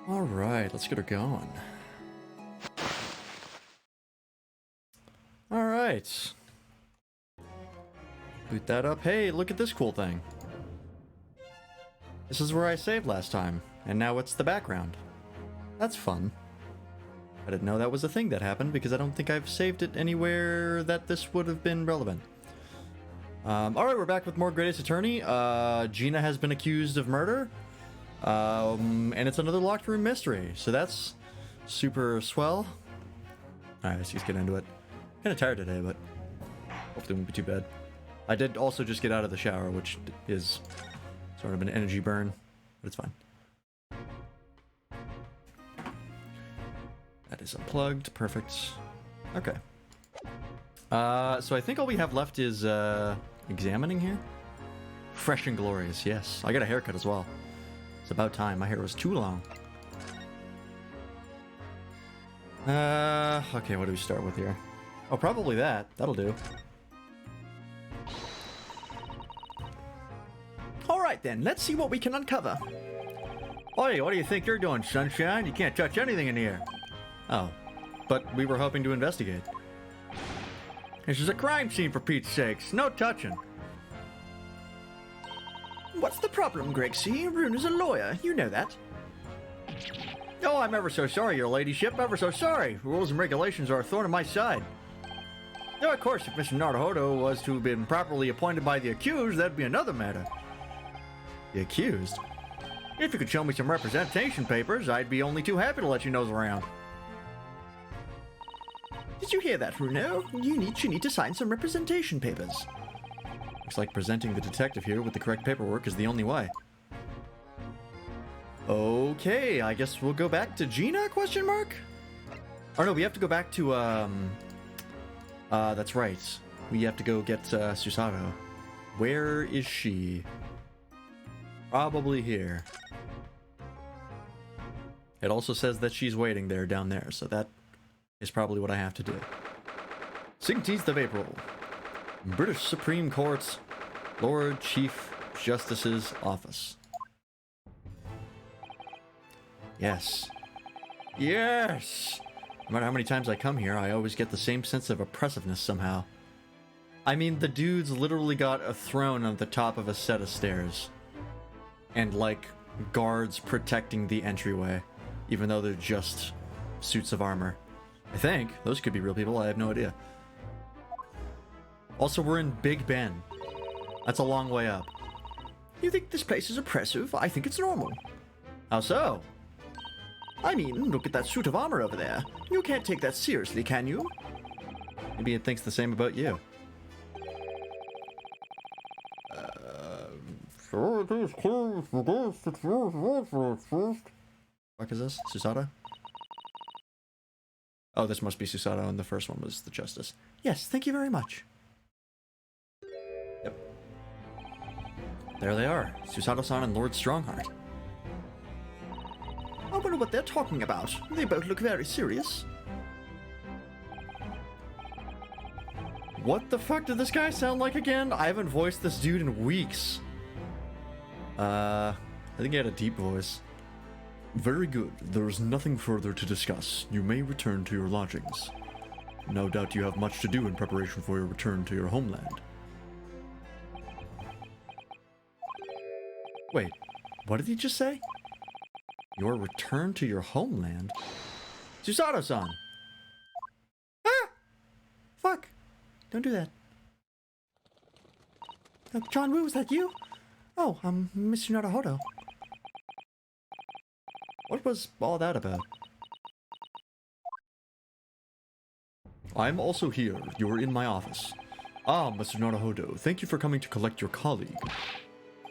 Alright, let's get her going. Alright. Boot that up. Hey, look at this cool thing. This is where I saved last time, and now it's the background. That's fun. I didn't know that was a thing that happened because I don't think I've saved it anywhere that this would have been relevant. Alright, we're back with more Great Ace Attorney. Gina has been accused of murder. And it's another locked room mystery, so that's super swell. Alright, let's just get into it. Kind of tired today, but hopefully it won't be too bad. I did also just get out of the shower, which is sort of an energy burn, but it's fine. That is unplugged, perfect. Okay. So I think all we have left is examining here. Fresh and glorious, yes. I got a haircut as well. It's about time. My hair was too long. Okay, what do we start with here? Oh, probably that. That'll do. Alright then, let's see what we can uncover. Oi, what do you think you're doing, Sunshine? You can't touch anything in here. Oh, but we were hoping to investigate. This is a crime scene, for Pete's sakes. No touching. What's the problem, Gregsy? Rune is a lawyer, you know that. Oh, I'm ever so sorry, your ladyship, ever so sorry. Rules and regulations are a thorn in my side. Now, of course, if Mr. Naruhodo was to have been properly appointed by the accused, that'd be another matter. The accused? If you could show me some representation papers, I'd be only too happy to let you nose around. Did you hear that, Runo? You need to sign some representation papers. Looks like presenting the detective here with the correct paperwork is the only way. Okay, I guess we'll go back to Gina, question mark? Or no, we have to go back to, that's right. We have to go get, Susato. Where is she? Probably here. It also says that she's waiting there, down there, so that is probably what I have to do. 16th of April. British Supreme Court's Lord Chief Justice's office. Yes. Yes! No matter how many times I come here, I always get the same sense of oppressiveness somehow. I mean, the dude's literally got a throne on the top of a set of stairs. And, like, guards protecting the entryway, even though they're just suits of armor. I think. Those could be real people, I have no idea. Also, we're in Big Ben. That's a long way up. You think this place is oppressive? I think it's normal. How so? I mean, look at that suit of armor over there. You can't take that seriously, can you? Maybe it thinks the same about you. Fuck is this? Susato? Oh, this must be Susato, and the first one was the Justice. Yes, thank you very much. Yep. There they are, Susato-san and Lord Strongheart. I wonder what they're talking about. They both look very serious. What the fuck did this guy sound like again? I haven't voiced this dude in weeks. I think he had a deep voice. Very good. There is nothing further to discuss. You may return to your lodgings. No doubt you have much to do in preparation for your return to your homeland. Wait, what did he just say? Your return to your homeland? Susato-san! Ah! Fuck! Don't do that. John Woo, is that you? Oh, Mr. Naruhodo. What was all that about? I'm also here. You're in my office. Ah, Mr. Naruhodo, thank you for coming to collect your colleague.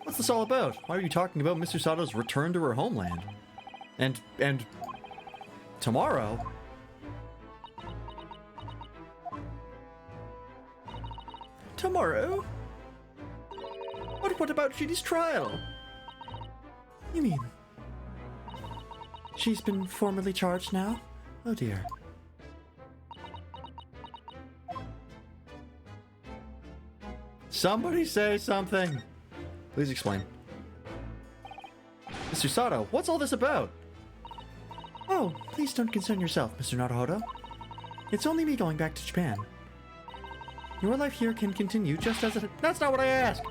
What's this all about? Why are you talking about Miss Susato's return to her homeland? And tomorrow? Tomorrow? What about Ginny's trial? You mean she's been formally charged now? Oh dear. Somebody say something! Please explain. Mr. Sato, what's all this about? Oh, please don't concern yourself, Mr. Naruhodo. It's only me going back to Japan. Your life here can continue just as it... That's not what I asked!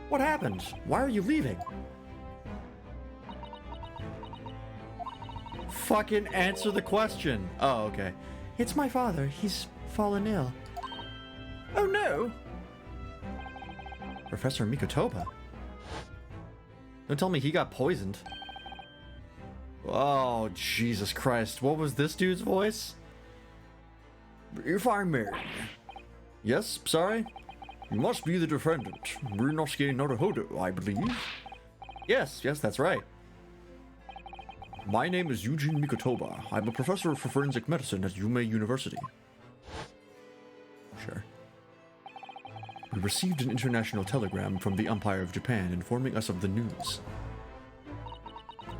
What happened? Why are you leaving? Fucking answer the question! Oh, okay. It's my father. He's fallen ill. Oh no! Professor Mikotoba? Don't tell me he got poisoned. Oh, Jesus Christ. What was this dude's voice? If I may. Yes, sorry? You must be the defendant, Ryunosuke Naruhodo, I believe. Yes, that's right. My name is Eugene Mikotoba. I'm a professor of forensic medicine at Yume University. Sure. We received an international telegram from the Empire of Japan informing us of the news.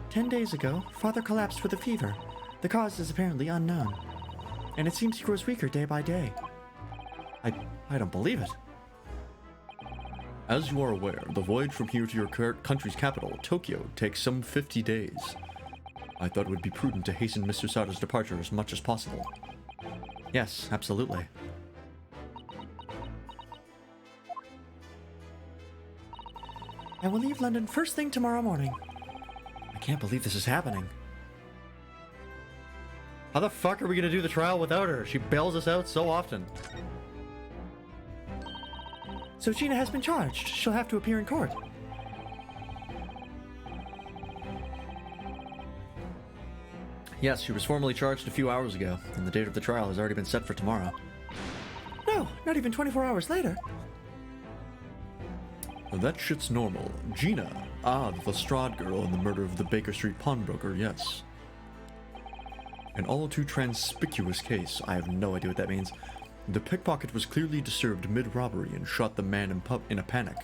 10 days ago, Father collapsed with a fever. The cause is apparently unknown. And it seems he grows weaker day by day. I don't believe it. As you are aware, the voyage from here to your country's capital, Tokyo, takes some 50 days. I thought it would be prudent to hasten Mr. Sada's departure as much as possible. Yes, absolutely. I will leave London first thing tomorrow morning. I can't believe this is happening. How the fuck are we gonna do the trial without her? She bails us out so often. So Gina has been charged. She'll have to appear in court. Yes, she was formally charged a few hours ago, and the date of the trial has already been set for tomorrow. No, not even 24 hours later. That shit's normal. Gina. Ah, the Lestrade girl in the murder of the Baker Street pawnbroker, yes. An all too conspicuous case. I have no idea what that means. The pickpocket was clearly disturbed mid-robbery and shot the man in a panic.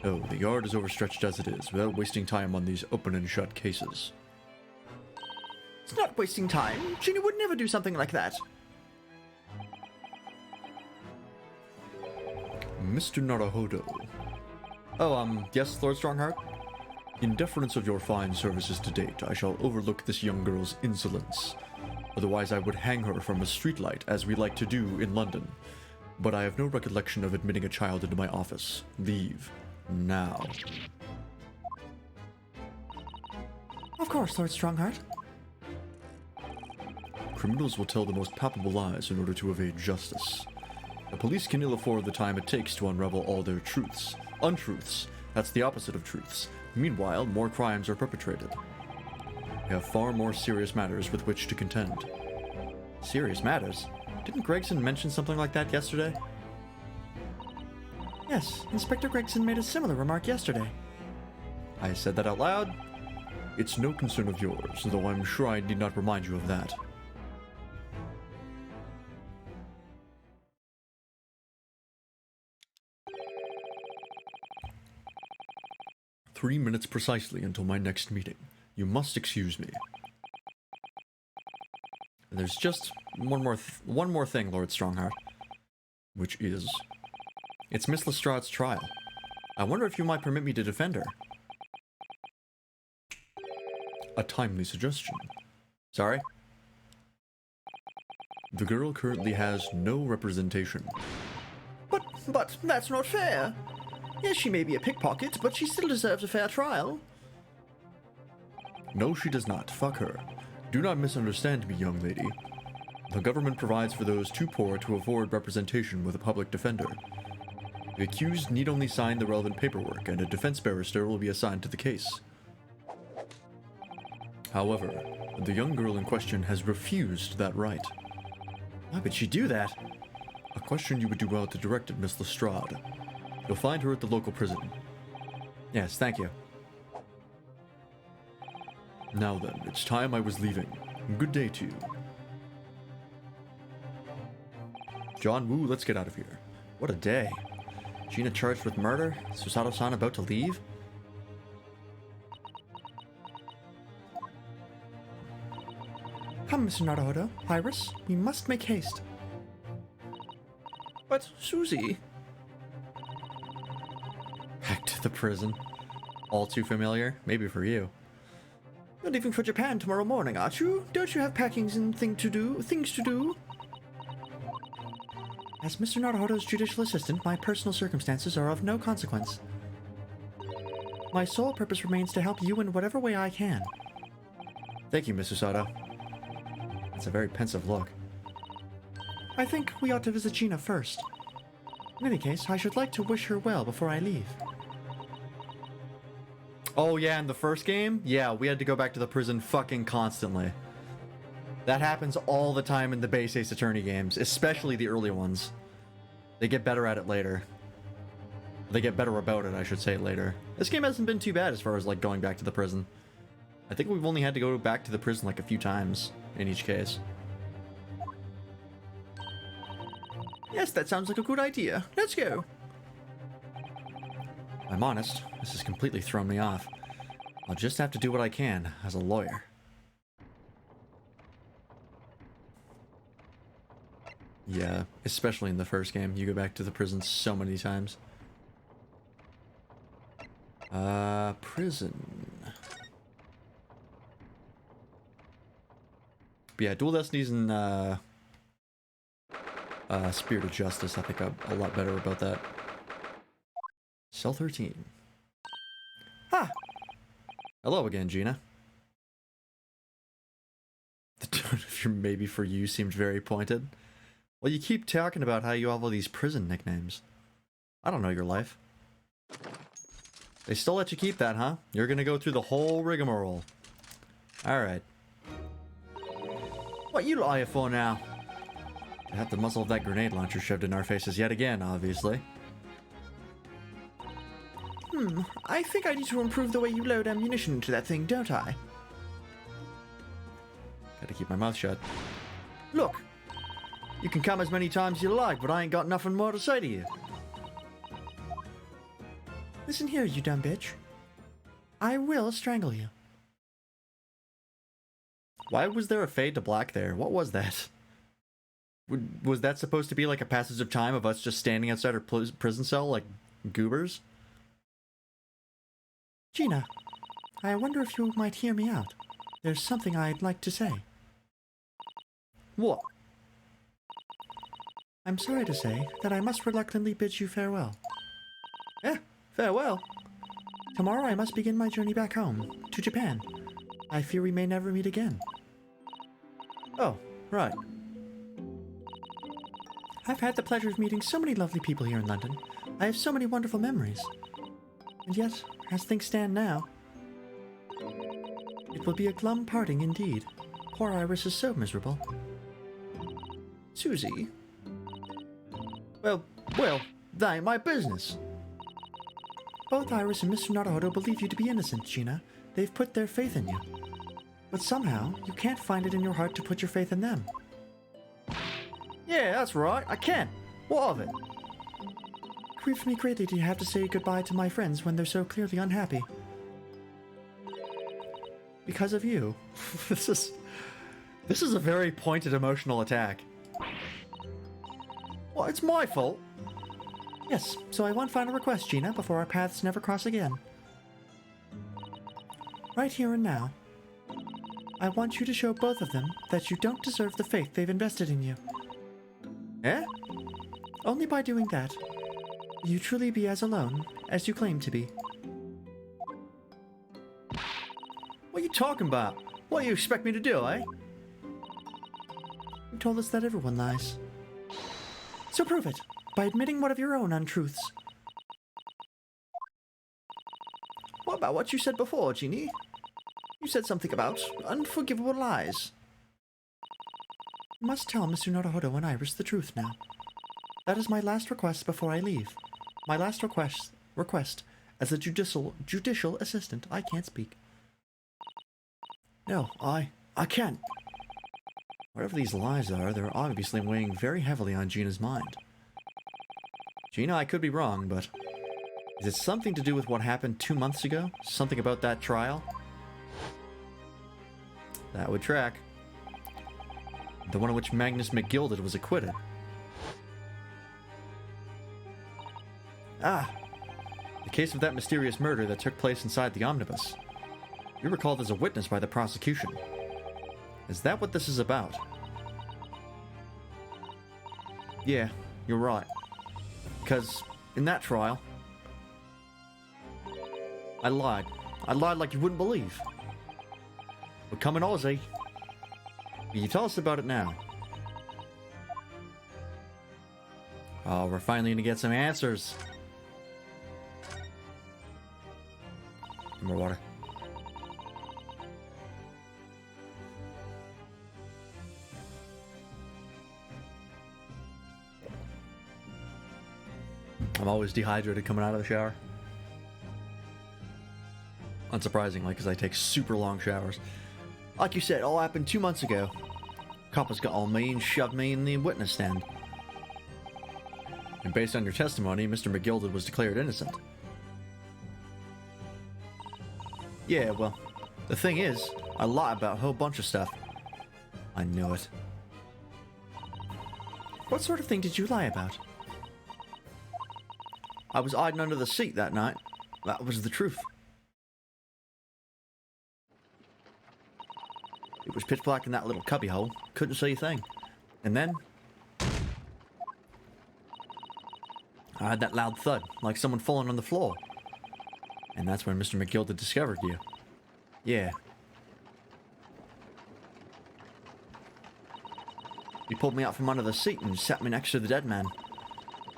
Oh, the yard is overstretched as it is, without wasting time on these open and shut cases. It's not wasting time. Gina would never do something like that. Mr. Naruhodo. Oh, yes, Lord Strongheart? In deference of your fine services to date, I shall overlook this young girl's insolence. Otherwise I would hang her from a streetlight, as we like to do in London. But I have no recollection of admitting a child into my office. Leave. Now. Of course, Lord Strongheart. Criminals will tell the most palpable lies in order to evade justice. The police can ill afford the time it takes to unravel all their truths. Untruths. That's the opposite of truths. Meanwhile, more crimes are perpetrated. We have far more serious matters with which to contend. Serious matters? Didn't Gregson mention something like that yesterday? Yes, Inspector Gregson made a similar remark yesterday. I said that out loud. It's no concern of yours, though I'm sure I need not remind you of that. "3 minutes precisely until my next meeting. You must excuse me." There's just one more thing, Lord Strongheart. Which is? It's Miss Lestrade's trial. I wonder if you might permit me to defend her. A timely suggestion. Sorry? The girl currently has no representation. But that's not fair. Yes, she may be a pickpocket, but she still deserves a fair trial. No, she does not. Fuck her. Do not misunderstand me, young lady. The government provides for those too poor to afford representation with a public defender. The accused need only sign the relevant paperwork, and a defense barrister will be assigned to the case. However, the young girl in question has refused that right. Why would she do that? A question you would do well to direct at Miss Lestrade. You'll find her at the local prison. Yes, thank you. Now then, it's time I was leaving. Good day to you. John Woo, let's get out of here. What a day. Gina charged with murder? Susato-san about to leave? Come, Mr. Naruhodo, Iris, we must make haste. But, Susie... Back to the prison. All too familiar, maybe for you. You're leaving for Japan tomorrow morning, aren't you? Don't you have packings and things to do? As Mr. Naruhodo's judicial assistant, my personal circumstances are of no consequence. My sole purpose remains to help you in whatever way I can. Thank you, Mr. Sato. That's a very pensive look. I think we ought to visit Gina first. In any case, I should like to wish her well before I leave. Oh yeah, in the first game? Yeah, we had to go back to the prison fucking constantly. That happens all the time in the base Ace Attorney games, especially the early ones. They get better at it later. They get better about it, I should say, later. This game hasn't been too bad as far as, like, going back to the prison. I think we've only had to go back to the prison, like, a few times in each case. Yes, that sounds like a good idea. Let's go. I'm honest, this has completely thrown me off. I'll just have to do what I can as a lawyer. Yeah, especially in the first game. You go back to the prison so many times. Prison. But yeah, Dual Destinies and, Spirit of Justice, I think I'm a lot better about that. Cell 13. Ah! Hello again, Gina. The tone of your maybe for you seemed very pointed. Well, you keep talking about how you have all these prison nicknames. I don't know your life. They still let you keep that, huh? You're gonna go through the whole rigmarole. Alright. What you lie for now? To have the muzzle of that grenade launcher shoved in our faces yet again, obviously. I think I need to improve the way you load ammunition into that thing, don't I? Gotta keep my mouth shut. Look! You can come as many times as you like, but I ain't got nothing more to say to you. Listen here, you dumb bitch. I will strangle you. Why was there a fade to black there? What was that? Was that supposed to be like a passage of time of us just standing outside our prison cell like goobers? Gina, I wonder if you might hear me out. There's something I'd like to say. What? I'm sorry to say that I must reluctantly bid you farewell. Farewell. Tomorrow I must begin my journey back home, to Japan. I fear we may never meet again. Oh, right. I've had the pleasure of meeting so many lovely people here in London. I have so many wonderful memories. And yet, as things stand now, it will be a glum parting indeed. Poor Iris is so miserable. Susie? Well, that ain't my business. Both Iris and Mr. Naruhodo believe you to be innocent, Gina. They've put their faith in you. But somehow, you can't find it in your heart to put your faith in them. Yeah, that's right, I can. What of it? It grieves me greatly to have to say goodbye to my friends when they're so clearly unhappy. Because of you. This is a very pointed emotional attack. Well, it's my fault. Yes, so I one final request, Gina, before our paths never cross again. Right here and now, I want you to show both of them that you don't deserve the faith they've invested in you. Eh? Only by doing that, will you truly be as alone as you claim to be. What are you talking about? What do you expect me to do, eh? You told us that everyone lies. So prove it, by admitting one of your own untruths. What about what you said before, Jeannie? You said something about unforgivable lies. You must tell Mr. Naruhodo and Iris the truth now. That is my last request before I leave. My last request as a judicial assistant. I can't speak. No, I can't. Whatever these lies are, they're obviously weighing very heavily on Gina's mind. Gina, I could be wrong, but is it something to do with what happened 2 months ago? Something about that trial? That would track. The one in which Magnus McGilded was acquitted. Ah, the case of that mysterious murder that took place inside the omnibus. You were called as a witness by the prosecution. Is that what this is about? Yeah, you're right. Because in that trial, I lied. I lied like you wouldn't believe. We're coming Aussie. Will you tell us about it now? Oh, we're finally gonna get some answers. More water. I'm always dehydrated coming out of the shower. Unsurprisingly, because I take super long showers. Like you said, it all happened 2 months ago. Coppers got on me and shoved me in the witness stand. And based on your testimony, Mr. McGilded was declared innocent. Yeah, well, the thing is, I lie about a whole bunch of stuff. I knew it. What sort of thing did you lie about? I was hiding under the seat that night. That was the truth. It was pitch black in that little cubbyhole. Couldn't see a thing. And then I heard that loud thud, like someone falling on the floor. And that's when Mr. McGilded discovered you. Yeah. He pulled me out from under the seat and sat me next to the dead man.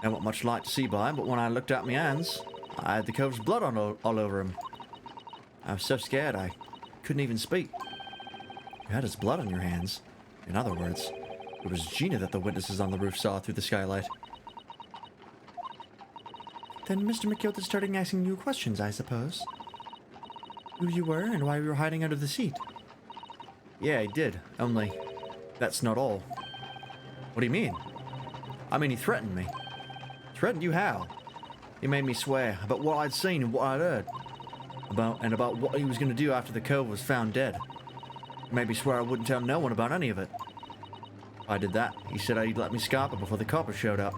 There wasn't much light to see by, but when I looked at my hands, I had the cove's blood all over him. I was so scared I couldn't even speak. You had his blood on your hands. In other words, it was Gina that the witnesses on the roof saw through the skylight. Then Mr. McGilded started asking you questions, I suppose. Who you were and why you were hiding under the seat. Yeah, he did. Only, that's not all. What do you mean? I mean, he threatened me. Threatened you how? He made me swear about what I'd seen and what I'd heard. About what he was going to do after the cove was found dead. He made me swear I wouldn't tell no one about any of it. If I did that, he said he'd let me scarper before the coppers showed up.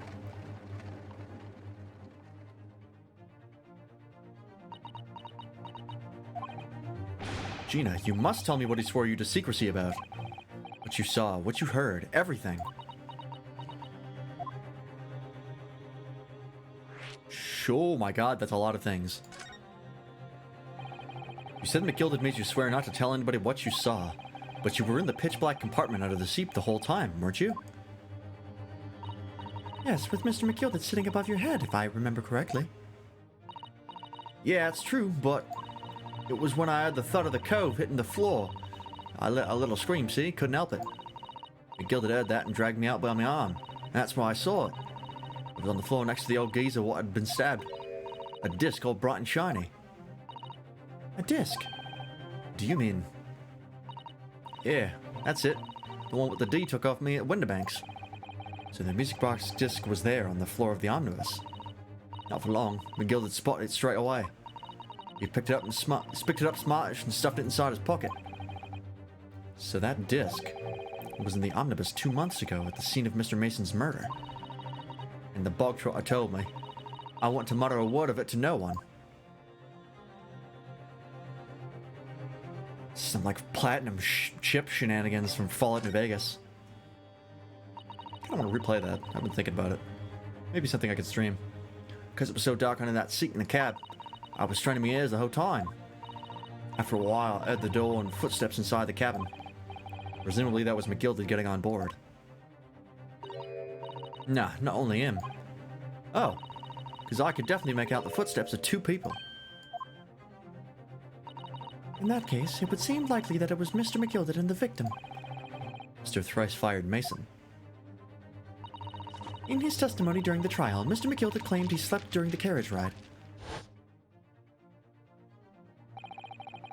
Gina, you must tell me what he swore you to secrecy about. What you saw, what you heard, everything. Oh my god, that's a lot of things. You said McGilded made you swear not to tell anybody what you saw, but you were in the pitch black compartment under the seat the whole time, weren't you? Yes, with Mr. McGilded sitting above your head, if I remember correctly. Yeah, it's true, but it was when I heard the thud of the cove hitting the floor. I let a little scream, see? Couldn't help it. McGilded heard that and dragged me out by my arm. That's why I saw it. It was on the floor next to the old geezer what had been stabbed. A disc all bright and shiny. A disc? Do you mean... Yeah, that's it. The one with the D took off me at Winterbanks. So the music box disc was there on the floor of the omnibus. Not for long, McGilded spotted it straight away. He picked it up smartish and stuffed it inside his pocket. So that disc was in the omnibus 2 months ago at the scene of Mr. Mason's murder. And the bog trotter told me I want to mutter a word of it to no one. Some like platinum chip shenanigans from Fallout New Vegas. I don't want to replay that. I've been thinking about it. Maybe something I could stream. Because it was so dark under that seat in the cab, I was straining my ears the whole time. After a while, I heard the door and footsteps inside the cabin. Presumably that was McGilded getting on board. Nah, not only him. Oh, because I could definitely make out the footsteps of 2 people. In that case, it would seem likely that it was Mr. McGilded and the victim. Mr. Thrice-Fired Mason. In his testimony during the trial, Mr. McGilded claimed he slept during the carriage ride.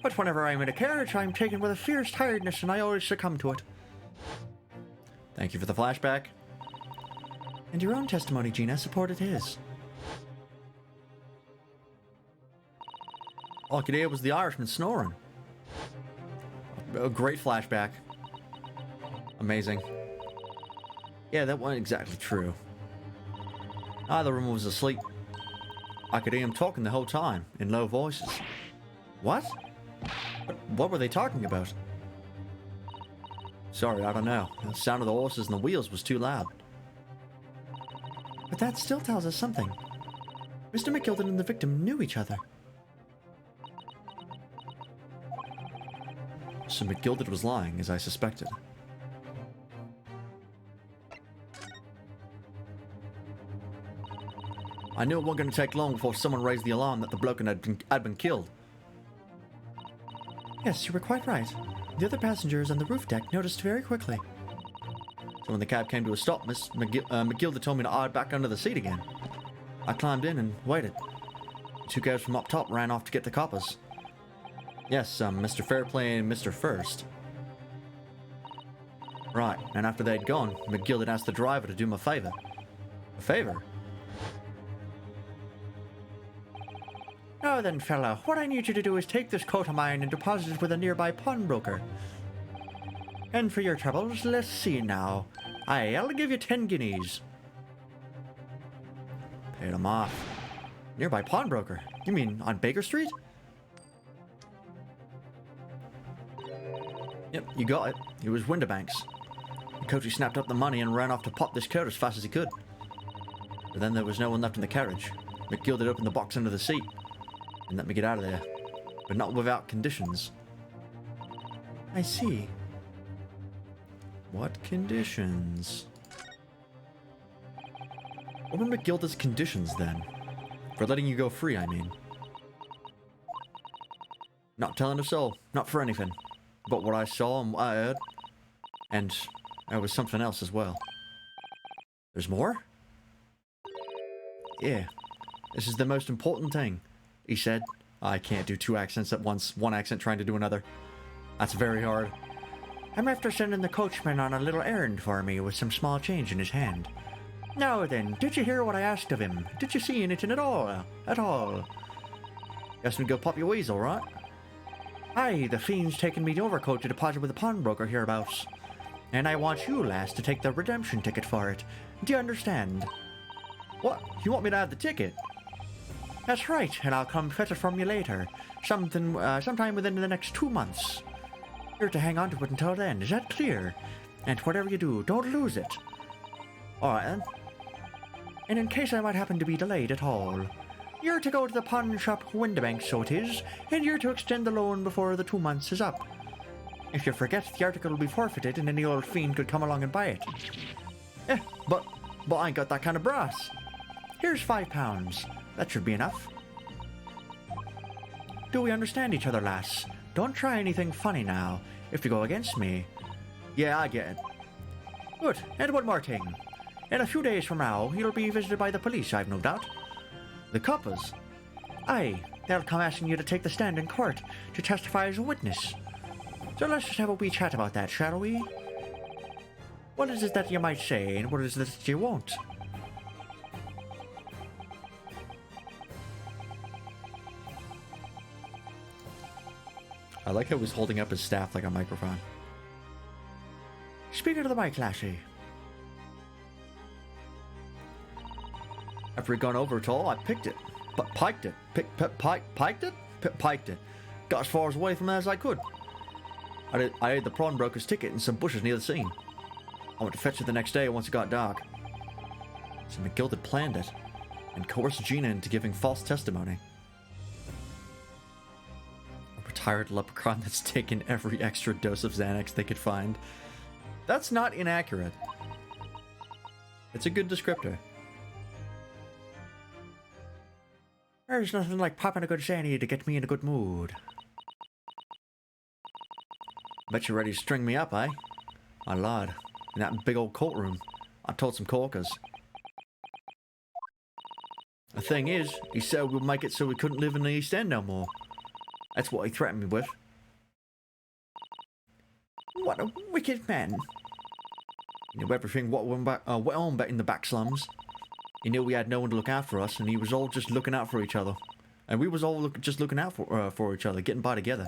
But whenever I'm in a carriage, I'm taken with a fierce tiredness and I always succumb to it. Thank you for the flashback. And your own testimony, Gina, supported his. All I could hear was the Irishman snoring. A great flashback. Amazing. Yeah, that wasn't exactly true. Neither of them was asleep. I could hear him talking the whole time, in low voices. What? What were they talking about? Sorry, I don't know. The sound of the horses and the wheels was too loud. But that still tells us something. Mr. McGilden and the victim knew each other. So McGilded was lying, as I suspected. I knew it wasn't going to take long before someone raised the alarm that the bloke had been killed. Yes, you were quite right. The other passengers on the roof deck noticed very quickly. So when the cab came to a stop, Miss McGilda told me to hide back under the seat again. I climbed in and waited. The two guys from up top ran off to get the coppers. Yes, Mr. Fairplay and Mr. First. Right, and after they'd gone, McGilda asked the driver to do him a favor. A favor? Now then, fella, what I need you to do is take this coat of mine and deposit it with a nearby pawnbroker. And for your troubles, let's see now. I'll give you 10 guineas. Paid him off. Nearby pawnbroker? You mean on Baker Street? Yep, you got it. It was Winterbanks. The coachie snapped up the money and ran off to pop this coat as fast as he could. But then there was no one left in the carriage. McGill opened the box under the seat and let me get out of there, but not without conditions. I see. What conditions? What were McGilda's conditions then? For letting you go free, I mean. Not telling a soul, not for anything. But what I saw and what I heard. And there was something else as well. There's more? Yeah. This is the most important thing, he said. I can't do two accents at once, one accent trying to do another. That's very hard. I'm after sending the coachman on a little errand for me with some small change in his hand. Now then, did you hear what I asked of him? Did you see anything at all? At all? Guess we go pop your weasel, right? Aye, the fiend's taken me the overcoat to deposit with a pawnbroker hereabouts. And I want you, lass, to take the redemption ticket for it. Do you understand? What? You want me to have the ticket? That's right, and I'll come fetch it from you later. Sometime within the next 2 months. You're to hang on to it until then, is that clear? And whatever you do, don't lose it. Alright then. And in case I might happen to be delayed at all, you're to go to the pawn shop Winterbanks, so it is, and you're to extend the loan before the 2 months is up. If you forget, the article will be forfeited and any old fiend could come along and buy it. But I ain't got that kind of brass. Here's £5. That should be enough. Do we understand each other, lass? Don't try anything funny now, if you go against me. Yeah, I get it. Good, and one more thing. In a few days from now, you'll be visited by the police, I've no doubt. The coppers? Aye, they'll come asking you to take the stand in court to testify as a witness. So let's just have a wee chat about that, shall we? What is it that you might say, and what is it that you won't? I like how he's holding up his staff like a microphone. Speak into the mic, lassie. After he'd gone over it all, I picked it. Piked it. Piked it? Piked it. Got as far away from there as I could. I had the pawnbroker's ticket in some bushes near the scene. I went to fetch it the next day once it got dark. So McGill had planned it and coerced Gina into giving false testimony. A retired leprechaun that's taken every extra dose of Xanax they could find. That's not inaccurate. It's a good descriptor. There's nothing like popping a good Xanny to get me in a good mood. Bet you're ready to string me up, eh? My lord, in that big old courtroom, I told some corkers. The thing is, he said we'll make it so we couldn't live in the East End no more. That's what he threatened me with. What a wicked man. He knew everything what went on back in the back slums. He knew we had no one to look out for us, and he was all just looking out for each other. And we was all just looking out for each other, getting by together.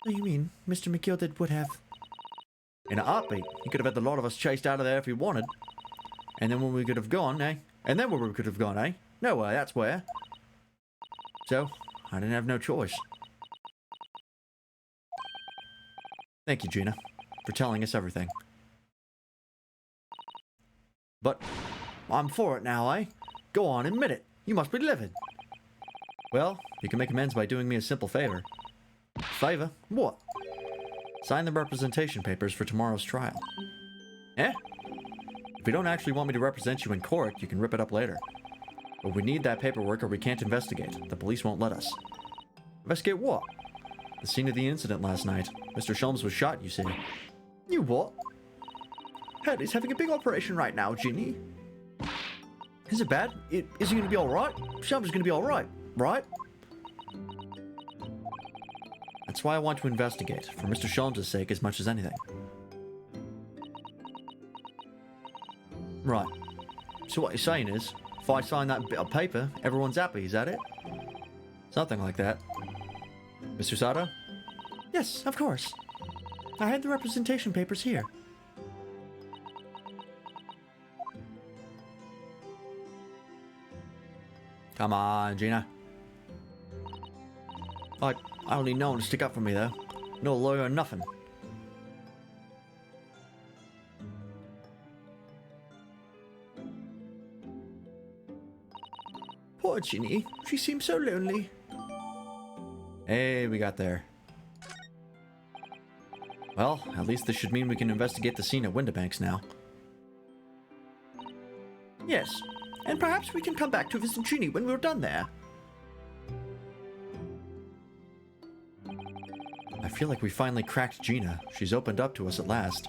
What do you mean, Mr. McGilded would have? In a heartbeat, he could have had the lot of us chased out of there if he wanted. And then when we could have gone, eh? And then where we could have gone, eh? Nowhere, that's where. So, I didn't have no choice. Thank you, Gina, for telling us everything. But I'm for it now, eh? Go on, admit it. You must be livid. Well, you can make amends by doing me a simple favor. Favor? What? Sign the representation papers for tomorrow's trial. Eh? If you don't actually want me to represent you in court, you can rip it up later. But we need that paperwork or we can't investigate. The police won't let us. Investigate what? The scene of the incident last night. Mr. Sholmes was shot, you see. You what? Harry's having a big operation right now, Ginny. Is it bad? Is he going to be alright? Sholmes is going to be alright, right? That's why I want to investigate, for Mr. Sholmes' sake as much as anything. Right. So what you're saying is, if I sign that bit of paper, everyone's happy, is that it? Something like that. Mr. Sato? Yes, of course. I had the representation papers here. Come on, Gina. I don't need no one to stick up for me, though. No lawyer or nothing. Poor Ginny. She seems so lonely. Hey, we got there. Well, at least this should mean we can investigate the scene at Windibanks now. Yes, and perhaps we can come back to visit Ginny when we're done there. I feel like we finally cracked Gina. She's opened up to us at last.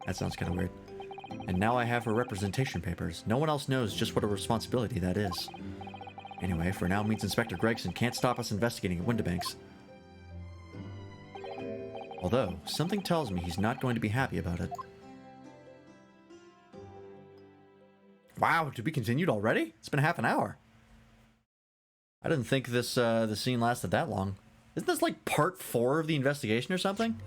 That sounds kind of weird. And now I have her representation papers. No one else knows just what a responsibility that is. Anyway, for now means Inspector Gregson can't stop us investigating at Windibanks. Although, something tells me he's not going to be happy about it. Wow, to be continued already? It's been half an hour. I didn't think this the scene lasted that long. Isn't this like part 4 of the investigation or something?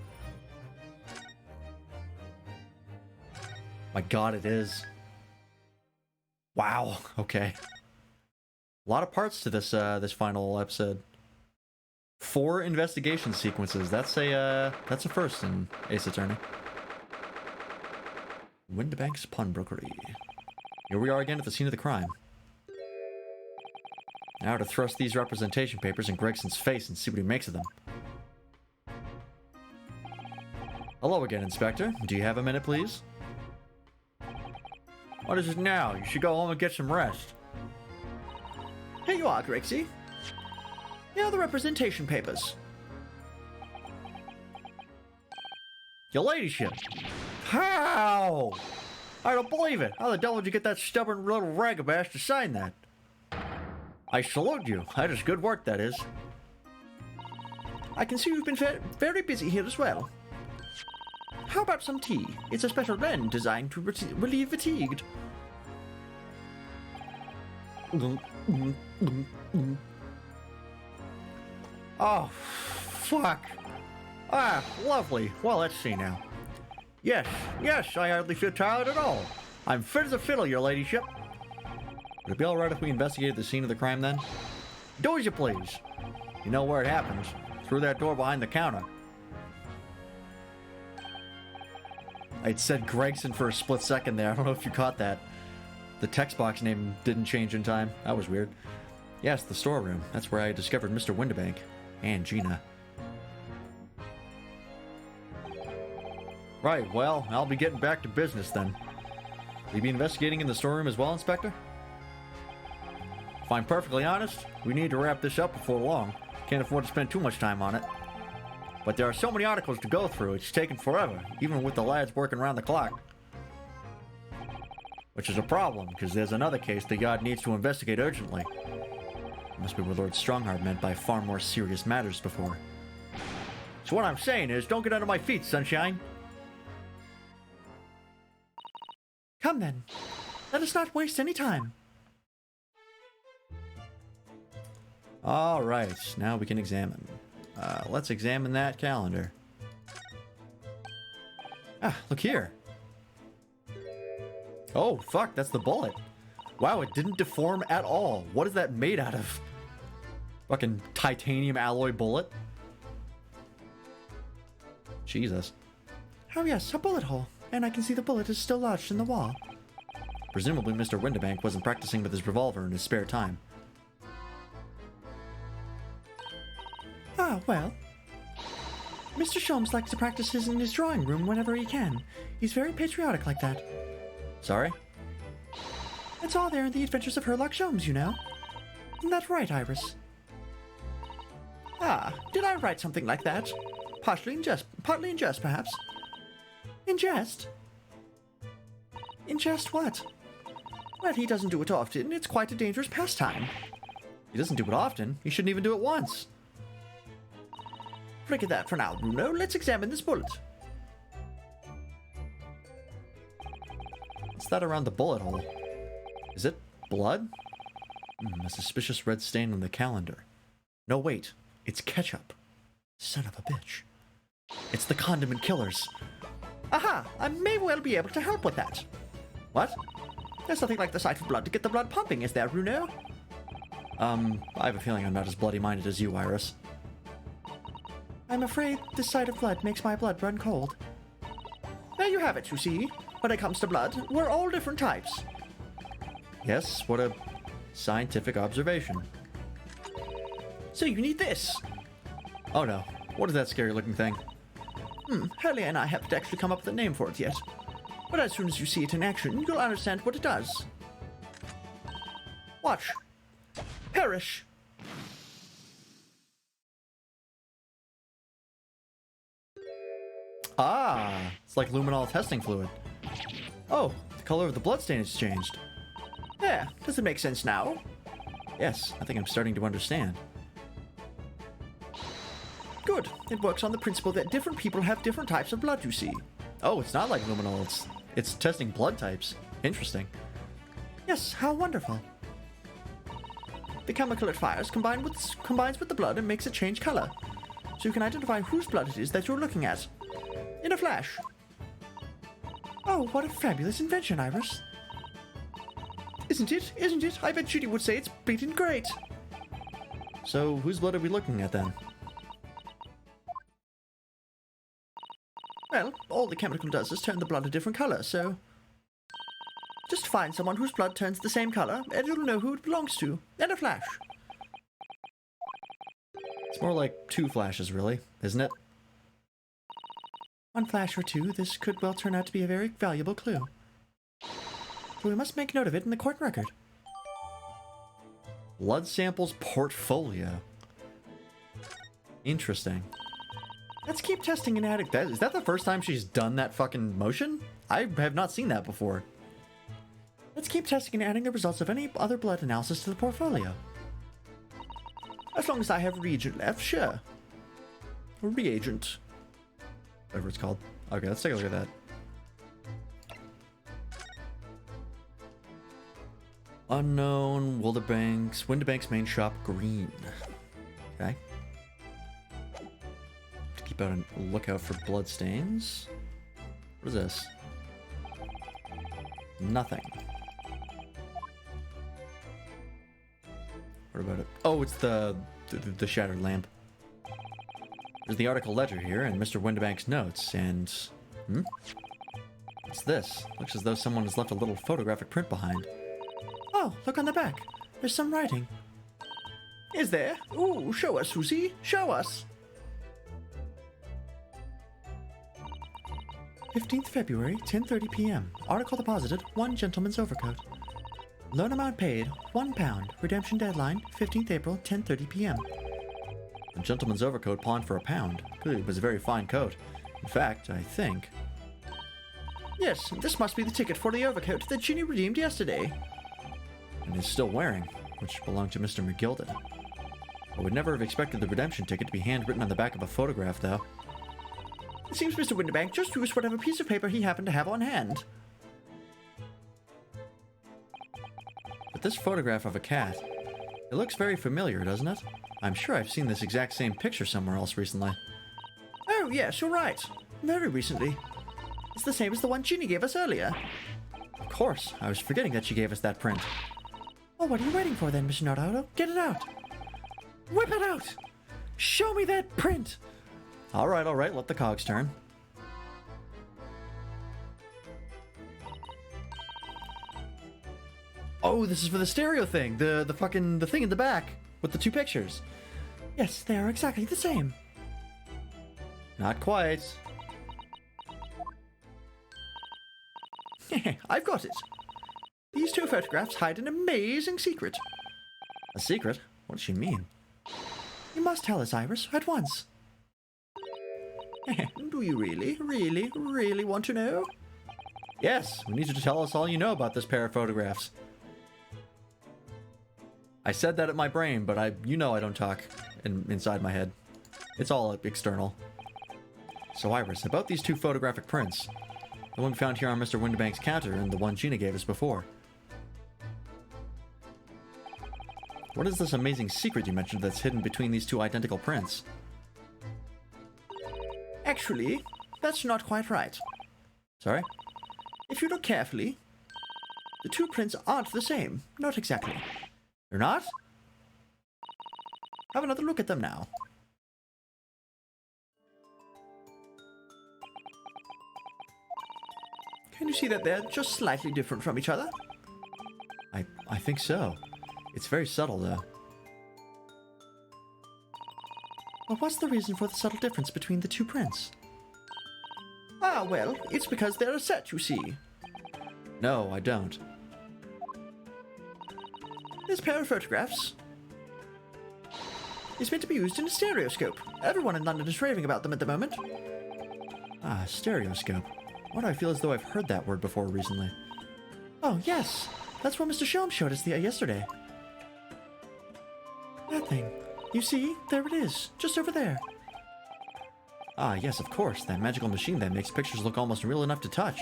My god, it is. Wow, okay. A lot of parts to this this final episode. 4 investigation sequences. That's a first in Ace Attorney. Windibanks Pawnbrokery. Here we are again at the scene of the crime. Now to thrust these representation papers in Gregson's face and see what he makes of them. Hello again, Inspector. Do you have a minute, please? What is it now? You should go home and get some rest. Here you are, Grexy. Here are the representation papers. Your ladyship. How? I don't believe it. How the devil did you get that stubborn little ragabash to sign that? I salute you. That is good work, that is. I can see you've been very busy here as well. How about some tea? It's a special blend designed to relieve fatigue. Oh, fuck. Ah, lovely. Well, let's see now. Yes, I hardly feel tired at all. I'm fit as a fiddle, your ladyship. Would it be alright if we investigated the scene of the crime then? Do as you please. You know where it happens. Through that door behind the counter. It said Gregson for a split second there. I don't know if you caught that. The text box name didn't change in time. That was weird. Yes, the storeroom. That's where I discovered Mr. Windibank. And Gina. Right, well, I'll be getting back to business then. Will you be investigating in the storeroom as well, Inspector? If I'm perfectly honest, we need to wrap this up before long. Can't afford to spend too much time on it. But there are so many articles to go through, it's taken forever, even with the lads working around the clock. Which is a problem, because there's another case the Yard needs to investigate urgently. Must be what Lord Strongheart meant by far more serious matters before. So what I'm saying is, don't get under my feet, Sunshine. Come then. Let us not waste any time. Alright, now we can examine. Let's examine that calendar. Ah, look here. Oh, fuck, that's the bullet. Wow, it didn't deform at all. What is that made out of? Fucking titanium alloy bullet? Jesus. Oh yes, a bullet hole. And I can see the bullet is still lodged in the wall. Presumably Mr. Windibank wasn't practicing with his revolver in his spare time. Ah, well. Mr. Sholmes likes to practice in his drawing room whenever he can. He's very patriotic like that. Sorry? It's all there in the Adventures of Herlock Sholmes, you know. Isn't that right, Iris? Ah, did I write something like that? Partly in jest, perhaps. In jest? In jest what? Well, he doesn't do it often. It's quite a dangerous pastime. He doesn't do it often. He shouldn't even do it once. Forget that for now, Bruno. Let's examine this bullet. What's that around the bullet hole? Is it blood? A suspicious red stain on the calendar. No, wait. It's ketchup. Son of a bitch. It's the condiment killers. Aha! I may well be able to help with that. What? There's nothing like the sight of blood to get the blood pumping, is there, Bruno? I have a feeling I'm not as bloody-minded as you, Iris. I'm afraid the sight of blood makes my blood run cold. There you have it, you see. When it comes to blood, we're all different types. Yes, what a scientific observation. So you need this. Oh no, what is that scary-looking thing? Hurley and I haven't actually come up with a name for it yet. But as soon as you see it in action, you'll understand what it does. Watch. Perish. Ah, it's like luminol testing fluid. Oh, the color of the bloodstain has changed. There, does it make sense now? Yes, I think I'm starting to understand. Good. It works on the principle that different people have different types of blood, you see. Oh, it's not like luminol, it's testing blood types. Interesting. Yes, how wonderful. The chemical it fires combines with the blood and makes it change color. So you can identify whose blood it is that you're looking at. In a flash. Oh, what a fabulous invention, Iris. Isn't it? Isn't it? I bet Judy would say it's bleeding great. So, whose blood are we looking at then? Well, all the chemical does is turn the blood a different color, so... Just find someone whose blood turns the same color, and you'll know who it belongs to. In a flash. It's more like 2 flashes, really, isn't it? One flash or two, this could well turn out to be a very valuable clue. So we must make note of it in the court record. Blood samples portfolio. Interesting. Let's keep testing and adding. Is that the first time she's done that fucking motion? I have not seen that before. Let's keep testing and adding the results of any other blood analysis to the portfolio. As long as I have reagent left, sure. Reagent. Whatever it's called. Okay, let's take a look at that. Unknown, Windibank's main shop, green. Okay. To keep out a lookout for blood stains. What is this? Nothing. What about it? Oh, it's the shattered lamp. There's the article ledger here and Mr. Windibank's notes, and... What's this? Looks as though someone has left a little photographic print behind. Oh, look on the back. There's some writing. Is there? Ooh, show us, Susie. Show us. 15th February, 10:30 p.m. Article deposited, 1 gentleman's overcoat. Loan amount paid, £1. Redemption deadline, 15th April, 10:30 p.m. The gentleman's overcoat pawned for £1. It was a very fine coat. In fact, I think... Yes, this must be the ticket for the overcoat that Ginny redeemed yesterday. And is still wearing, which belonged to Mr. McGilden. I would never have expected the redemption ticket to be handwritten on the back of a photograph, though. It seems Mr. Windibank just used whatever piece of paper he happened to have on hand. But this photograph of a cat, it looks very familiar, doesn't it? I'm sure I've seen this exact same picture somewhere else recently. Oh, yes, you're right. Very recently. It's the same as the one Ginny gave us earlier. Of course, I was forgetting that she gave us that print. Well, what are you waiting for then, Mr. Nardauto? Get it out. Whip it out. Show me that print. Alright, let the cogs turn. Oh, this is for the stereo thing. The thing in the back with the two pictures. Yes, they are exactly the same. Not quite. I've got it. These two photographs hide an amazing secret. A secret? What does she mean? You must tell us, Iris, at once. Do you really want to know? Yes, we need you to tell us all you know about this pair of photographs. I said that at my brain, but I don't talk inside my head. It's all external. So Iris, about these two photographic prints. The one found here on Mr. Windibank's counter and the one Gina gave us before. What is this amazing secret you mentioned that's hidden between these two identical prints? Actually, that's not quite right. Sorry? If you look carefully, the two prints aren't the same. Not exactly. They're not? Have another look at them now. Can you see that they're just slightly different from each other? I think so. It's very subtle, though. But what's the reason for the subtle difference between the two prints? Ah, well, it's because they're a set, you see. No, I don't. This pair of photographs is meant to be used in a stereoscope. Everyone in London is raving about them at the moment. Ah, stereoscope. Why do I feel as though I've heard that word before recently? Oh, yes. That's what Mr. Shelm showed us yesterday. That thing. You see? There it is. Just over there. Ah, yes, of course. That magical machine that makes pictures look almost real enough to touch.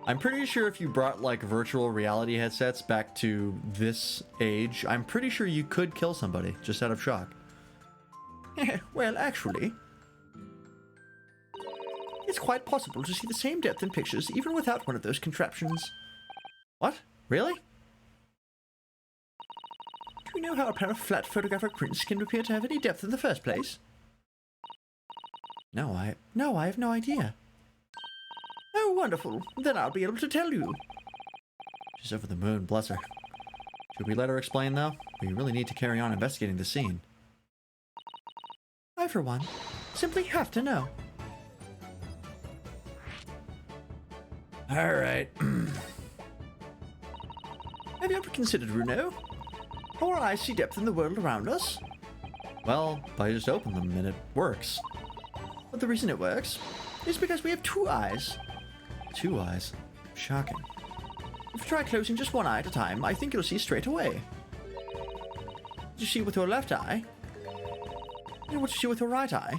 I'm pretty sure if you brought, like, virtual reality headsets back to this age, I'm pretty sure you could kill somebody just out of shock. Well, actually, it's quite possible to see the same depth in pictures even without one of those contraptions. What? Really? Do you know how a pair of flat photographic prints can appear to have any depth in the first place? No, I have no idea. Oh, wonderful. Then I'll be able to tell you. She's over the moon, bless her. Should we let her explain, though? We really need to carry on investigating the scene. I, for one, simply have to know. Alright. Have you ever considered, Runo, how our eyes see depth in the world around us? Well, I just open them and it works. But the reason it works is because we have two eyes. Two eyes? Shocking. If you try closing just one eye at a time, I think you'll see straight away. What you see with your left eye, and what you see with your right eye,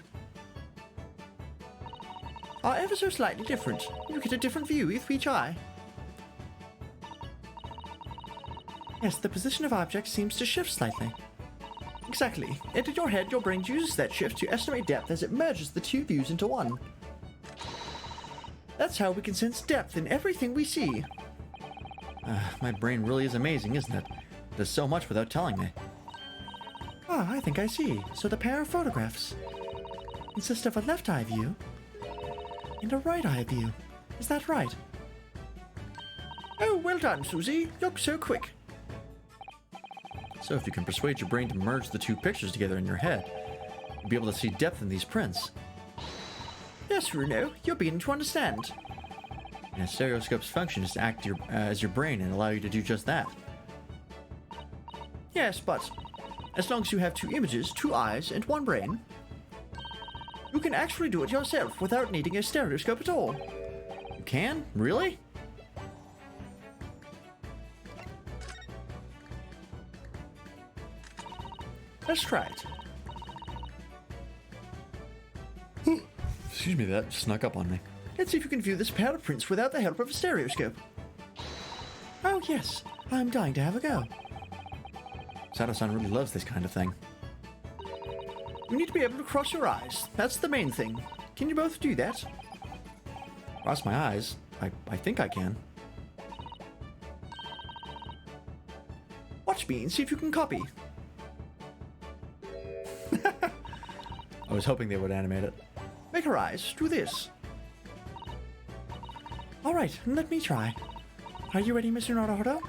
are ever so slightly different. You get a different view with each eye. Yes, the position of objects seems to shift slightly. Exactly. And in your head, your brain uses that shift to estimate depth as it merges the two views into one. That's how we can sense depth in everything we see. My brain really is amazing, isn't it? It does so much without telling me. Ah, I think I see. So the pair of photographs consist of a left eye view and a right eye view. Is that right? Oh, well done, Susie. You're so quick. So if you can persuade your brain to merge the two pictures together in your head, you'll be able to see depth in these prints. Yes, Runo, you're beginning to understand. And a stereoscope's function is to act as your brain and allow you to do just that. Yes, but as long as you have two images, two eyes, and one brain, you can actually do it yourself without needing a stereoscope at all. You can? Really? Let's try it. Excuse me, that snuck up on me. Let's see if you can view this pair of prints without the help of a stereoscope. Oh yes, I'm dying to have a go. Sato-san really loves this kind of thing. You need to be able to cross your eyes. That's the main thing. Can you both do that? Cross my eyes? I think I can. Watch me and see if you can copy. I was hoping they would animate it. Make her eyes. Do this. Alright, let me try. Are you ready, Mr. Naruto?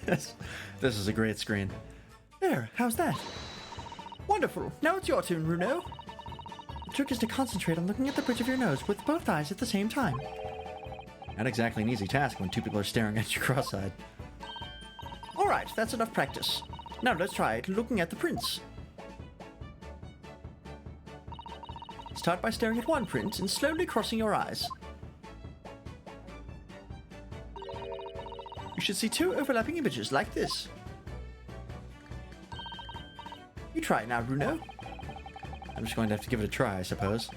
This is a great screen. There, how's that? Wonderful. Now it's your turn, Runo. The trick is to concentrate on looking at the bridge of your nose with both eyes at the same time. Not exactly an easy task when two people are staring at you cross-eyed. Alright, that's enough practice. Now let's try it looking at the prints. Start by staring at one print and slowly crossing your eyes. You should see two overlapping images like this. You try it now, Runo. I'm just going to have to give it a try, I suppose.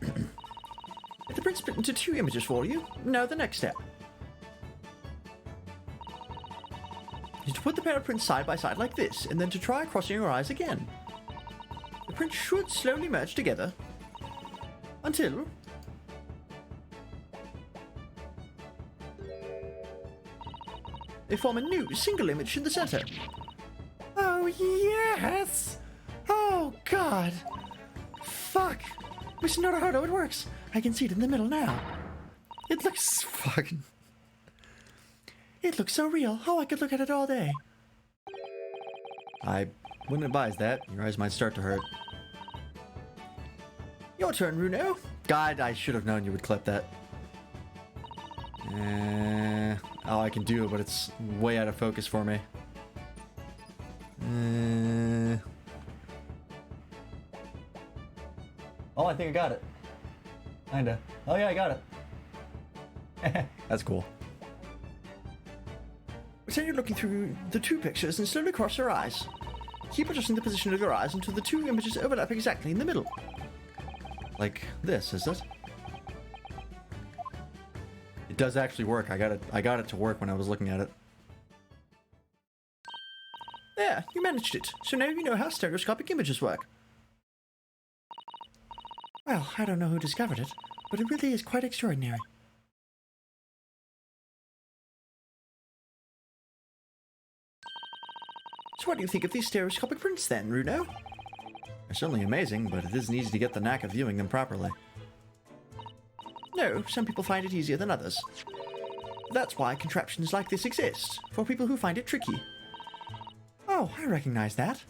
The print split into two images for you. Now the next step is to put the pair of prints side by side like this, and then to try crossing your eyes again. The prints should slowly merge together until they form a new single image in the center. Oh yes! Oh god! Fuck! Mr. Naruto, it works! I can see it in the middle now. It looks fucking... It looks so real. Oh, I could look at it all day. I wouldn't advise that. Your eyes might start to hurt. Your turn, Runo. God, I should have known you would clip that. All I can do, but it's way out of focus for me. Oh, I think I got it. Kinda. Oh yeah, I got it. That's cool. Pretend you're looking through the two pictures and slowly cross your eyes. Keep adjusting the position of your eyes until the two images overlap exactly in the middle. Like this, is it? It does actually work. I got it to work when I was looking at it. There, you managed it. So now you know how stereoscopic images work. Well, I don't know who discovered it, but it really is quite extraordinary. So what do you think of these stereoscopic prints then, Runo? They're certainly amazing, but it isn't easy to get the knack of viewing them properly. No, some people find it easier than others. That's why contraptions like this exist, for people who find it tricky. Oh, I recognize that.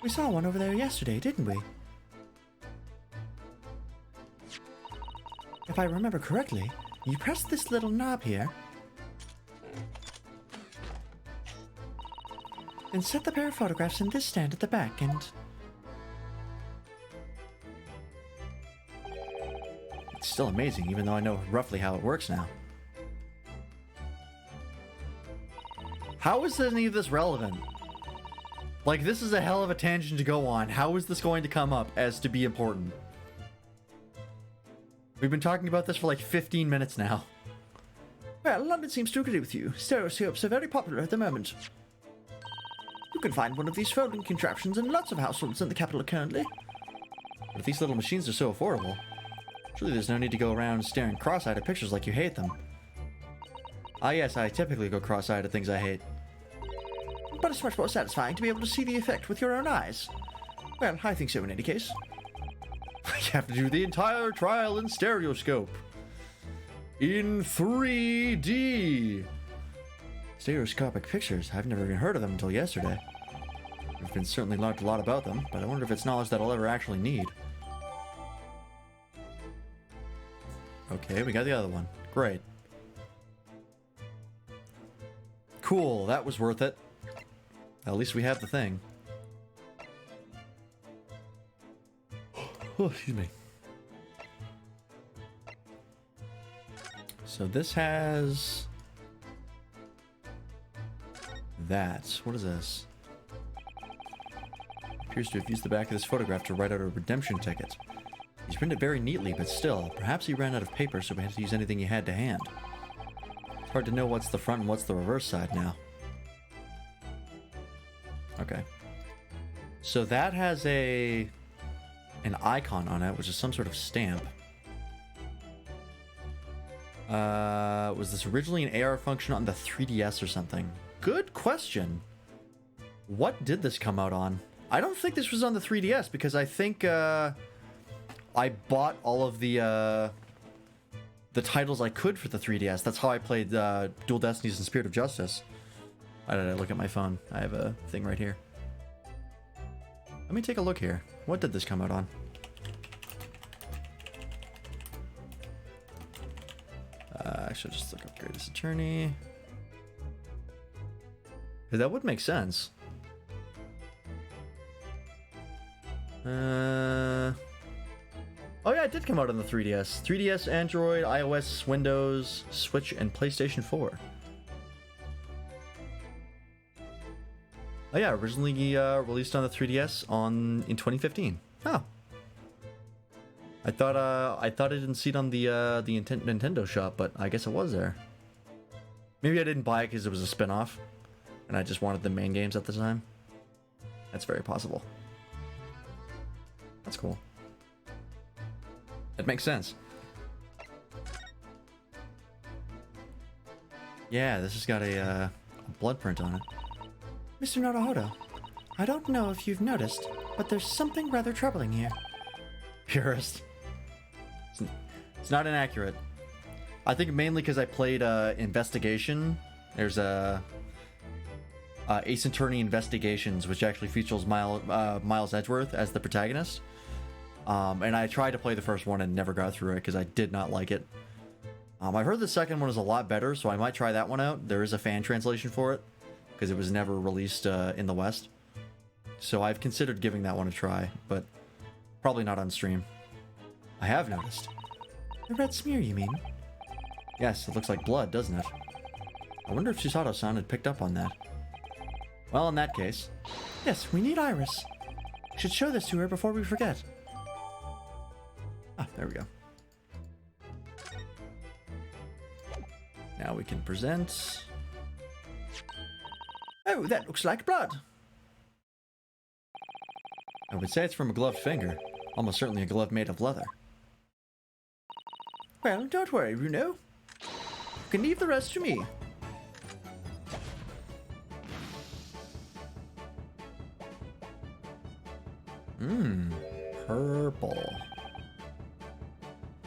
We saw one over there yesterday, didn't we? If I remember correctly, you press this little knob here, and set the pair of photographs in this stand at the back, and... It's still amazing, even though I know roughly how it works now. How is any of this relevant? Like, this is a hell of a tangent to go on. How is this going to come up as to be important? We've been talking about this for like 15 minutes now. Well, London seems to agree with you. Stereoscopes are very popular at the moment. You can find one of these folding contraptions in lots of households in the capital currently. But if these little machines are so affordable, surely there's no need to go around staring cross-eyed at pictures like you hate them. Ah yes, I typically go cross-eyed at things I hate. But it's much more satisfying to be able to see the effect with your own eyes. Well, I think so in any case. You have to do the entire trial in stereoscope. In 3D. Stereoscopic pictures. I've never even heard of them until yesterday. I've been certainly learned a lot about them, but I wonder if it's knowledge that I'll ever actually need. Okay, we got the other one. Great. Cool, that was worth it. At least we have the thing. Oh, excuse me. So this has... that. What is this? Appears to have used the back of this photograph to write out a redemption ticket. He's printed very neatly, but still, perhaps he ran out of paper, so we had to use anything he had to hand. It's hard to know what's the front and what's the reverse side now. Okay. So that has an icon on it, which is some sort of stamp. Was this originally an AR function on the 3DS or something? Good question. What did this come out on? I don't think this was on the 3DS because I think I bought all of the titles I could for the 3DS. That's how I played Dual Destinies and Spirit of Justice. Why did I look at my phone? I have a thing right here. Let me take a look here. What did this come out on? I should just look up Greatest Attorney. That would make sense. Oh yeah, it did come out on the 3DS. 3DS, Android, iOS, Windows, Switch, and PlayStation 4. Oh yeah, originally released on the 3DS in 2015. Oh. I thought I didn't see it on the Nintendo shop, but I guess it was there. Maybe I didn't buy it because it was a spin-off, and I just wanted the main games at the time. That's very possible. That's cool. That makes sense. Yeah, this has got a blood print on it. Mr. Naruhodo, I don't know if you've noticed, but there's something rather troubling here. Purist. It's not inaccurate. I think mainly because I played Investigation. There's Ace Attorney Investigations, which actually features Miles Edgeworth as the protagonist. And I tried to play the first one and never got through it because I did not like it. I've heard the second one is a lot better, so I might try that one out. There is a fan translation for it because it was never released in the West. So I've considered giving that one a try, but probably not on stream. I have noticed. The red smear, you mean? Yes, it looks like blood, doesn't it? I wonder if Susato-san had picked up on that. Well, in that case... Yes, we need Iris. We should show this to her before we forget. Ah, there we go. Now we can present... Oh, that looks like blood. I would say it's from a gloved finger. Almost certainly a glove made of leather. Well, don't worry, Runo. You can leave the rest to me. Purple.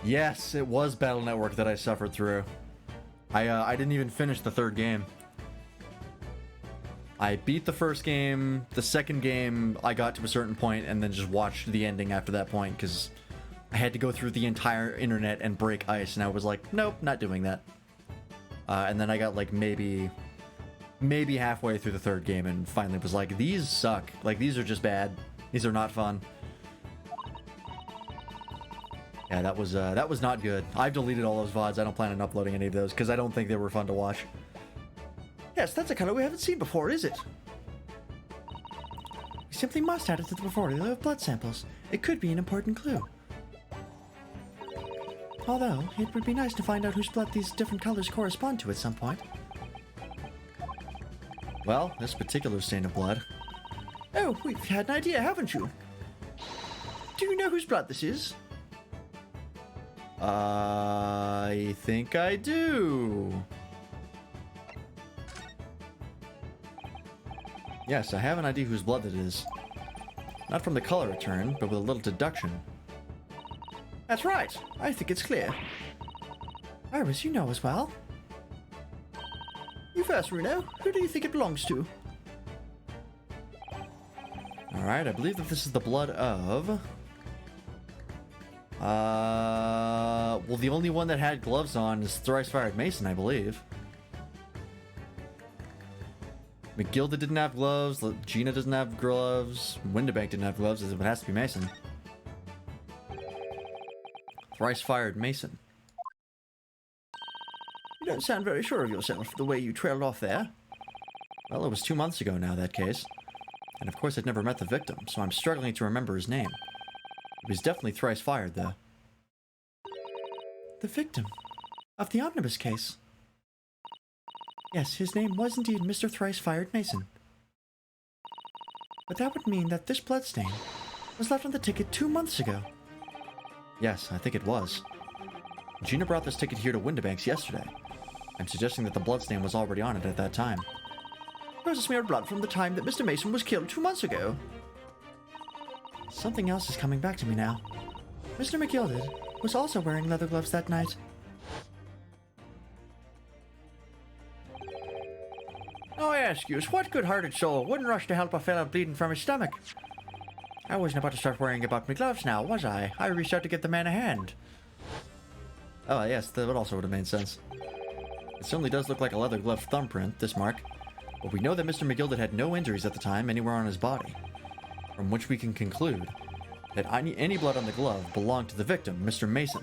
Yes, it was Battle Network that I suffered through. I didn't even finish the third game. I beat the first game, the second game I got to a certain point and then just watched the ending after that point because I had to go through the entire internet and break ice, and I was like, nope, not doing that. And then I got like maybe halfway through the third game and finally was like, these suck. Like, these are just bad. These are not fun. Yeah, that was not good. I've deleted all those VODs. I don't plan on uploading any of those because I don't think they were fun to watch. Yes, that's a color we haven't seen before, is it? We simply must add it to the portfolio of blood samples. It could be an important clue. Although, it would be nice to find out whose blood these different colors correspond to at some point. Well, this particular stain of blood. Oh, we've had an idea, haven't you? Do you know whose blood this is? I think I do. Yes, I have an idea whose blood it is. Not from the color return, but with a little deduction. That's right. I think it's clear. Iris, you know as well. You first, Runo. Who do you think it belongs to? Alright, I believe that this is the blood of... well, the only one that had gloves on is Thrice Fired Mason, I believe. McGilda didn't have gloves, Gina doesn't have gloves, Windibank didn't have gloves, it has to be Mason. Thrice Fired Mason. You don't sound very sure of yourself, the way you trailed off there. Well, it was 2 months ago now, that case. And of course I'd never met the victim, so I'm struggling to remember his name. He was definitely thrice fired, though. The victim of the omnibus case. Yes, his name was indeed Mr. Thrice Fired Mason. But that would mean that this bloodstain was left on the ticket 2 months ago. Yes, I think it was. Gina brought this ticket here to Windibanks yesterday. I'm suggesting that the bloodstain was already on it at that time. There was a smear of blood from the time that Mr. Mason was killed 2 months ago. Something else is coming back to me now. Mr. McGilded was also wearing leather gloves that night. Now I ask you, what good-hearted soul wouldn't rush to help a fellow bleeding from his stomach? I wasn't about to start worrying about my gloves now, was I? I reached out to get the man a hand. Oh, yes, that also would have made sense. It certainly does look like a leather glove thumbprint, this mark. But we know that Mr. McGilded had no injuries at the time anywhere on his body. From which we can conclude that any blood on the glove belonged to the victim, Mr. Mason.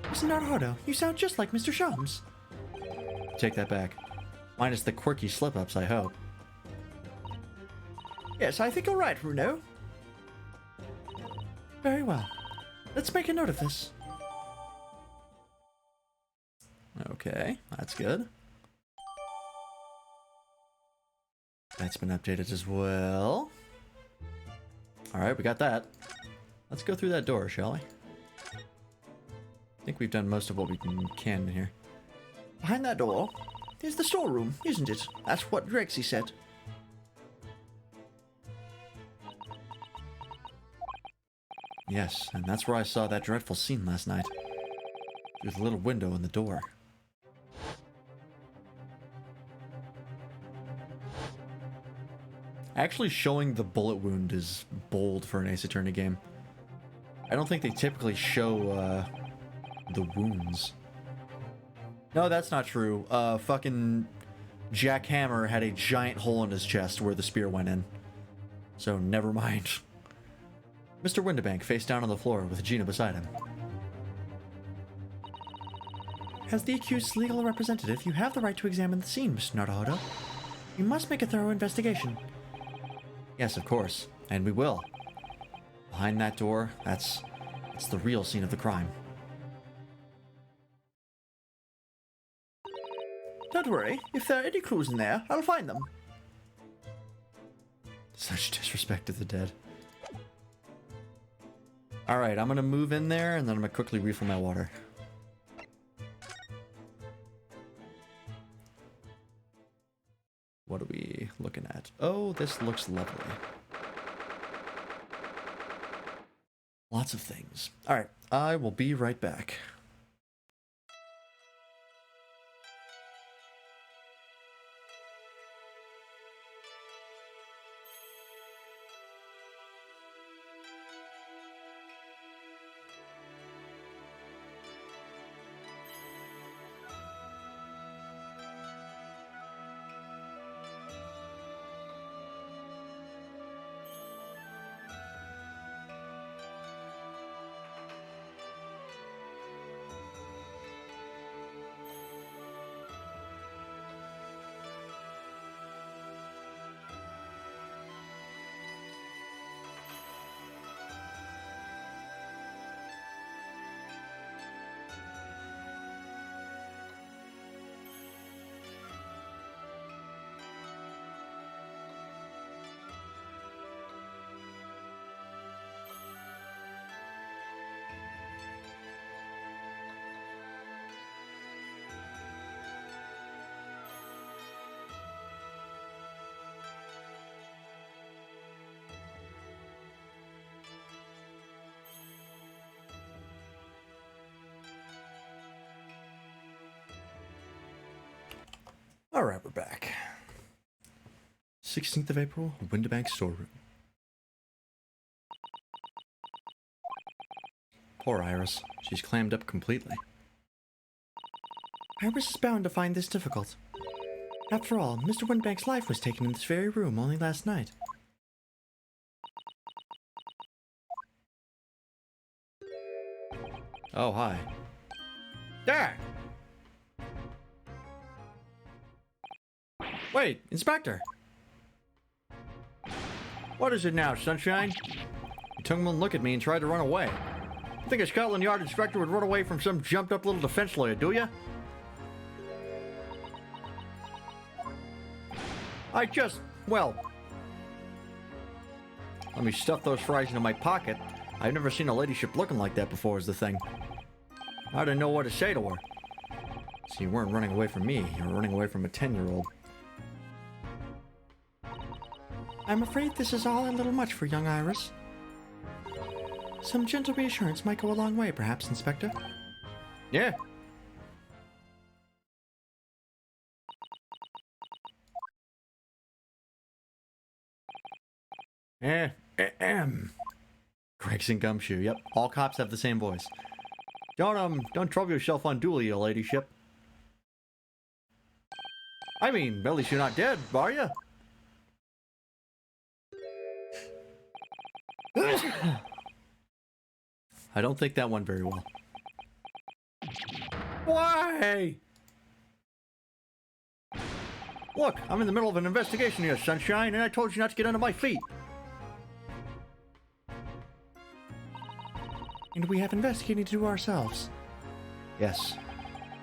Mr. Naruhodo, you sound just like Mr. Shums. Take that back. Minus the quirky slip-ups, I hope. Yes, I think you're right, Runo. Very well. Let's make a note of this. Okay, that's good. That's been updated as well. Alright, we got that. Let's go through that door, shall we? I think we've done most of what we can in here. Behind that door is the storeroom, isn't it? That's what Drexy said. Yes, and that's where I saw that dreadful scene last night. Through the little window in the door. Actually showing the bullet wound is bold for an Ace Attorney game. I don't think they typically show, the wounds. No, that's not true. Fucking Jack Hammer had a giant hole in his chest where the spear went in. So, never mind. Mr. Windibank face down on the floor with Gina beside him. As the accused's legal representative, you have the right to examine the scene, Mr. Naruhodo. You must make a thorough investigation. Yes, of course. And we will. Behind that door, that's the real scene of the crime. Don't worry. If there are any clues in there, I'll find them. Such disrespect to the dead. Alright, I'm gonna move in there, and then I'm gonna quickly refill my water. What are we looking at? Oh, this looks lovely. Lots of things. Alright, I will be right back. Alright, we're back. 16th of April, Windibank storeroom. Poor Iris. She's clammed up completely. Iris is bound to find this difficult. After all, Mr. Windibank's life was taken in this very room only last night. Oh, hi. There! Wait, Inspector! What is it now, Sunshine? You took one look at me and tried to run away. You think a Scotland Yard inspector would run away from some jumped-up little defense lawyer, do you? Well... Let me stuff those fries into my pocket. I've never seen a ladyship looking like that before is the thing. I didn't know what to say to her. So you weren't running away from me, you were running away from a 10-year-old. I'm afraid this is all a little much for young Iris. Some gentle reassurance might go a long way, perhaps, Inspector. Yeah. Gregson Gumshoe. Yep, all cops have the same voice. Don't trouble yourself unduly, your ladyship. I mean, at least you're not dead, are you? I don't think that went very well. Why? Look, I'm in the middle of an investigation here, Sunshine, and I told you not to get under my feet. And we have investigating to do ourselves. Yes.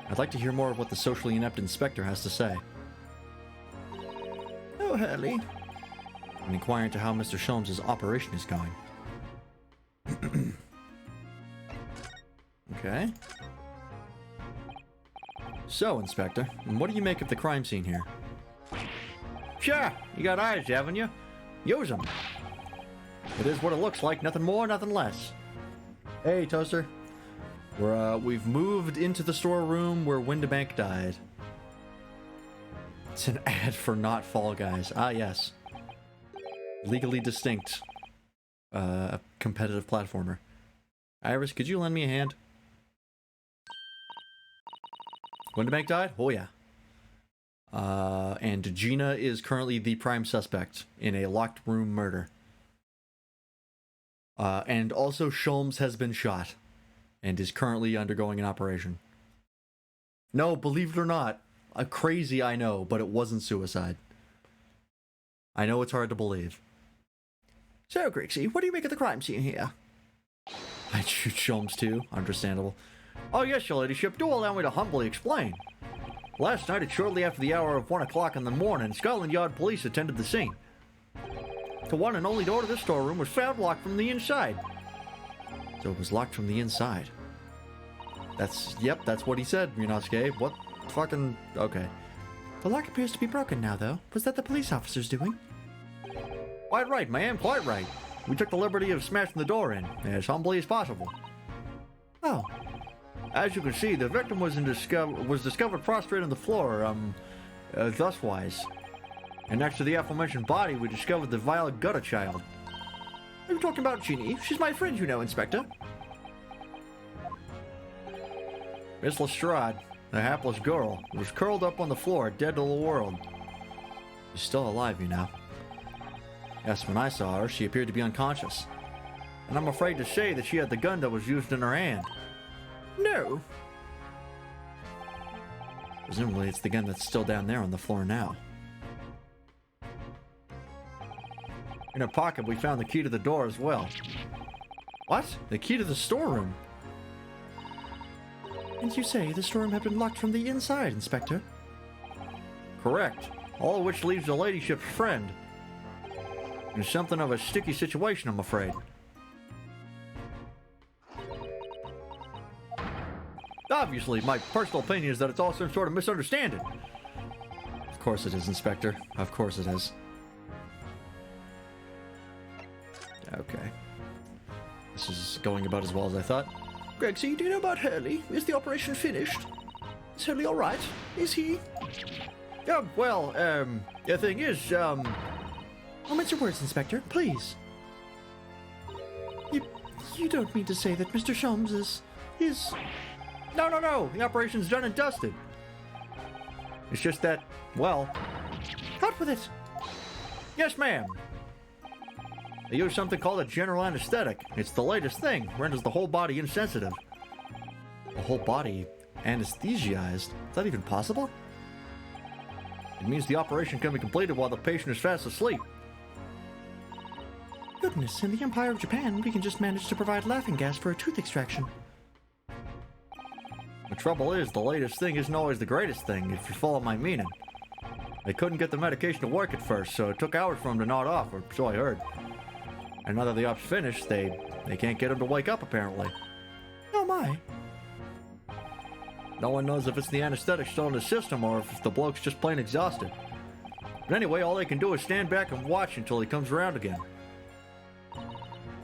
I'd like to hear more of what the socially inept inspector has to say. Oh, Hurley. And inquire into how Mr. Sholmes' operation is going. Okay. So, Inspector, what do you make of the crime scene here? Sure, you got eyes, haven't you? Use them. It is what it looks like, nothing more, nothing less. Hey, Toaster. We've moved into the storeroom where Windibank died. It's an ad for not Fall Guys. Ah, yes. Legally distinct. Competitive platformer. Iris, could you lend me a hand? Windibank died? Oh, yeah. And Gina is currently the prime suspect in a locked room murder. And also Sholmes has been shot and is currently undergoing an operation. No, believe it or not, crazy I know, but it wasn't suicide. I know it's hard to believe. So, Grixie, what do you make of the crime scene here? I'd shoot Sholmes too, understandable. Oh yes, your ladyship, do allow me to humbly explain. Last night, at shortly after the hour of 1 o'clock in the morning, Scotland Yard police attended the scene. The one and only door to this storeroom was found locked from the inside. So it was locked from the inside. That's what he said, Ryunosuke. What fucking... okay. The lock appears to be broken now, though. Was that the police officers doing? Quite right, ma'am, quite right. We took the liberty of smashing the door in, as humbly as possible. Oh. As you can see, the victim was discovered prostrate on the floor, thuswise. And next to the aforementioned body, we discovered the Violet Gutter child. Are you talking about Jeannie? She's my friend, you know, Inspector. Miss Lestrade, the hapless girl, was curled up on the floor, dead to the world. She's still alive, you know. Yes, when I saw her, she appeared to be unconscious. And I'm afraid to say that she had the gun that was used in her hand. No. Presumably it's the gun that's still down there on the floor now. In her pocket, we found the key to the door as well. What? The key to the storeroom? And you say the storeroom had been locked from the inside, Inspector? Correct. All of which leaves the ladyship's friend in something of a sticky situation, I'm afraid. Obviously, my personal opinion is that it's all some sort of misunderstanding. Of course it is, Inspector. Of course it is. Okay. This is going about as well as I thought. Grexy, do you know about Hurley? Is the operation finished? Is Hurley all right? Is he? Well, the thing is, Moments your words, Inspector, please. You don't mean to say that Mr. Sholmes is... No. The operation's done and dusted. It's just that, well... Out with it! Yes, ma'am. They use something called a general anesthetic. It's the latest thing. Renders the whole body insensitive. The whole body anesthetized? Is that even possible? It means the operation can be completed while the patient is fast asleep. Goodness, in the Empire of Japan, we can just manage to provide laughing gas for a tooth extraction. The trouble is, the latest thing isn't always the greatest thing, if you follow my meaning. They couldn't get the medication to work at first, so it took hours for him to nod off, or so I heard. And now that the op's finished, they can't get him to wake up, apparently. Oh my. No one knows if it's the anesthetic still in the system or if the bloke's just plain exhausted. But anyway, all they can do is stand back and watch until he comes around again.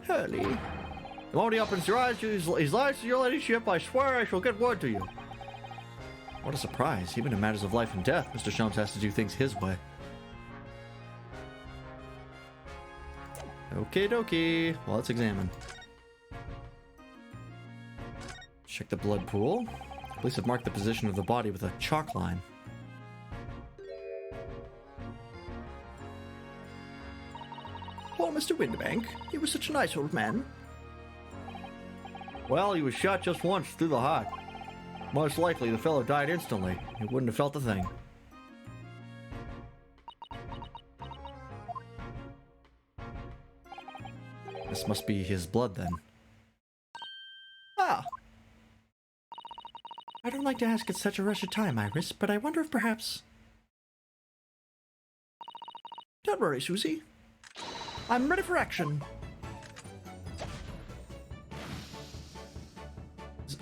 Hurley. The moment he opens your eyes, he's lies to your ladyship. I swear I shall get word to you. What a surprise. Even in matters of life and death, Mr. Sholmes has to do things his way. Okie dokie. Well, let's examine. Check the blood pool. Police have marked the position of the body with a chalk line. Poor Mr. Windibank. He was such a nice old man. Well, he was shot just once through the heart. Most likely the fellow died instantly. He wouldn't have felt a thing. This must be his blood then. Ah. I don't like to ask at such a rush of time, Iris, but I wonder if perhaps... Don't worry, Susie. I'm ready for action.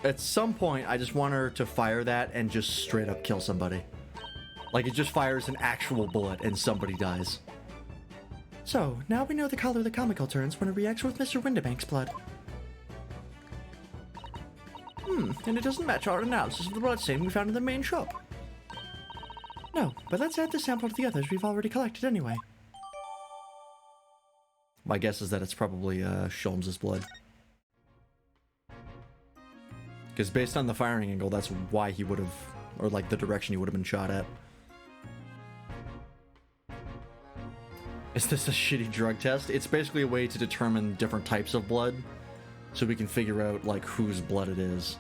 At some point, I just want her to fire that and just straight up kill somebody. Like, it just fires an actual bullet and somebody dies. So, now we know the color the comical turns when it reacts with Mr. Windibank's blood. And it doesn't match our analysis of the blood stain we found in the main shop. No, but let's add the sample to the others we've already collected anyway. My guess is that it's probably Sholmes' blood. Because based on the firing angle, that's why he would have, or like the direction he would have been shot at. Is this a shitty drug test? It's basically a way to determine different types of blood, so we can figure out like whose blood it is.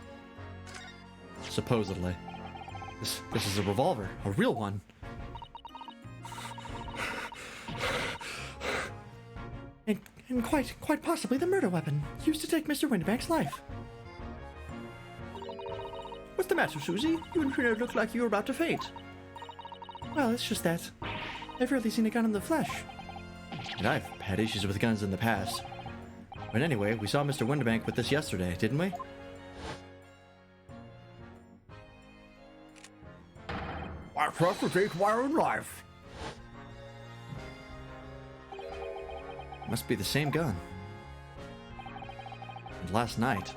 Supposedly. This is a revolver, a real one. And quite possibly the murder weapon used to take Mr. Windibank's life. What's the matter, Susie? You and Trina look like you were about to faint. Well, it's just that I've rarely seen a gun in the flesh. And I've had issues with guns in the past. But anyway, we saw Mr. Windibank with this yesterday, didn't we? I trust to take my own life. Must be the same gun. And last night,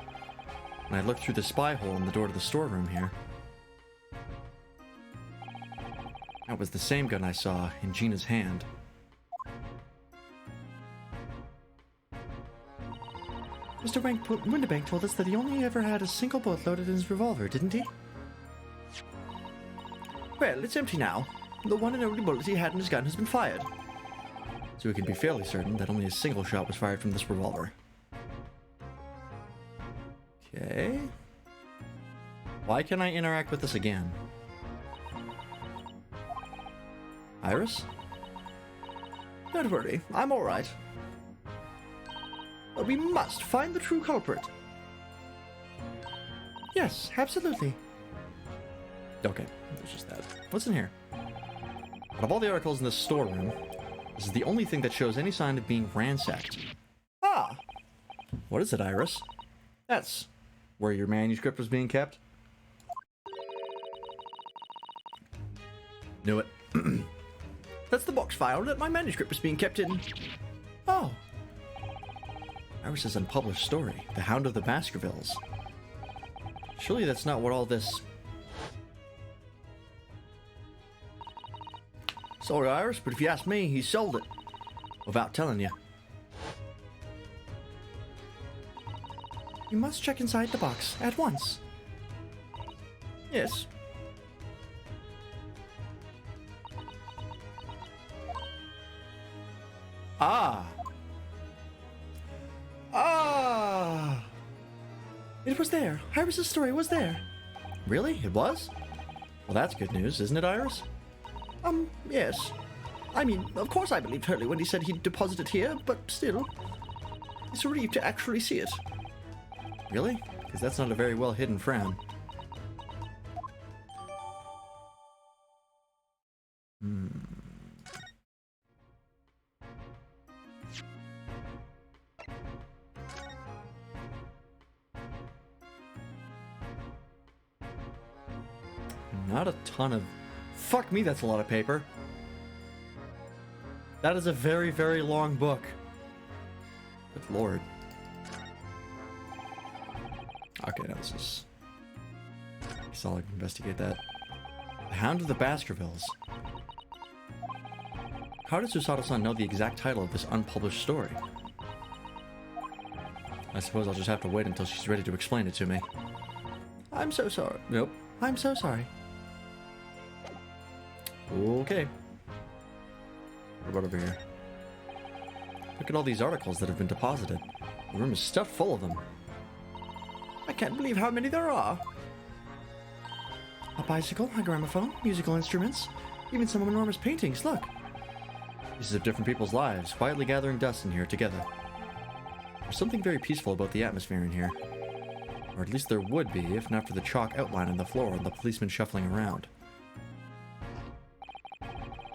when I looked through the spy hole in the door to the storeroom here, that was the same gun I saw in Gina's hand. Mr. Windibank told us that he only ever had a single bullet loaded in his revolver, didn't he? Well, it's empty now. The one and only bullet he had in his gun has been fired. So we can be fairly certain that only a single shot was fired from this revolver. Okay. Why can I interact with this again? Iris? Don't worry, I'm alright. But we must find the true culprit. Yes, absolutely. Okay, there's just that. What's in here? Out of all the articles in this storeroom, this is the only thing that shows any sign of being ransacked. Ah! What is it, Iris? That's Where your manuscript was being kept? Knew it. That's the box file that my manuscript was being kept in. Oh. Iris's unpublished story, The Hound of the Baskervilles. Surely that's not what all this... Sorry, Iris, but if you ask me, he sold it. Without telling you. You must check inside the box at once. Yes. Ah! Ah! It was there. Iris's story was there. Really? It was? Well, that's good news, isn't it, Iris? Yes. I mean, of course I believed Hurley when he said he'd deposit it here, but still. It's a relief to actually see it. Really? Because that's not a very well hidden frown. Not a ton of... Fuck me, that's a lot of paper. That is a very, very long book. Good lord. Okay, now this is... I guess I'll investigate that. The Hound of the Baskervilles. How does Susato-san know the exact title of this unpublished story? I suppose I'll just have to wait until she's ready to explain it to me. I'm so sorry. Nope. I'm so sorry. Okay. What about over here? Look at all these articles that have been deposited. The room is stuffed full of them. I can't believe how many there are. A bicycle, a gramophone, musical instruments, even some enormous paintings, look. Pieces of different people's lives, quietly gathering dust in here together. There's something very peaceful about the atmosphere in here. Or at least there would be, if not for the chalk outline on the floor and the policemen shuffling around.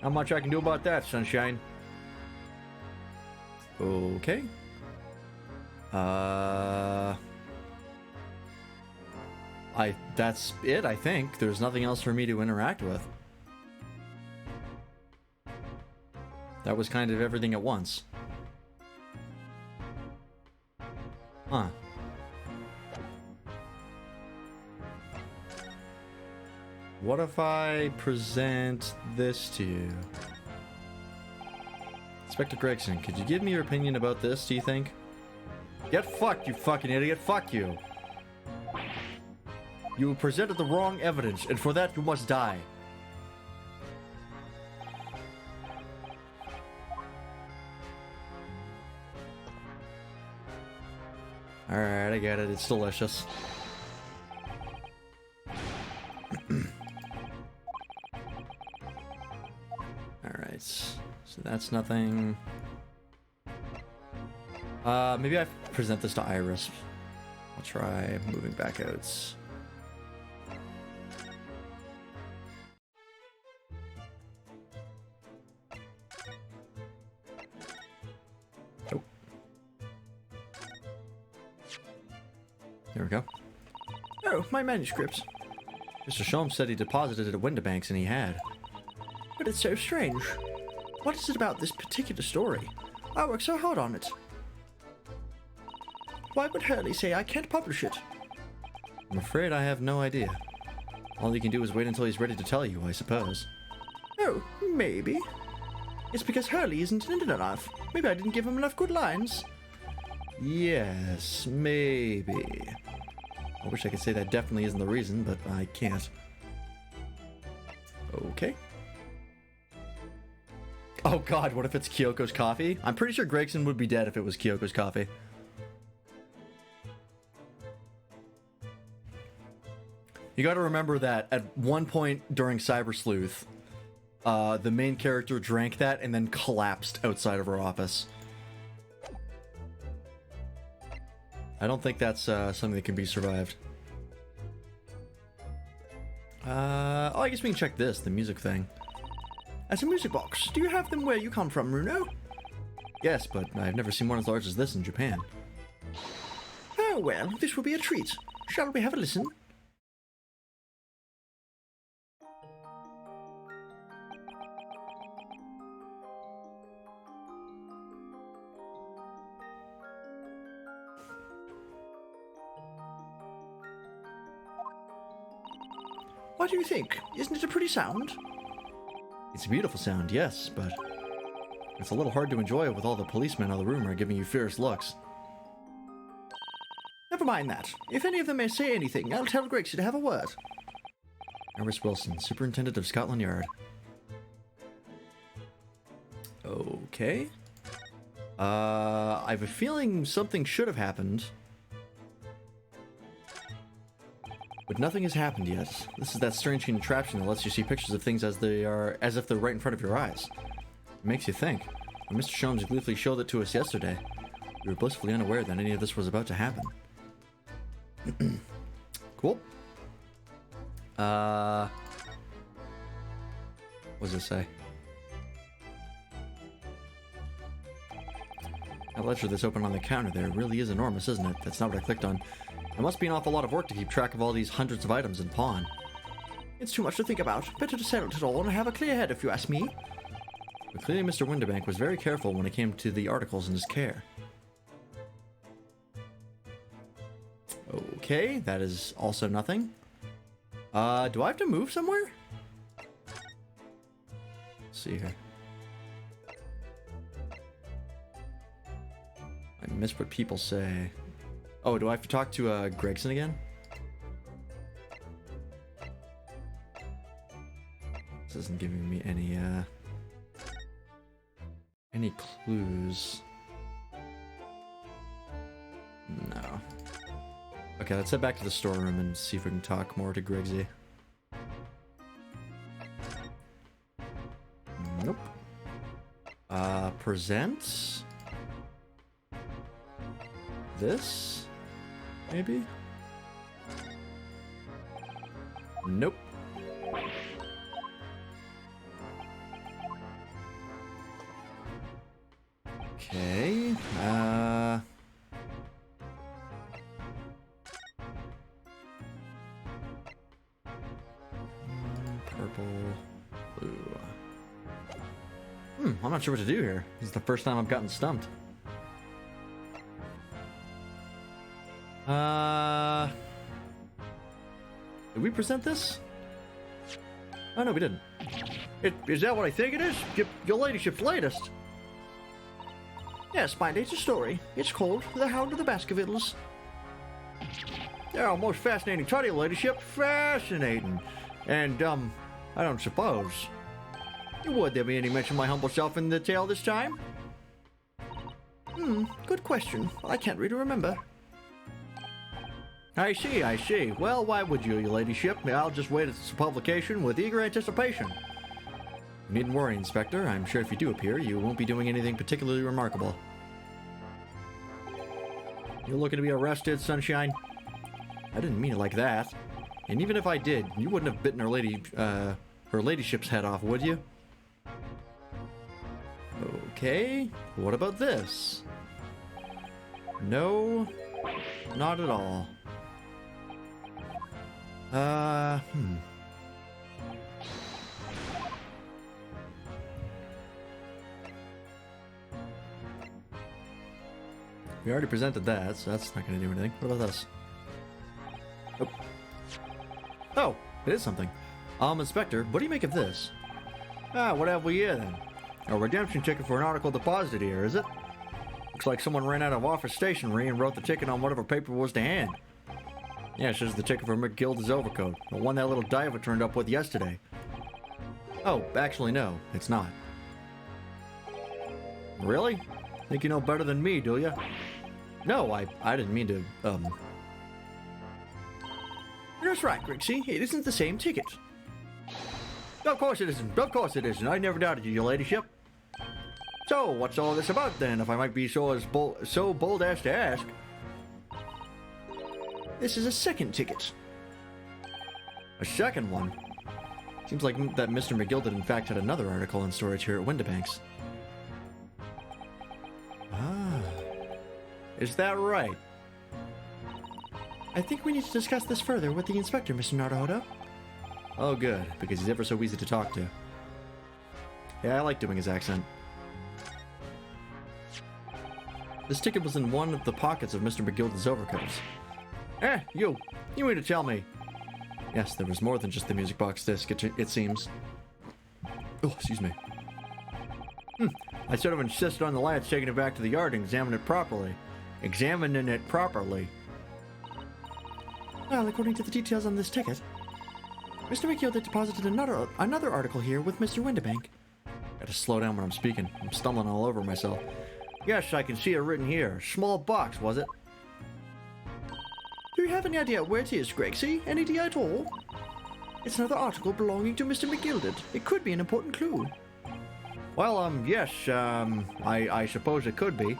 Not much I can do about that, Sunshine. Okay. That's it, I think. There's nothing else for me to interact with. That was kind of everything at once. Huh. What if I present this to you? Inspector Gregson, could you give me your opinion about this, do you think? Get fucked, you fucking idiot. Fuck you. You presented the wrong evidence, and for that you must die. Alright, I get it. It's delicious. Alright, so that's nothing. Maybe I present this to Iris. I'll try moving back out. Oh. There we go. Oh, my manuscripts. Mr. Sholmes said he deposited it at Windibanks, and he had. But it's so strange. What is it about this particular story? I worked so hard on it. Why would Hurley say I can't publish it? I'm afraid I have no idea. All he can do is wait until he's ready to tell you, I suppose. Oh, maybe. It's because Hurley isn't in it enough. Maybe I didn't give him enough good lines. Yes, maybe. I wish I could say that definitely isn't the reason, but I can't. Okay. Oh god, what if it's Kyoko's coffee? I'm pretty sure Gregson would be dead if it was Kyoko's coffee. You gotta remember that at one point during Cyber Sleuth, the main character drank that and then collapsed outside of her office. I don't think that's something that can be survived. Oh, I guess we can check this, the music thing. As a music box, do you have them where you come from, Runo? Yes, but I've never seen one as large as this in Japan. Oh well, this will be a treat. Shall we have a listen? What do you think? Isn't it a pretty sound? It's a beautiful sound, yes, but it's a little hard to enjoy with all the policemen in the room are giving you fierce looks. Never mind that. If any of them may say anything, I'll tell Gregson to have a word. Iris Wilson, Superintendent of Scotland Yard. Okay. I have a feeling something should have happened. But nothing has happened yet. This is that strange contraption that lets you see pictures of things as if they're right in front of your eyes. It makes you think. When Mr. Sholmes gleefully showed it to us yesterday, we were blissfully unaware that any of this was about to happen. Cool. What does it say? That ledger that's open on the counter there really is enormous, isn't it? That's not what I clicked on. It must be an awful lot of work to keep track of all these hundreds of items in pawn. It's too much to think about. Better to settle it all and have a clear head if you ask me. But clearly Mr. Windibank was very careful when it came to the articles in his care. Okay, that is also nothing. Do I have to move somewhere? Let's see here. I missed what people say. Oh, do I have to talk to Gregson again? This isn't giving me any clues. No. Okay, let's head back to the storeroom and see if we can talk more to Grigsy. Nope. Present? This? Maybe? Nope. Okay, purple, blue. I'm not sure what to do here. This is the first time I've gotten stumped. Did we present this? Oh, no, we didn't. Is that what I think it is? Your ladyship's latest. Yes, my latest story. It's called The Hound of the Baskervilles. Oh, most fascinating title, your ladyship. Fascinating. And, I don't suppose. Would there be any mention of my humble self in the tale this time? Good question. I can't really remember. I see. Well, why would you, your ladyship? I'll just wait its publication with eager anticipation. You needn't worry, Inspector. I'm sure if you do appear, you won't be doing anything particularly remarkable. You're looking to be arrested, Sunshine? I didn't mean it like that. And even if I did, you wouldn't have bitten her ladyship's head off, would you? Okay, what about this? No, not at all. We already presented that, so that's not going to do anything. What about this? Oh, it is something. Inspector, what do you make of this? What have we here then? A redemption ticket for an article deposited here, is it? Looks like someone ran out of office stationery and wrote the ticket on whatever paper was to hand. Yeah, it says the ticket for McGilda's overcoat, the one that little diver turned up with yesterday. Oh, actually no, it's not. Really? Think you know better than me, do you? No, I didn't mean to, That's right, Grigsy. It isn't the same ticket. Of course it isn't. Of course it isn't. I never doubted you, your ladyship. So, what's all this about then, if I might be so bold as to ask? This is a second ticket. A second one? Seems like that Mr. McGilda in fact had another article in storage here at Windibanks. Ah. Is that right? I think we need to discuss this further with the inspector, Mr. Naruhodo. Oh, good, because he's ever so easy to talk to. Yeah, I like doing his accent. This ticket was in one of the pockets of Mr. McGilda's overcoats. You mean to tell me? Yes, there was more than just the music box disc, it seems. Oh, excuse me. I sort of insisted on the lads taking it back to the yard and examining it properly. Well, according to the details on this ticket, Mr. McGilda deposited another article here with Mr. Windibank. Gotta slow down when I'm speaking. I'm stumbling all over myself. Yes, I can see it written here. Small box, was it? Do you have any idea where it is, Gregsy? Any idea at all? It's another article belonging to Mr. McGilda. It could be an important clue. Well, yes, I suppose it could be.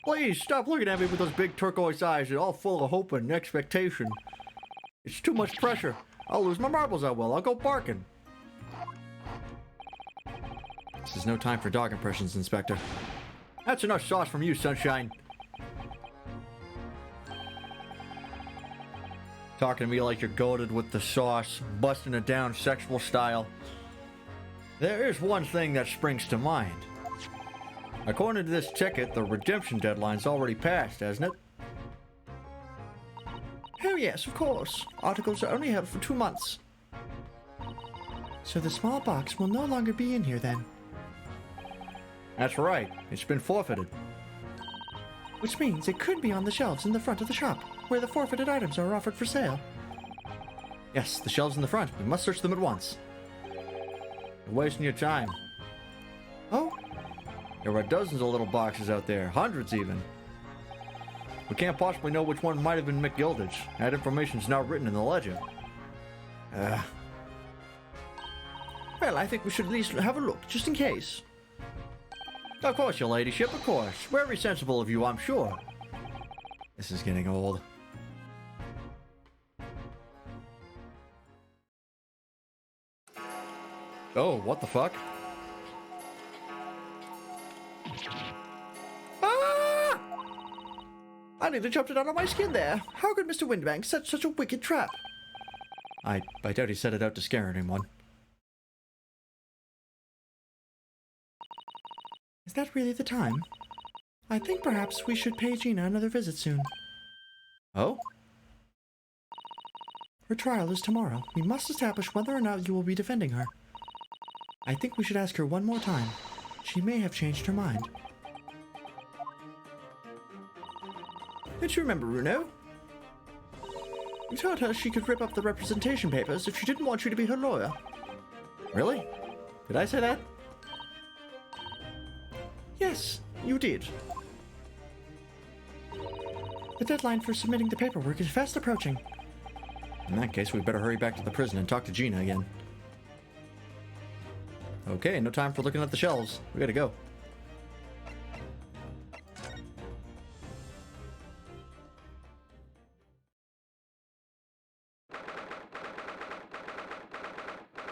Please, stop looking at me with those big turquoise eyes. They're all full of hope and expectation. It's too much pressure. I'll lose my marbles, I will. I'll go barking. This is no time for dog impressions, Inspector. That's enough sauce from you, Sunshine. Talking to me like you're goaded with the sauce, busting it down sexual style. There is one thing that springs to mind. According to this ticket, the redemption deadline's already passed, hasn't it? Oh yes, of course. Articles are only held for 2 months. So the small box will no longer be in here then. That's right. It's been forfeited. Which means it could be on the shelves in the front of the shop, where the forfeited items are offered for sale. Yes, the shelves in the front. We must search them at once. You're wasting your time. Oh? There are dozens of little boxes out there, hundreds even. We can't possibly know which one might have been McGildage. That information's not written in the ledger. Well, I think we should at least have a look, just in case. Of course, your ladyship, of course. Very sensible of you, I'm sure. This is getting old. Oh, what the fuck? Ah! I nearly jumped it out of my skin there. How could Mr. Windbank set such a wicked trap? I doubt he set it out to scare anyone. Is that really the time? I think perhaps we should pay Gina another visit soon. Oh? Her trial is tomorrow. We must establish whether or not you will be defending her. I think we should ask her one more time. She may have changed her mind. Don't you remember, Runo? You told her she could rip up the representation papers if she didn't want you to be her lawyer. Really? Did I say that? Yes, you did. The deadline for submitting the paperwork is fast approaching. In that case, we better hurry back to the prison and talk to Gina again. Okay, no time for looking at the shelves. We gotta go.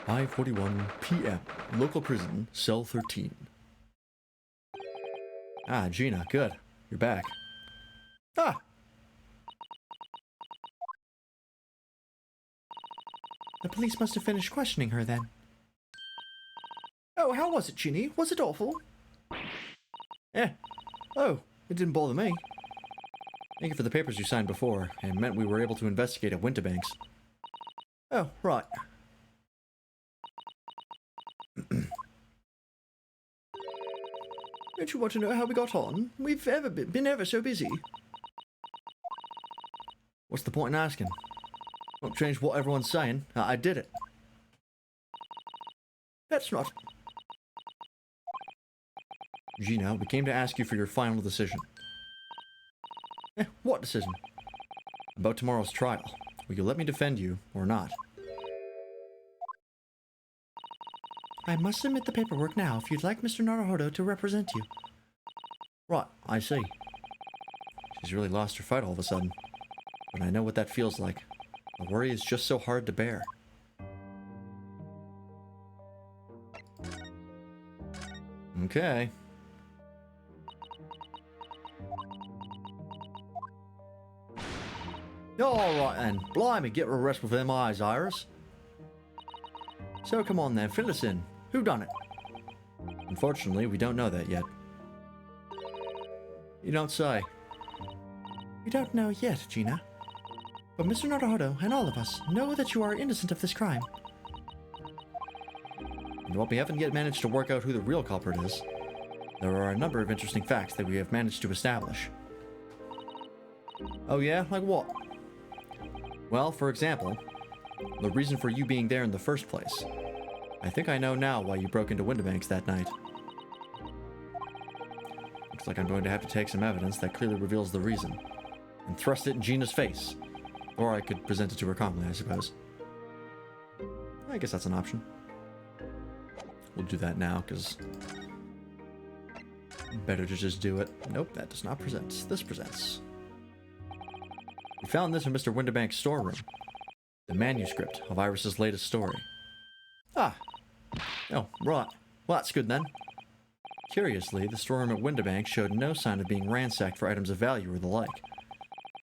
"5:41 p.m. Local prison, cell 13. Ah, Gina, good. You're back. Ah! The police must have finished questioning her then. Oh, how was it, Ginny? Was it awful? Eh. Oh, it didn't bother me. Thank you for the papers you signed before. It meant we were able to investigate at Winterbanks. Oh, right. Don't you want to know how we got on? We've been ever so busy. What's the point in asking? Won't change what everyone's saying. I did it. That's not. Gina, we came to ask you for your final decision. What decision? About tomorrow's trial. Will you let me defend you, or not? I must submit the paperwork now if you'd like Mr. Naruhodo to represent you. Right, I see. She's really lost her fight all of a sudden. But I know what that feels like. The worry is just so hard to bear. Okay. Alright then. Blimey, get a rest with them eyes, Iris. So come on then, fill us in. Who done it? Unfortunately, we don't know that yet. You don't say. We don't know yet, Gina. But Mr. Naruhodo and all of us know that you are innocent of this crime. And while we haven't yet managed to work out who the real culprit is, there are a number of interesting facts that we have managed to establish. Oh yeah? Like what? Well, for example, the reason for you being there in the first place. I think I know now why you broke into Winterbanks that night. Looks like I'm going to have to take some evidence that clearly reveals the reason, and thrust it in Gina's face. Or I could present it to her calmly, I suppose. I guess that's an option. We'll do that now, because... better to just do it. Nope, that does not present. This presents. We found this in Mr. Winterbank's storeroom. The manuscript of Iris's latest story. Ah. Oh, right. Well, that's good then. Curiously, the storeroom at Winterbank showed no sign of being ransacked for items of value or the like.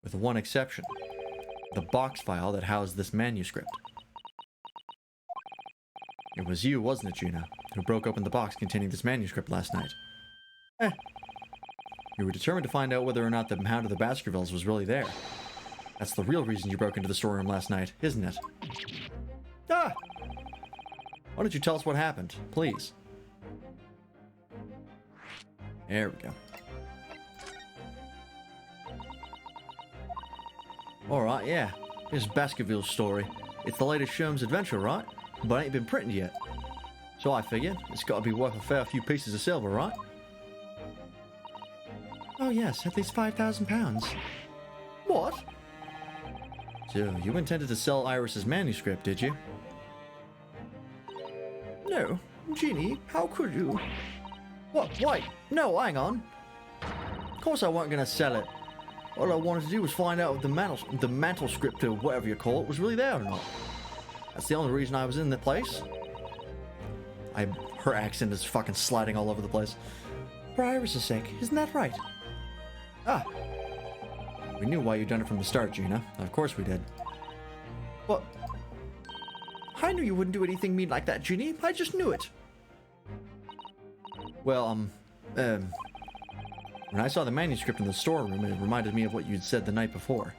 With one exception. the box file that housed this manuscript. It was you, wasn't it, Gina, who broke open the box containing this manuscript last night? You were determined to find out whether or not the Hound of the Baskervilles was really there. That's the real reason you broke into the storeroom last night, isn't it? Ah! Why don't you tell us what happened, please? There we go. Alright, yeah. Here's Baskerville's story. It's the latest Sherm's adventure, right? But it ain't been printed yet. So I figured, it's gotta be worth a fair few pieces of silver, right? Oh yes, at least 5,000 pounds. What? So, you intended to sell Iris's manuscript, did you? No. Jeannie, how could you? What? Wait. No, hang on. Of course I weren't gonna sell it. All I wanted to do was find out if the manuscript or whatever you call it was really there or not. That's the only reason I was in the place. Her accent is fucking sliding all over the place. For Iris' sake, isn't that right? Ah. We knew why you'd done it from the start, Gina. Of course we did. What? I knew you wouldn't do anything mean like that, Jeannie. I just knew it. Well, when I saw the manuscript in the storeroom, it reminded me of what you'd said the night before.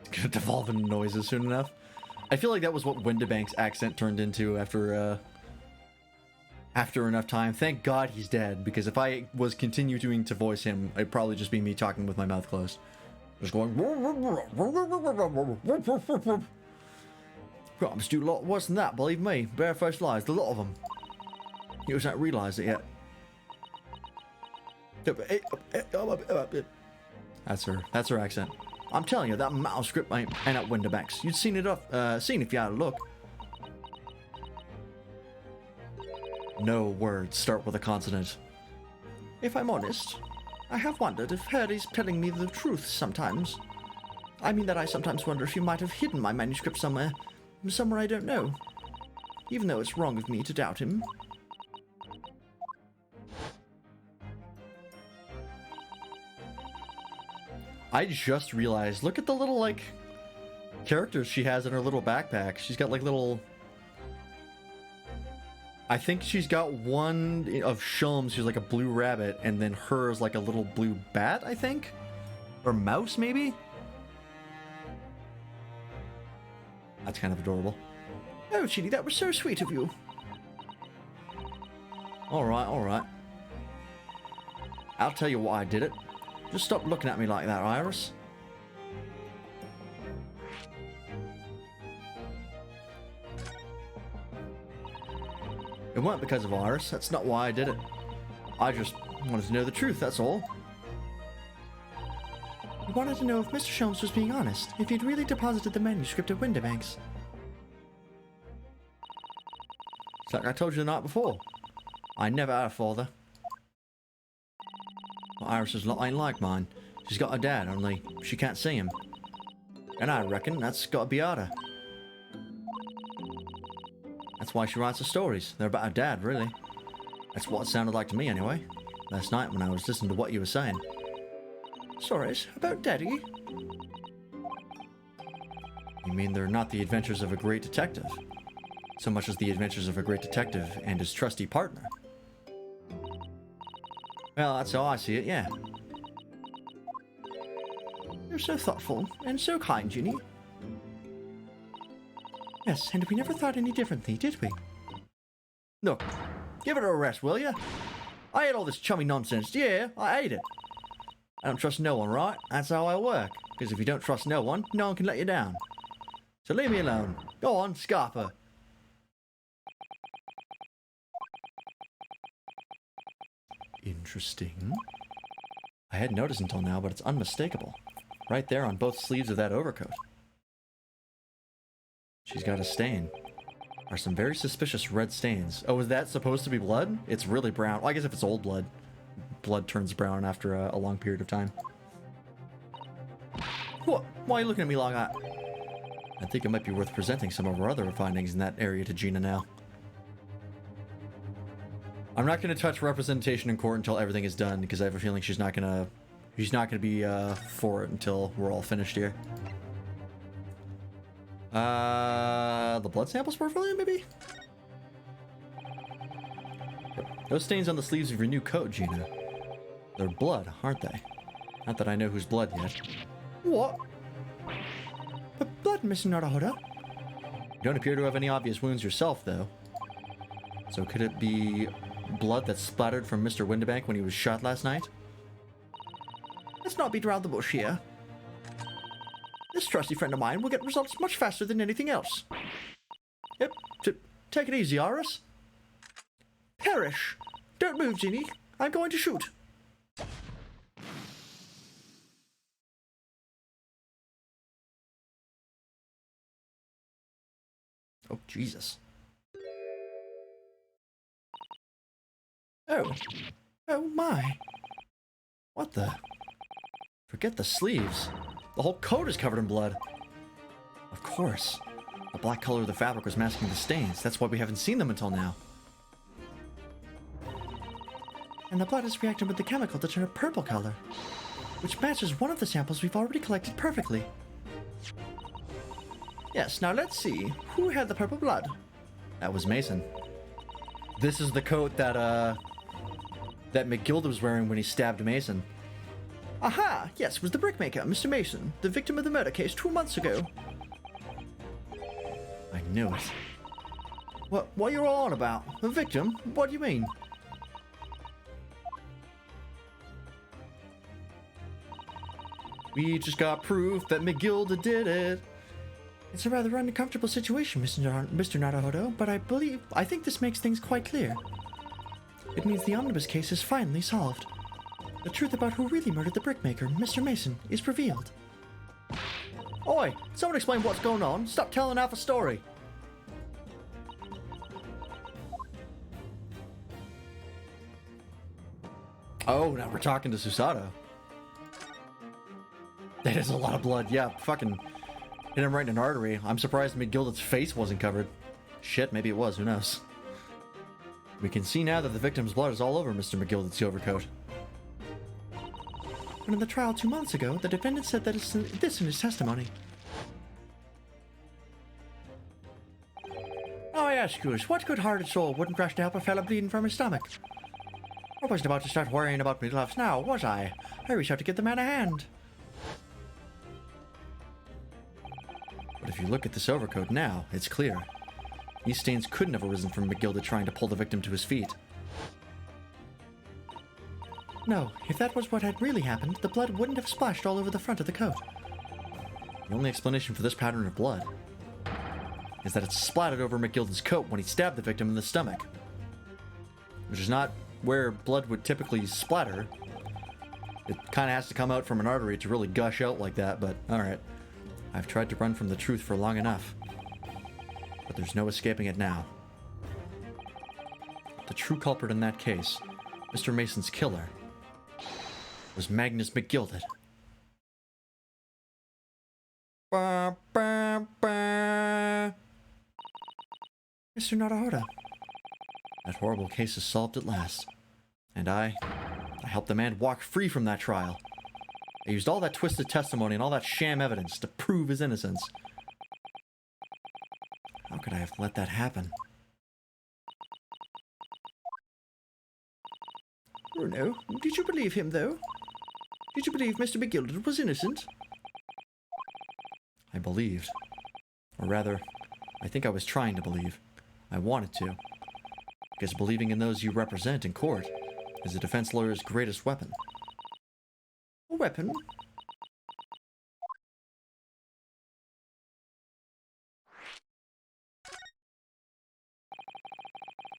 It's gonna devolve into noises soon enough. I feel like that was what Windibank's accent turned into after enough time. Thank God he's dead, because if I was continuing to voice him, it'd probably just be me talking with my mouth closed. Just going... Promise do a lot worse than that, believe me. Barefaced lies, a lot of them. You just don't realise it yet. That's her accent. I'm telling you, that manuscript ain't at Windibank's. You'd seen if you had a look. No words start with a consonant. If I'm honest, I have wondered if Harry's telling me the truth sometimes. I mean that I sometimes wonder if he might have hidden my manuscript somewhere I don't know. Even though it's wrong of me to doubt him. I just realized, look at the little, like, characters she has in her little backpack. She's got, like, little... I think she's got one of Shelm's who's like a blue rabbit, and then hers like a little blue bat, I think? Or mouse, maybe? That's kind of adorable. Oh, Jeannie, that was so sweet of you. Alright, alright. I'll tell you why I did it. Just stop looking at me like that, Iris. It weren't because of Iris. That's not why I did it. I just wanted to know the truth, that's all. I wanted to know if Mr. Shelms was being honest, if he'd really deposited the manuscript at Windibank's. It's like I told you the night before. I never had a father. Well, Iris's lot ain't like mine. She's got a dad, only she can't see him. And I reckon that's gotta be harder. That's why she writes the stories. They're about her dad, really. That's what it sounded like to me, anyway. Last night when I was listening to what you were saying. Stories about Daddy? You mean they're not the adventures of a great detective, so much as the adventures of a great detective and his trusty partner? Well, that's how I see it, yeah. You're so thoughtful and so kind, Ginny. Yes, and we never thought any differently, did we? Look, give it a rest, will ya? I hate all this chummy nonsense. Yeah, I hate it. I don't trust no one, right? That's how I work. Because if you don't trust no one can let you down. So leave me alone. Go on, Scarper. Interesting. I hadn't noticed until now, but it's unmistakable. Right there on both sleeves of that overcoat. She's got a stain. Are some very suspicious red stains. Oh, is that supposed to be blood? It's really brown. Well, I guess if it's old blood, blood turns brown after a long period of time. What? Why are you looking at me like that? I think it might be worth presenting some of our other findings in that area to Gina now. I'm not going to touch representation in court until everything is done, because I have a feeling she's not going to He's not going to be for it until we're all finished here. The blood samples portfolio, maybe? Those stains on the sleeves of your new coat, Gina. They're blood, aren't they? Not that I know whose blood yet. What? But blood, Mr. Naruhodo. You don't appear to have any obvious wounds yourself, though. So could it be blood that splattered from Mr. Windibank when he was shot last night? Let's not beat around the bush here. This trusty friend of mine will get results much faster than anything else. Yep, take it easy, Aris. Perish! Don't move, Ginny. I'm going to shoot. Oh, Jesus. Oh. Oh my. What the? Forget the sleeves. The whole coat is covered in blood. Of course. The black color of the fabric was masking the stains. That's why we haven't seen them until now. And the blood is reacting with the chemical to turn a purple color, which matches one of the samples we've already collected perfectly. Yes, now let's see. Who had the purple blood? That was Mason. This is the coat that McGilda was wearing when he stabbed Mason. Aha! Yes, it was the brickmaker, Mr. Mason, the victim of the murder case 2 months ago. I knew it. What you're all on about? A victim? What do you mean? We just got proof that McGilda did it. It's a rather uncomfortable situation, Mr. Naruhodo, but I think this makes things quite clear. It means the omnibus case is finally solved. The truth about who really murdered the brickmaker, Mr. Mason, is revealed. Oi! Someone explain what's going on. Stop telling half a story. Oh, now we're talking to Susato. That is a lot of blood. Yeah, fucking hit him right in an artery. I'm surprised McGilda's face wasn't covered. Shit, maybe it was. Who knows? We can see now that the victim's blood is all over Mr. McGilda's overcoat. But in the trial 2 months ago, the defendant said that this in his testimony. Oh yes, Goose, what good-hearted soul wouldn't rush to help a fella bleeding from his stomach? I wasn't about to start worrying about my gloves now, was I? I reached out to give the man a hand. But if you look at this overcoat now, it's clear. These stains couldn't have arisen from McGilda trying to pull the victim to his feet. No, if that was what had really happened, the blood wouldn't have splashed all over the front of the coat. The only explanation for this pattern of blood is that it splattered over McGilda's coat when he stabbed the victim in the stomach. Which is not where blood would typically splatter. It kind of has to come out from an artery to really gush out like that, but alright. I've tried to run from the truth for long enough. But there's no escaping it now. The true culprit in that case, Mr. Mason's killer, was Magnus McGilded. Ba, ba, ba. Mr. Naruhodo. That horrible case is solved at last. And I helped the man walk free from that trial. I used all that twisted testimony and all that sham evidence to prove his innocence. How could I have let that happen? Bruno, did you believe him, though? Did you believe Mr. McGilded was innocent? I believed. Or rather, I think I was trying to believe. I wanted to. Because believing in those you represent in court is a defense lawyer's greatest weapon. A weapon?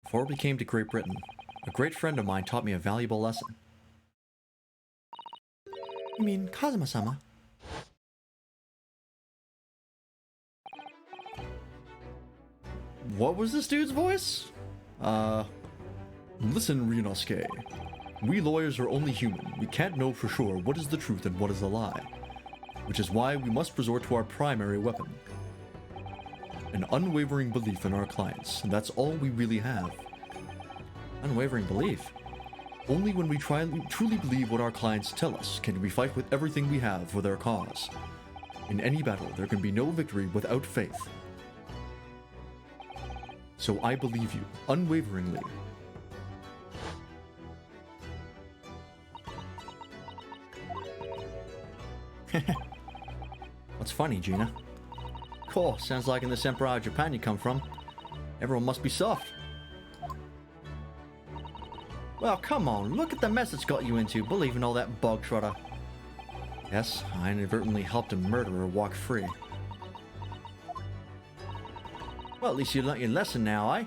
Before we came to Great Britain, a great friend of mine taught me a valuable lesson. You mean Kazuma-sama? What was this dude's voice? Listen, Ryunosuke. We lawyers are only human. We can't know for sure what is the truth and what is a lie. Which is why we must resort to our primary weapon. An unwavering belief in our clients. And that's all we really have. Unwavering belief? Only when we truly believe what our clients tell us can we fight with everything we have for their cause. In any battle, there can be no victory without faith. So I believe you, unwaveringly. What's funny, Gina? Cool, sounds like in this empire of Japan you come from, everyone must be soft. Well, come on, look at the mess it's got you into, believing all that bog trotter. Yes, I inadvertently helped a murderer walk free. Well, at least you learnt your lesson now, eh?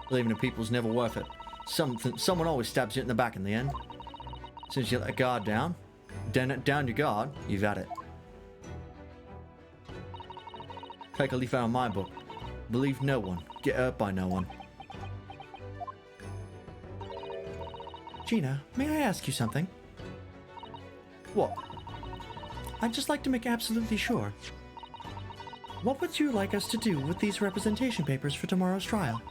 Believing in people's never worth it. Someone always stabs you in the back in the end. Since you let the guard down, down your guard, you've had it. Take a leaf out of my book. Believe no one. Get hurt by no one. Gina, may I ask you something? What? I'd just like to make absolutely sure. What would you like us to do with these representation papers for tomorrow's trial?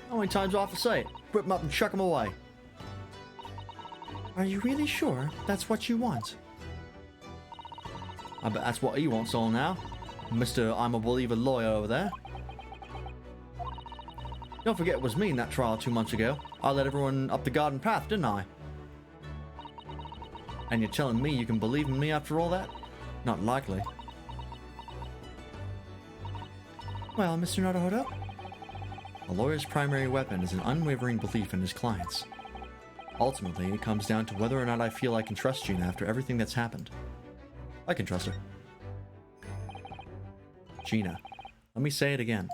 How many times do I have to say it? Rip them up and chuck them away. Are you really sure that's what you want? I bet that's what he wants all now. Mr. I'm a believer lawyer over there. Don't forget it was me in that trial 2 months ago. I led everyone up the garden path, didn't I? And you're telling me you can believe in me after all that? Not likely. Well, Mr. Naruhodo? A lawyer's primary weapon is an unwavering belief in his clients. Ultimately, it comes down to whether or not I feel I can trust Gina after everything that's happened. I can trust her. Gina, let me say it again.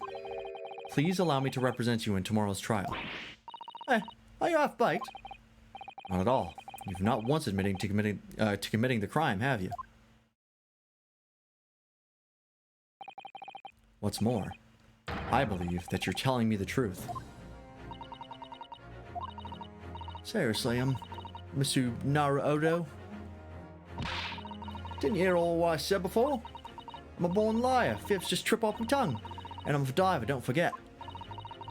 Please allow me to represent you in tomorrow's trial. Are you half-baked? Not at all. You've not once admitted to committing the crime, have you? What's more, I believe that you're telling me the truth. Seriously, Mr. Naruhodo? Didn't you hear all what I said before? I'm a born liar. Fibs just trip off my tongue. And I'm a diver, don't forget.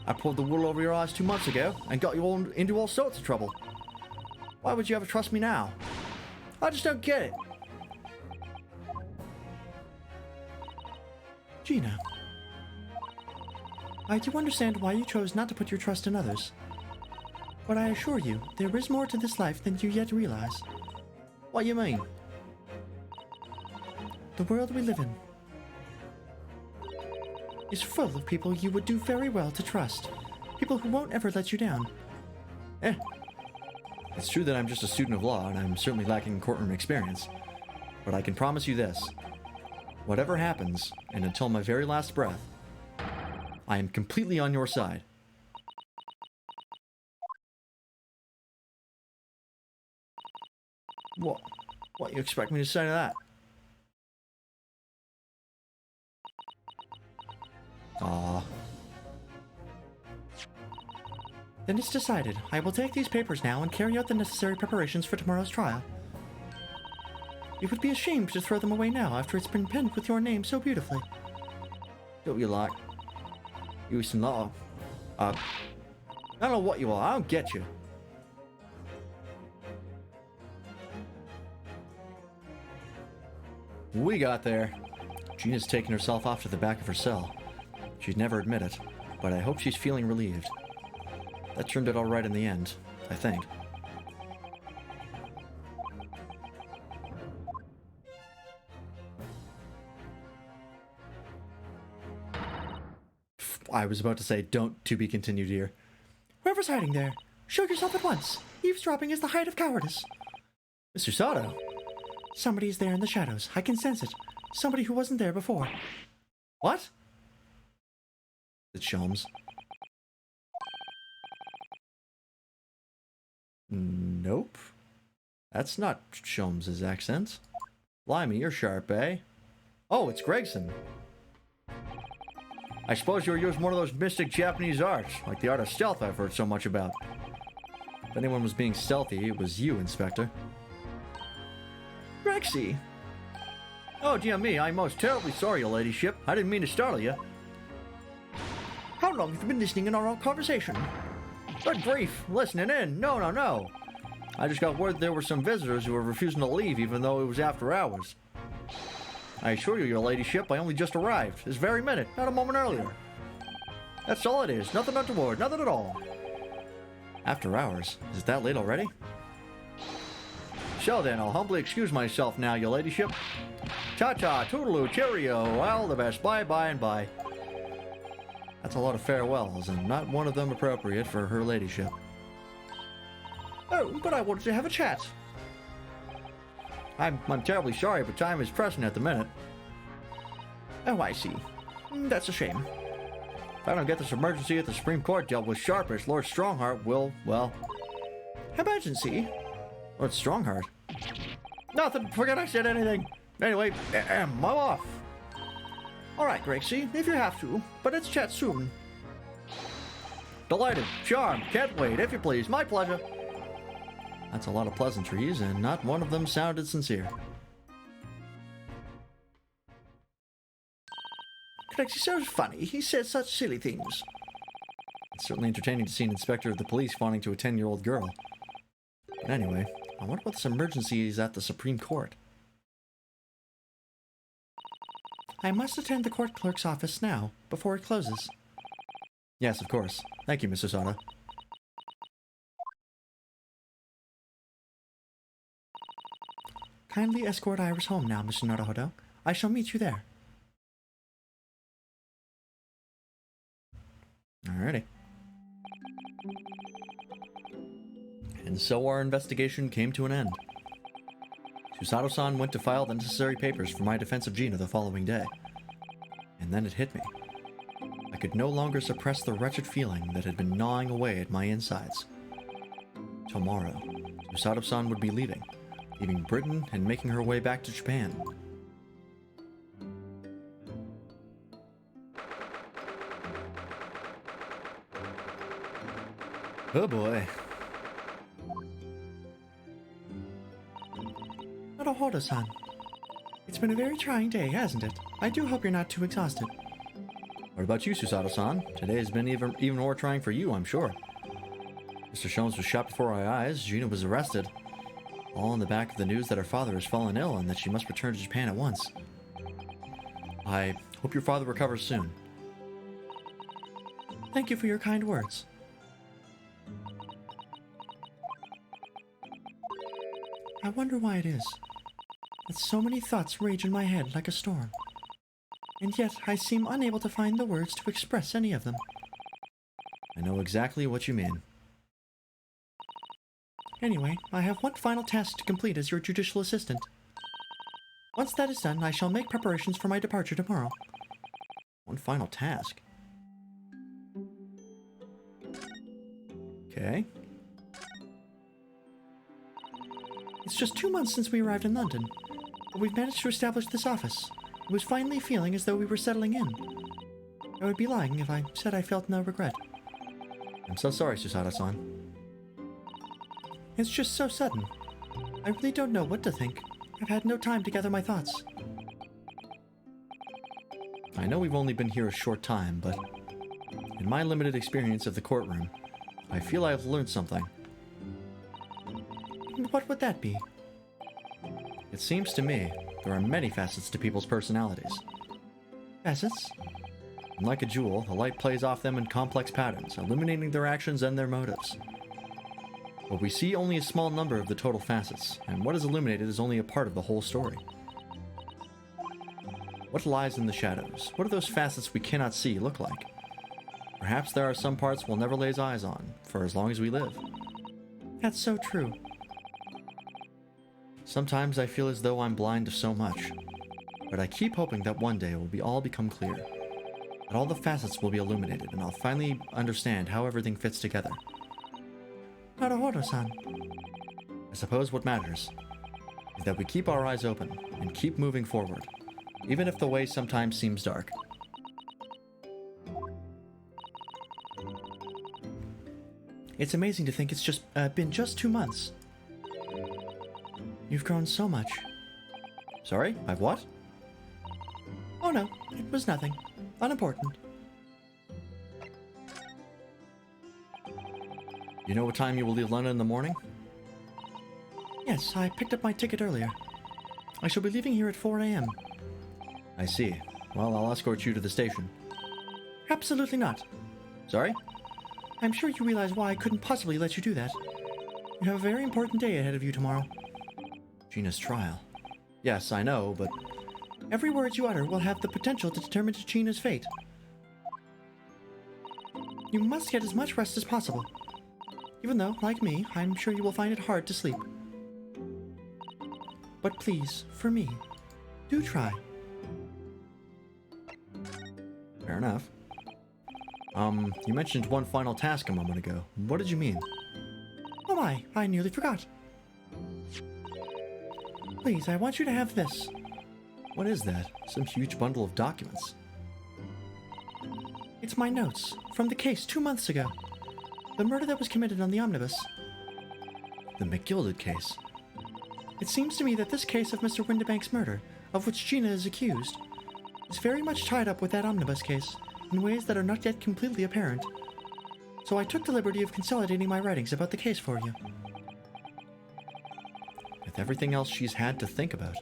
I pulled the wool over your eyes 2 months ago and got you all into all sorts of trouble. Why would you ever trust me now? I just don't get it. Gina, I do understand why you chose not to put your trust in others. But I assure you, there is more to this life than you yet realize. What do you mean? The world we live in is full of people you would do very well to trust. People who won't ever let you down. It's true that I'm just a student of law, and I'm certainly lacking in courtroom experience. But I can promise you this. Whatever happens, and until my very last breath, I am completely on your side. What you expect me to say to that? Aw. Then it's decided. I will take these papers now and carry out the necessary preparations for tomorrow's trial. It would be a shame to throw them away now after it's been penned with your name so beautifully. Do what you like. You some law. I don't know what you are. I don't get you. We got there. Gina's taken herself off to the back of her cell. She'd never admit it, but I hope she's feeling relieved. That turned out all right in the end, I think. I was about to say, don't to be continued here. Whoever's hiding there, show yourself at once. Eavesdropping is the height of cowardice. Mr. Sato. Somebody's there in the shadows. I can sense it. Somebody who wasn't there before. What? It's Sholmes. Nope. That's not Sholmes' accent. Blimey, you're sharp, eh? Oh, it's Gregson. I suppose you're using one of those mystic Japanese arts, like the art of stealth I've heard so much about. If anyone was being stealthy, it was you, Inspector. Rexy! Oh, dear me, I'm most terribly sorry, your ladyship. I didn't mean to startle you. How long have you been listening in on our conversation? Good grief, listening in. No, no, no. I just got word there were some visitors who were refusing to leave even though it was after hours. I assure you, your ladyship, I only just arrived. This very minute, not a moment earlier. That's all it is. Nothing untoward, nothing at all. After hours? Is it that late already? So then, I'll humbly excuse myself now, your ladyship. Ta-ta, toodaloo, cheerio, all the best, bye-bye and bye. That's a lot of farewells, and not one of them appropriate for her ladyship. Oh, but I wanted to have a chat. I'm terribly sorry, but time is pressing at the minute. Oh, I see. That's a shame. If I don't get this emergency at the Supreme Court dealt with sharpish, Lord Strongheart will, well... Emergency? Lord Strongheart? Nothing, forget I said anything. Anyway, I'm off. All right, Gracie, if you have to, but let's chat soon. Delighted, charmed, can't wait, if you please, my pleasure. That's a lot of pleasantries, and not one of them sounded sincere. Grexie's so funny, he says such silly things. It's certainly entertaining to see an inspector of the police fawning to a 10-year-old girl. But anyway, I wonder what this emergency is at the Supreme Court. I must attend the court clerk's office now, before it closes. Yes, of course. Thank you, Mr. Sada. Kindly escort Iris home now, Mr. Naruhodo. I shall meet you there. Alrighty. And so our investigation came to an end. Susato-san went to file the necessary papers for my defense of Gina the following day. And then it hit me. I could no longer suppress the wretched feeling that had been gnawing away at my insides. Tomorrow, Susato-san would be leaving Britain and making her way back to Japan. Oh boy. Naruhodo-san, it's been a very trying day, hasn't it? I do hope you're not too exhausted. What about you, Susato-san? Today has been even more trying for you, I'm sure. Mr. Sholmes was shot before our eyes, Gina was arrested. All on the back of the news that her father has fallen ill and that she must return to Japan at once. I hope your father recovers soon. Thank you for your kind words. I wonder why it is that so many thoughts rage in my head like a storm, and yet I seem unable to find the words to express any of them. I know exactly what you mean. Anyway, I have one final task to complete as your judicial assistant. Once that is done, I shall make preparations for my departure tomorrow. One final task? Okay. It's just 2 months since we arrived in London, but we've managed to establish this office. It was finally feeling as though we were settling in. I would be lying if I said I felt no regret. I'm so sorry, Susato-san. It's just so sudden. I really don't know what to think. I've had no time to gather my thoughts. I know we've only been here a short time, but in my limited experience of the courtroom, I feel I've learned something. What would that be? It seems to me there are many facets to people's personalities. Facets? And like a jewel, the light plays off them in complex patterns, illuminating their actions and their motives. But we see only a small number of the total facets, and what is illuminated is only a part of the whole story. What lies in the shadows? What do those facets we cannot see look like? Perhaps there are some parts we'll never lay eyes on, for as long as we live. That's so true. Sometimes I feel as though I'm blind to so much, but I keep hoping that one day it will all become clear. That all the facets will be illuminated, and I'll finally understand how everything fits together. Naruhodo-san. I suppose what matters is that we keep our eyes open and keep moving forward, even if the way sometimes seems dark. It's amazing to think it's just been just 2 months. You've grown so much. Sorry? I've what? Oh no, it was nothing. Unimportant. You know what time you will leave London in the morning? Yes, I picked up my ticket earlier. I shall be leaving here at 4 a.m. I see. Well, I'll escort you to the station. Absolutely not. Sorry? I'm sure you realize why I couldn't possibly let you do that. You have a very important day ahead of you tomorrow. Gina's trial. Yes, I know, but Every word you utter will have the potential to determine Gina's fate. You must get as much rest as possible. Even though, like me, I'm sure you will find it hard to sleep. But please, for me, do try. fair enough. You mentioned one final task a moment ago. What did you mean? Oh my, I nearly forgot. Please, I want you to have this. What is that? Some huge bundle of documents. It's my notes from the case 2 months ago. The murder that was committed on the omnibus. The McGilded case. It seems to me that this case of Mr. Windibank's murder, of which Gina is accused, is very much tied up with that omnibus case in ways that are not yet completely apparent. So I took the liberty of consolidating my writings about the case for you. With everything else she's had to think about,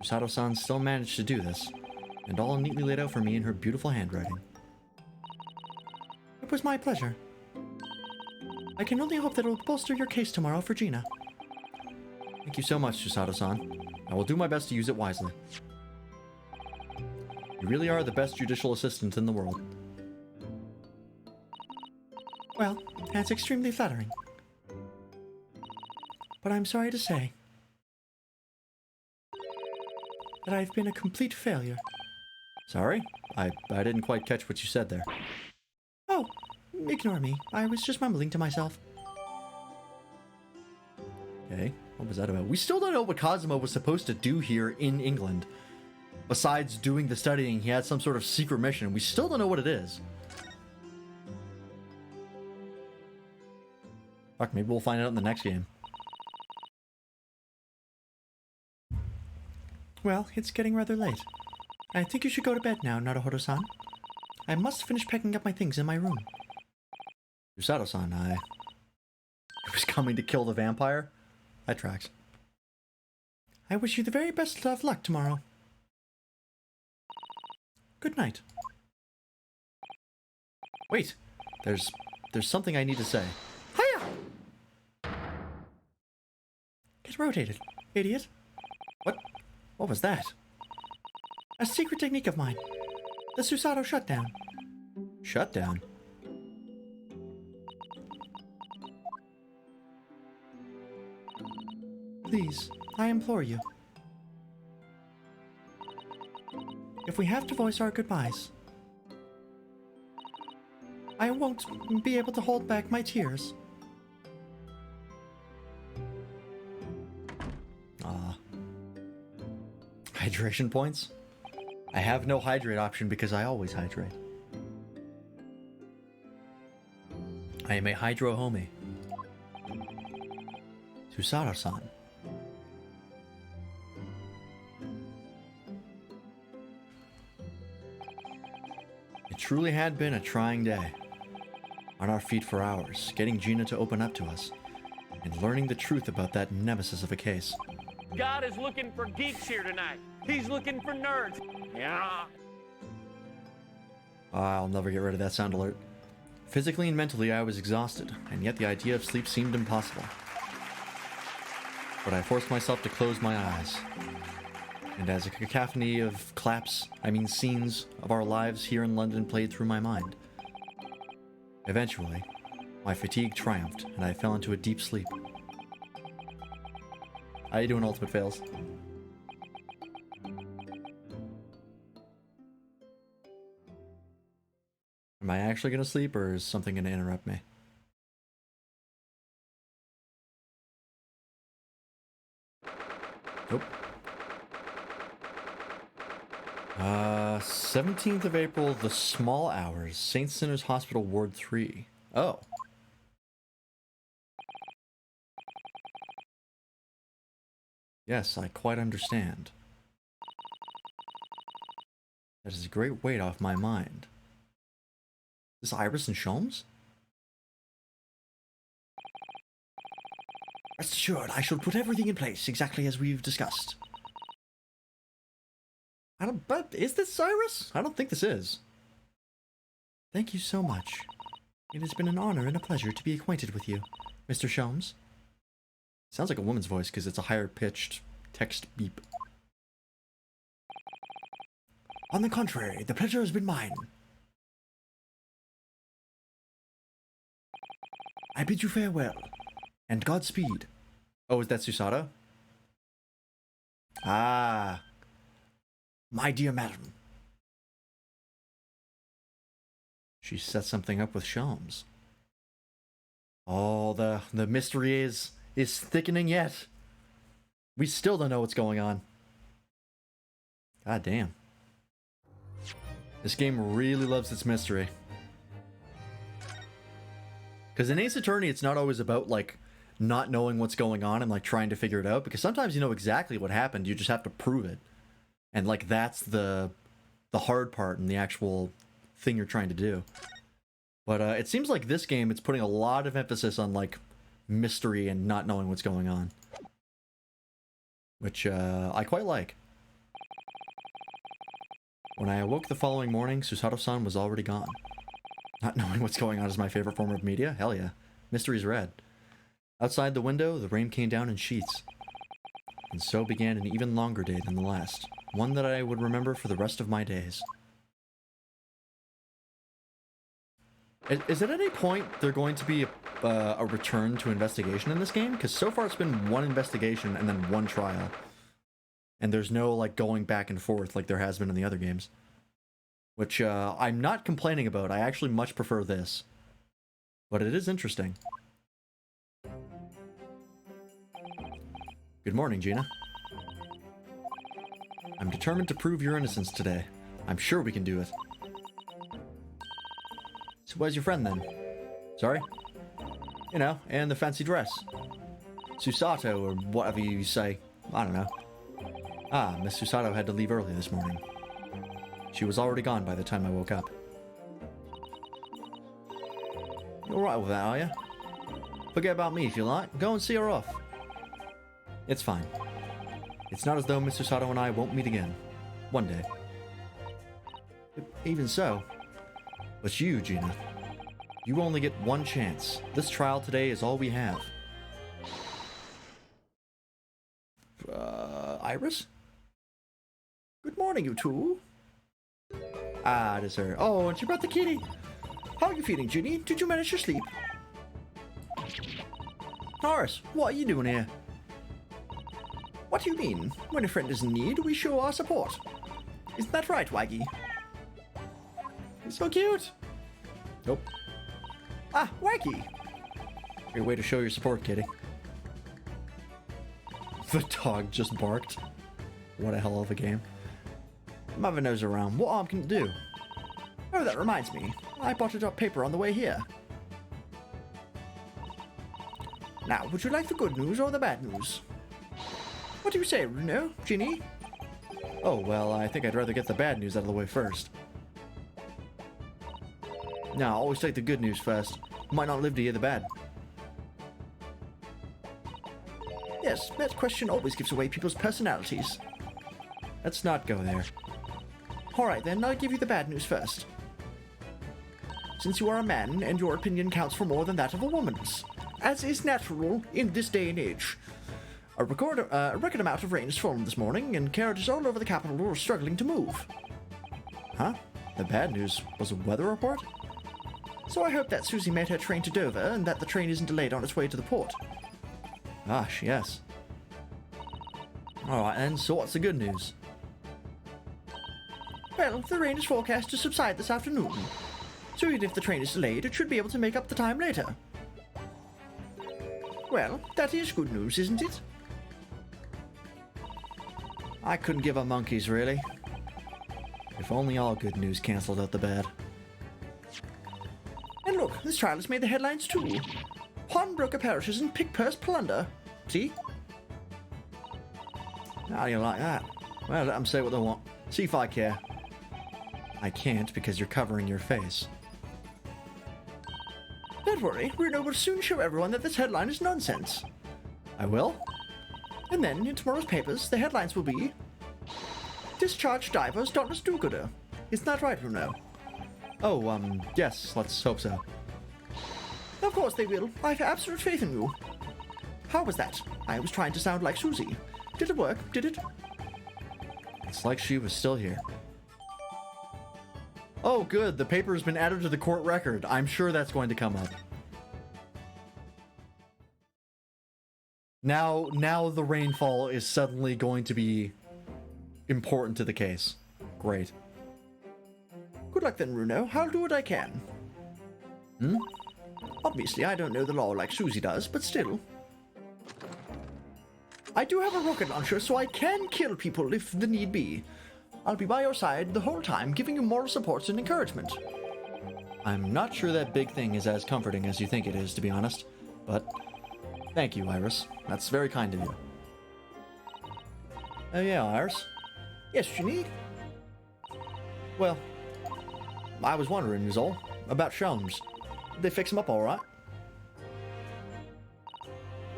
Usato-san still managed to do this, and all neatly laid out for me in her beautiful handwriting. It was my pleasure. I can only hope that it will bolster your case tomorrow for Gina. Thank you so much, Susato-san. I will do my best to use it wisely. You really are the best judicial assistant in the world. Well, that's extremely flattering. But I'm sorry to say that I've been a complete failure. Sorry? I didn't quite catch what you said there. Oh, ignore me. I was just mumbling to myself. Okay, what was that about? We still don't know what Kazuma was supposed to do here in England. Besides doing the studying, he had some sort of secret mission. We still don't know what it is. Fuck, maybe we'll find out in the next game. Well, it's getting rather late. I think you should go to bed now, Naruhodo-san. I must finish packing up my things in my room. Usato-san, I was coming to kill the vampire? That tracks. I wish you the very best of luck tomorrow. Good night. Wait, there's something I need to say. Hiya! Get rotated, idiot. What was that? A secret technique of mine. The Susato shutdown. Shutdown? Please, I implore you. If we have to voice our goodbyes, I won't be able to hold back my tears. Hydration points? I have no hydrate option because I always hydrate. I am a hydro homie. Susato-san. It truly had been a trying day. On our feet for hours, getting Gina to open up to us, and learning the truth about that nemesis of a case. God is looking for geeks here tonight. He's looking for nerds. Yeah. I'll never get rid of that sound alert. Physically and mentally, I was exhausted, and yet the idea of sleep seemed impossible. But I forced myself to close my eyes. And as a cacophony of scenes of our lives here in London played through my mind. Eventually, my fatigue triumphed, and I fell into a deep sleep. How you doing, Ultimate Fails? Am I actually gonna sleep, or is something gonna interrupt me? Nope. 17th of April, The Small Hours, St. Sinners Hospital, Ward 3. Oh. Yes, I quite understand. That is a great weight off my mind. Is this Iris and Sholmes? Rest assured, I shall put everything in place exactly as we've discussed. But is this Cyrus? I don't think this is. Thank you so much. It has been an honor and a pleasure to be acquainted with you, Mr. Sholmes. Sounds like a woman's voice because it's a higher pitched text beep. On the contrary, the pleasure has been mine. I bid you farewell, and Godspeed. Oh, is that Susato? Ah. My dear madam. She set something up with Sholmes. Oh, the mystery is thickening yet. We still don't know what's going on. God damn. This game really loves its mystery. Because in Ace Attorney, it's not always about, like, not knowing what's going on and, like, trying to figure it out. Because sometimes you know exactly what happened. You just have to prove it. And, like, that's the hard part and the actual thing you're trying to do. But it seems like this game, it's putting a lot of emphasis on, like, mystery and not knowing what's going on. Which I quite like. When I awoke the following morning, Susato-san was already gone. Not knowing what's going on is my favorite form of media? Hell yeah. Mystery's red. Outside the window, the rain came down in sheets. And so began an even longer day than the last. One that I would remember for the rest of my days. Is at any point there going to be a return to investigation in this game? Because so far it's been one investigation and then one trial. And there's no, like, going back and forth like there has been in the other games. Which I'm not complaining about. I actually much prefer this. But it is interesting. Good morning, Gina. I'm determined to prove your innocence today. I'm sure we can do it. So where's your friend then? Sorry? You know, in the fancy dress. Susato, or whatever you say. I don't know. Ah, Miss Susato had to leave early this morning. She was already gone by the time I woke up. You alright with that, are you? Forget about me if you like. Go and see her off. It's fine. It's not as though Miss Susato and I won't meet again. One day. Even so. But you, Gina. You only get one chance. This trial today is all we have. Iris? Good morning, you two. Ah, it is her. Oh, and she brought the kitty. How are you feeling, Ginny? Did you manage to sleep? Horace, what are you doing here? What do you mean? When a friend is in need, we show our support. Isn't that right, Waggy? It's so cute. Nope. Ah, Waggy. Great way to show your support, kitty. The dog just barked. What a hell of a game. Mother knows around. What harm can it do? Oh, that reminds me. I bought up paper on the way here. Now, would you like the good news or the bad news? What do you say, Bruno? Ginny? Oh, well, I think I'd rather get the bad news out of the way first. No, always take the good news first. Might not live to hear the bad. Yes, that question always gives away people's personalities. Let's not go there. Alright then, I'll give you the bad news first. Since you are a man, and your opinion counts for more than that of a woman's, as is natural in this day and age. A record amount of rain has fallen this morning, and carriages all over the capital are struggling to move. Huh? The bad news was a weather report? So I hope that Susie made her train to Dover, and that the train isn't delayed on its way to the port. Gosh, yes. Alright then, so what's the good news? Well, the rain is forecast to subside this afternoon. So even if the train is delayed, it should be able to make up the time later. Well, that is good news, isn't it? I couldn't give a monkey's, really. If only all good news cancelled out the bad. And look, this trial has made the headlines too. Pawnbroker perishes in pig-purse plunder. See? How do you like that? Well, let them say what they want. See if I care. I can't because you're covering your face. Don't worry, Bruno will soon show everyone that this headline is nonsense. I will? And then, in tomorrow's papers, the headlines will be... Discharged divers Dauntless do-gooder. Isn't that right, Bruno? Oh, yes, let's hope so. Of course they will. I have absolute faith in you. How was that? I was trying to sound like Susie. Did it work? Did it? It's like she was still here. Oh, good. The paper has been added to the court record. I'm sure that's going to come up. Now the rainfall is suddenly going to be important to the case. Great. Good luck then, Bruno. I'll do what I can. Obviously, I don't know the law like Susie does, but still. I do have a rocket launcher, so I can kill people if the need be. I'll be by your side the whole time, giving you moral support and encouragement. I'm not sure that big thing is as comforting as you think it is, to be honest. But thank you, Iris. That's very kind of you. Oh yeah, Iris? Yes, Ginny? Well, I was wondering, is all, about Sholmes. Did they fix him up all right?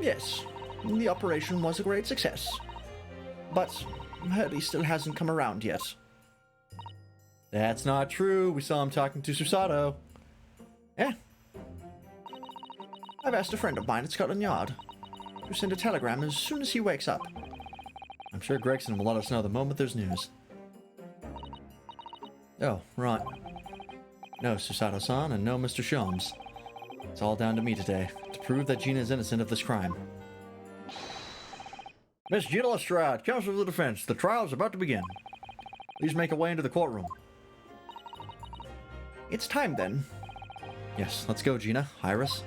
Yes. The operation was a great success. But Hurley still hasn't come around yet. That's not true. We saw him talking to Susato. Eh? I've asked a friend of mine at Scotland Yard to send a telegram as soon as he wakes up. I'm sure Gregson will let us know the moment there's news. Oh, right. No Susato-san and no Mr. Sholmes. It's all down to me today, to prove that Gina is innocent of this crime. Miss Gina Lestrade, counsel for the defense. The trial is about to begin. Please make your way into the courtroom. It's time then. Yes, let's go, Gina. Iris.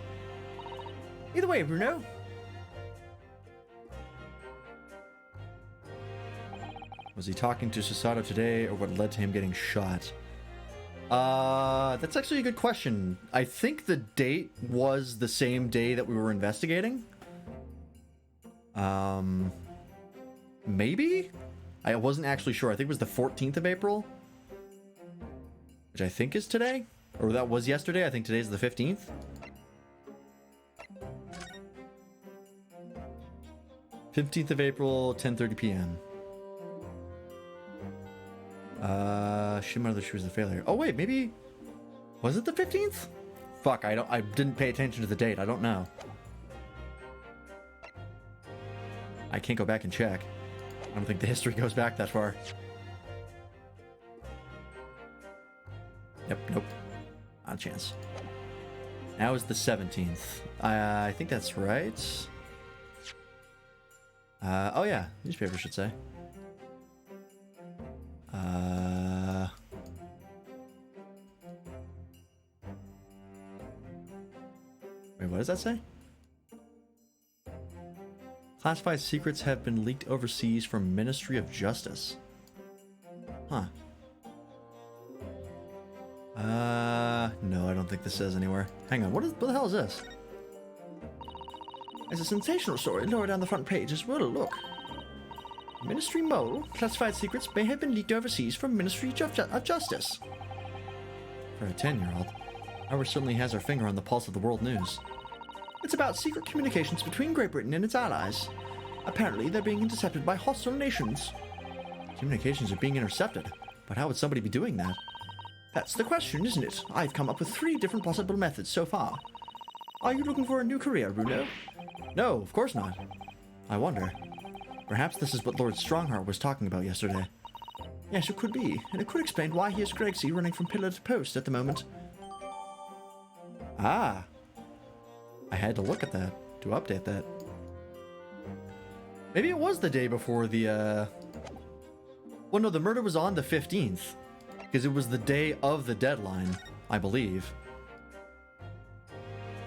Either way, Bruno. Was he talking to Susato today, or what led to him getting shot? That's actually a good question. I think the date was the same day that we were investigating. Maybe? I wasn't actually sure. I think it was the 14th of April. Which I think is today? Or that was yesterday. I think today's the 15th. '15th of April, 10:30 p.m. Shimano, she was a failure. Oh wait, maybe was it the 15th? Fuck, I didn't pay attention to the date. I don't know. I can't go back and check. I don't think the history goes back that far. Yep, nope. Not a chance. Now is the 17th. I think that's right. Oh yeah, newspaper should say. Wait, what does that say? Classified secrets have been leaked overseas from Ministry of Justice. Huh. No, I don't think this says anywhere. Hang on, what the hell is this? There's a sensational story lower down the front page as well. Look. Ministry Mole, classified secrets may have been leaked overseas from Ministry of Justice. For a 10-year-old, Iris certainly has her finger on the pulse of the world news. It's about secret communications between Great Britain and its allies. Apparently, they're being intercepted by hostile nations. Communications are being intercepted, but how would somebody be doing that? That's the question, isn't it? I've come up with 3 different possible methods so far. Are you looking for a new career, Bruno? No, of course not. I wonder. Perhaps this is what Lord Strongheart was talking about yesterday. Yes, it could be, and it could explain why he has Gregsy running from pillar to post at the moment. Ah. I had to look at that to update that. Maybe it was the day before the, Well, no, the murder was on the 15th. Because it was the day of the deadline, I believe.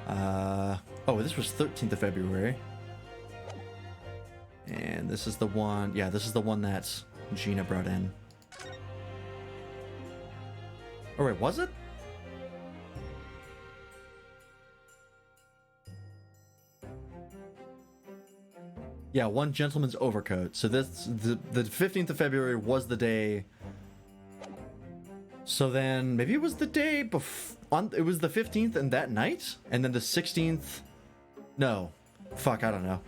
Oh, this was 13th of February. And this is the one... Yeah, this is the one that Gina brought in. Oh, wait, was it? Yeah, one gentleman's overcoat. So this the 15th of February was the day. So then maybe it was the day before. It was the 15th and that night, and then the 16th. No, fuck, I don't know.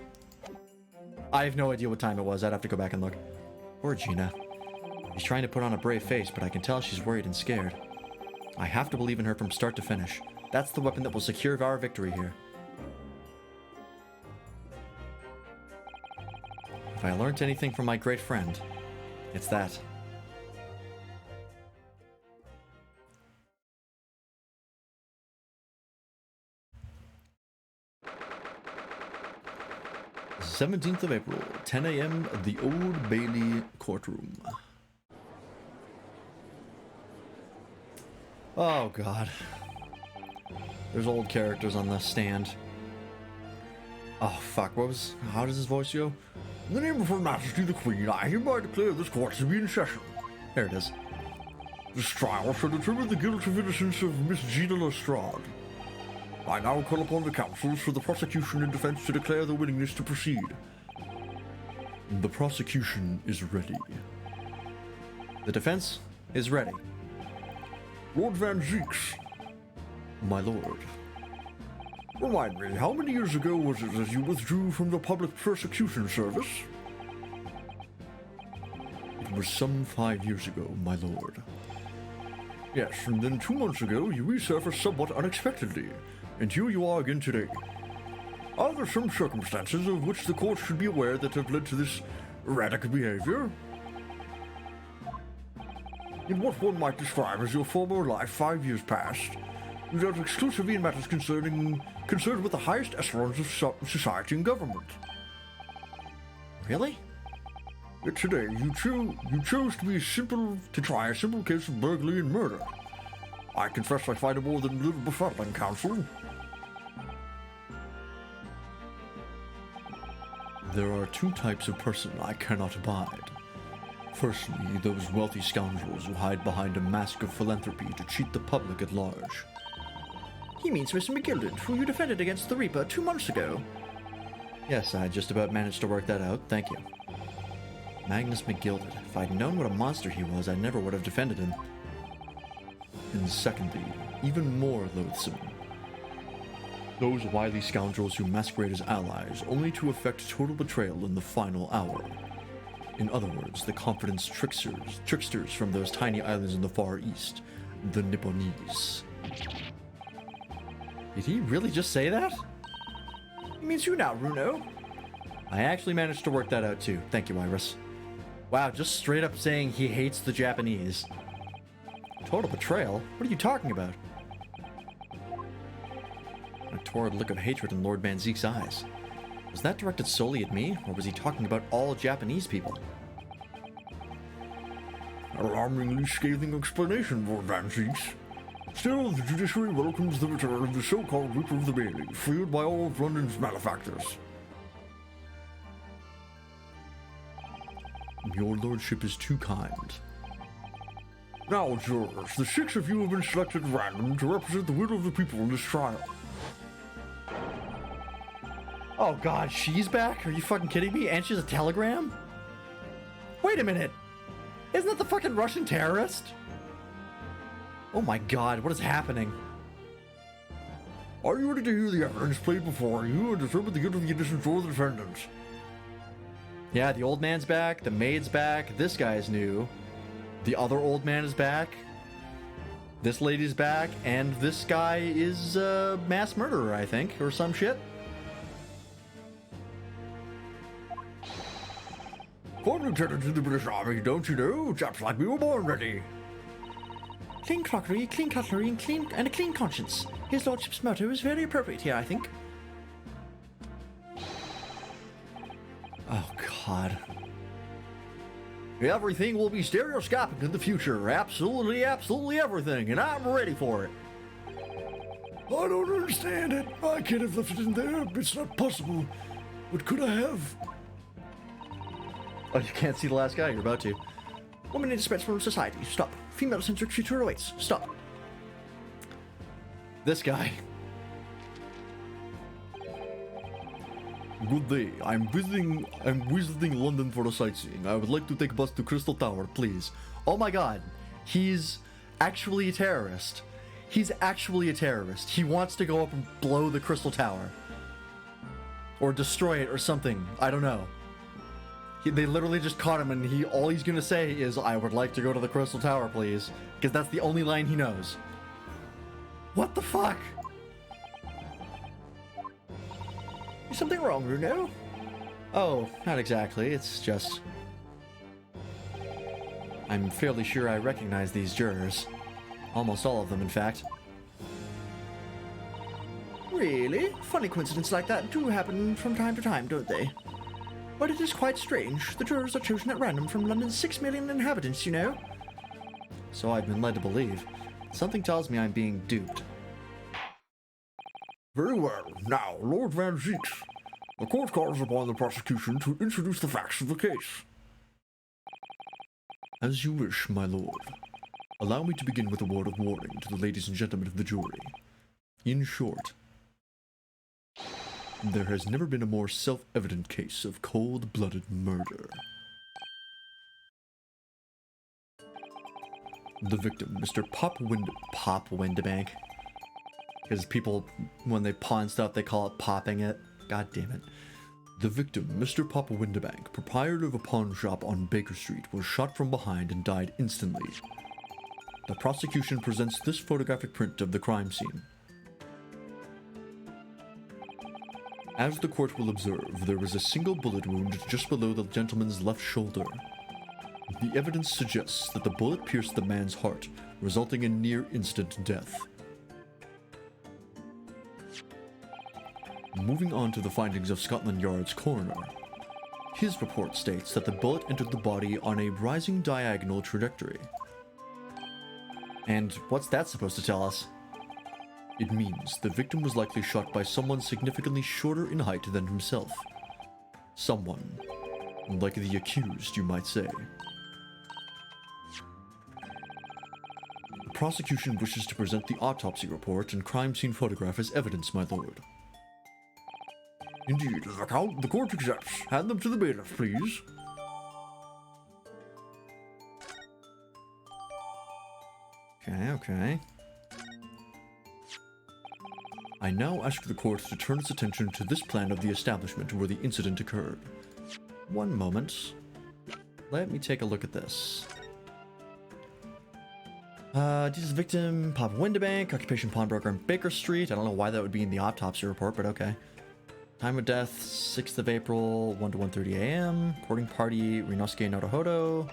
I have no idea what time it was. I'd have to go back and look. Poor Gina. She's trying to put on a brave face, but I can tell she's worried and scared. I have to believe in her from start to finish. That's the weapon that will secure our victory here. If I learned anything from my great friend, it's that. "17th of April, 10 a.m. at the Old Bailey courtroom." Oh god. There's old characters on the stand. Oh fuck, how does his voice go? "In the name of Her Majesty the Queen, I hereby declare this court to be in session." There it is. "This trial shall determine the guilt of innocence of Miss Gina Lestrade. I now call upon the counsels for the prosecution and defense to declare their willingness to proceed." The prosecution is ready. The defense is ready. "Lord Van Zeeks." "My lord." "Remind me, how many years ago was it that you withdrew from the Public Prosecution Service?" "It was some 5 years ago, my lord." "Yes, and then 2 months ago you resurfaced somewhat unexpectedly, and here you are again today. Are there some circumstances of which the court should be aware that have led to this erratic behavior?" "In what one might describe as your former life 5 years past, you dealt exclusively in matters concerned with the highest echelons of society and government." "Really?" "Yet today you chose to try a simple case of burglary and murder. I confess I find it more than a little befuddling, counsel." "There are 2 types of person I cannot abide. Firstly, those wealthy scoundrels who hide behind a mask of philanthropy to cheat the public at large." He means Mr. McGilded, who you defended against the Reaper 2 months ago. "Yes, I just about managed to work that out, thank you." Magnus McGilded. If I'd known what a monster he was, I never would have defended him. "And secondly, even more loathsome, those wily scoundrels who masquerade as allies only to effect total betrayal in the final hour. In other words, the confidence tricksters from those tiny islands in the Far East, the Nipponese." Did he really just say that? He means you now, Runo. I actually managed to work that out too. Thank you, Iris. Wow, just straight up saying he hates the Japanese. Total betrayal? What are you talking about? A torrid look of hatred in Lord Van Zeek's eyes. Was that directed solely at me, or was he talking about all Japanese people? "Alarmingly scathing explanation, Lord Van Zeeks. Still, the judiciary welcomes the return of the so-called Reaper of the Bailey, feared by all of London's malefactors." "Your lordship is too kind." "Now, jurors, the 6 of you have been selected at random to represent the will of the people in this trial." Oh god, she's back? Are you fucking kidding me? And she's a telegram? Wait a minute! Isn't that the fucking Russian terrorist? Oh my god, what is happening? "Are you ready to hear the evidence played before you and determine the guilt of the innocent or the defendants?" Yeah, the old man's back, the maid's back, this guy's new. The other old man is back. This lady's back, and this guy is a mass murderer, I think, or some shit. "Corps Lieutenant in the British Army, don't you know? Chaps like me were born ready." Clean crockery, clean cutlery, and a clean conscience. His lordship's motto is very appropriate here, I think. Oh god. Everything will be stereoscopic in the future. Absolutely, absolutely everything, and I'm ready for it. "I don't understand it. I can't have left it in there. It's not possible. But could I have?" Oh, you can't see the last guy? You're about to. Woman indispensable in society. Stop. Female-centric future awaits. Stop. This guy. "Good day. I'm visiting London for a sightseeing. I would like to take a bus to Crystal Tower, please." Oh my god. He's actually a terrorist. He's actually a terrorist. He wants to go up and blow the Crystal Tower. Or destroy it or something. I don't know. They literally just caught him, and all he's gonna say is, "I would like to go to the Crystal Tower, please," because that's the only line he knows. What the fuck? Is something wrong, Bruno? Oh, not exactly. It's just... I'm fairly sure I recognize these jurors. Almost all of them, in fact. Really? Funny coincidences like that do happen from time to time, don't they? But it is quite strange. The jurors are chosen at random from London's 6 million inhabitants, you know? So I've been led to believe. Something tells me I'm being duped. Very well. Now, Lord Van Zieks, the court calls upon the prosecution to introduce the facts of the case. As you wish, my lord. Allow me to begin with a word of warning to the ladies and gentlemen of the jury. In short, there has never been a more self-evident case of cold-blooded murder. The victim, Mr. Pop Windebank. Because people, when they pawn stuff, they call it popping it. God damn it. The victim, Mr. Pop Windebank, proprietor of a pawn shop on Baker Street, was shot from behind and died instantly. The prosecution presents this photographic print of the crime scene. As the court will observe, there was a single bullet wound just below the gentleman's left shoulder. The evidence suggests that the bullet pierced the man's heart, resulting in near-instant death. Moving on to the findings of Scotland Yard's coroner. His report states that the bullet entered the body on a rising diagonal trajectory. And what's that supposed to tell us? It means the victim was likely shot by someone significantly shorter in height than himself. Someone, like the accused, you might say. The prosecution wishes to present the autopsy report and crime scene photograph as evidence, my lord. Indeed, the court accepts. Hand them to the bailiff, please. Okay. I now ask the court to turn its attention to this plan of the establishment where the incident occurred. One moment. Let me take a look at this. This victim, Papa Windebank, occupation pawnbroker on Baker Street. I don't know why that would be in the autopsy report, but okay. Time of death, 6th of April, 1 to 1:30 a.m. Courting party, Rinosuke Naruhodo.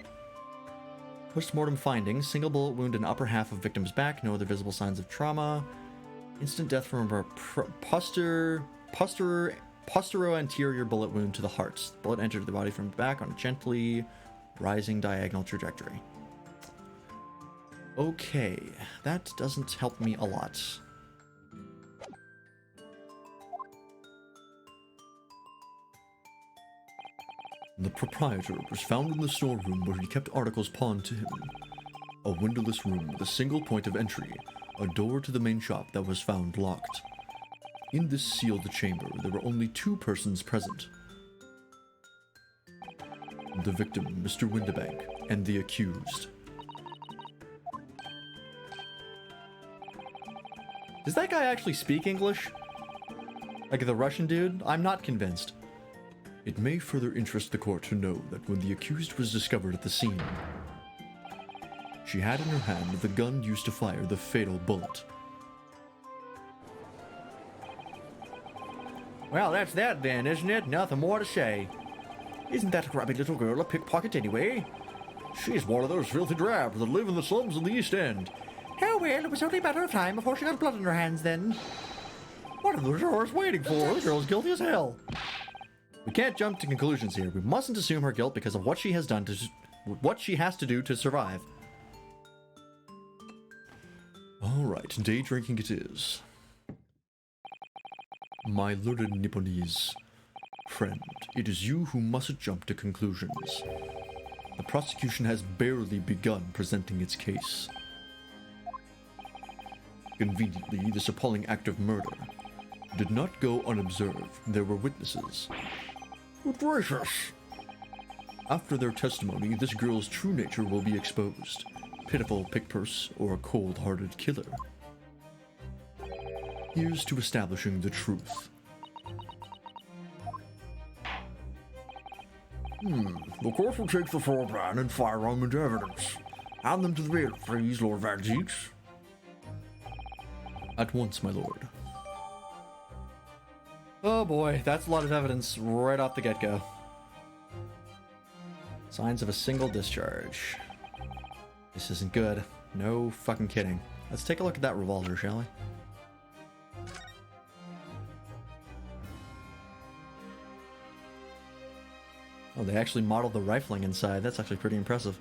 Post-mortem findings, single bullet wound in upper half of victim's back, no other visible signs of trauma. Instant death from a posterior-anterior bullet wound to the heart. Bullet entered the body from the back on a gently rising diagonal trajectory. Okay, that doesn't help me a lot. The proprietor was found in the storeroom where he kept articles pawned to him. A windowless room with a single point of entry, a door to the main shop that was found locked. In this sealed chamber, there were only two persons present. The victim, Mr. Windebank, and the accused. Does that guy actually speak English? Like the Russian dude? I'm not convinced. It may further interest the court to know that when the accused was discovered at the scene, she had in her hand the gun used to fire the fatal bullet. Well, that's that then, isn't it? Nothing more to say. Isn't that grubby little girl a pickpocket anyway? She's one of those filthy drabs that live in the slums in the East End. Oh well, it was only a matter of time before she got blood on her hands then. What are the jurors waiting for? The girl's guilty as hell. We can't jump to conclusions here. We mustn't assume her guilt because of what she has done to... what she has to do to survive. Alright, day drinking it is. My learned Nipponese friend, it is you who mustn't jump to conclusions. The prosecution has barely begun presenting its case. Conveniently, this appalling act of murder did not go unobserved. There were witnesses. Good gracious! After their testimony, this girl's true nature will be exposed. Pitiful pickpurse or a cold-hearted killer. Here's to establishing the truth. The court will take the floor plan and firearm into evidence. Hand them to the bailiff, please, Lord Van Zeeks. At once, my lord. Oh boy, that's a lot of evidence right off the get-go. Signs of a single discharge. This isn't good. No fucking kidding. Let's take a look at that revolver, shall we? Oh, they actually modeled the rifling inside. That's actually pretty impressive.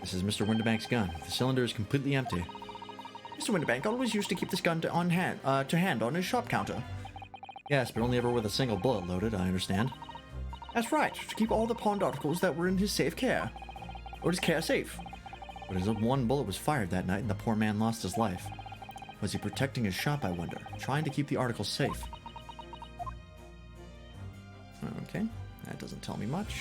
This is Mr. Windibank's gun. The cylinder is completely empty. Mr. Windibank always used to keep this gun to hand on his shop counter. Yes, but only ever with a single bullet loaded, I understand. That's right, to keep all the pawned articles that were in his safe care. Or his care safe. But his one bullet was fired that night and the poor man lost his life. Was he protecting his shop, I wonder? Trying to keep the articles safe? Okay, that doesn't tell me much.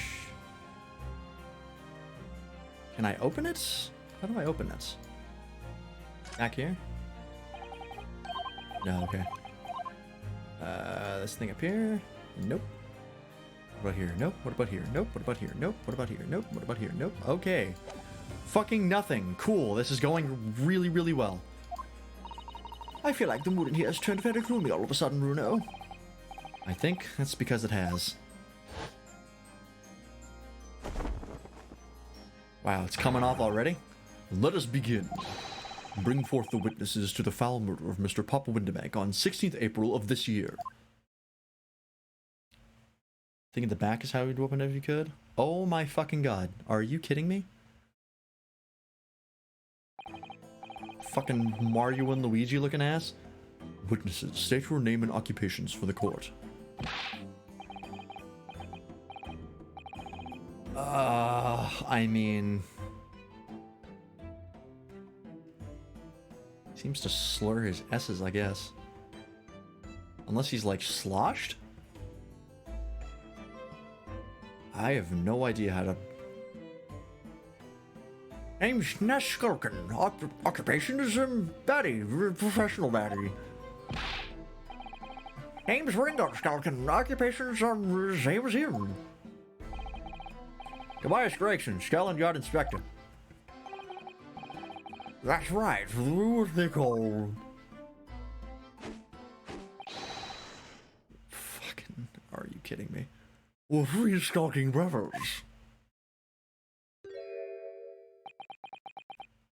Can I open it? How do I open it? Back here? No, okay. This thing up here? Nope. What about here? Nope. What about here? Nope. What about here? Nope. What about here? Nope. What about here? Nope. Okay. Fucking nothing. Cool. This is going really, really well. I feel like the mood in here has turned very gloomy all of a sudden, Bruno. I think that's because it has. Wow, it's coming off already? Let us begin. Bring forth the witnesses to the foul murder of Mr. Papa Windibank on 16th April of this year. Thinking the back is how you'd open it if you could? Oh my fucking god. Are you kidding me? Fucking Mario and Luigi looking ass? Witnesses, state your name and occupations for the court. I mean... Seems to slur his S's, I guess. Unless he's like sloshed? I have no idea how to... Name's Ness Skulkin. Occupation is baddie, professional baddie. Name's Ringo Skulkin. Occupation's same as him. Tobias Gregson, Scotland Yard Inspector. That's right, what they call. Fucking, are you kidding me? We're three stalking brothers.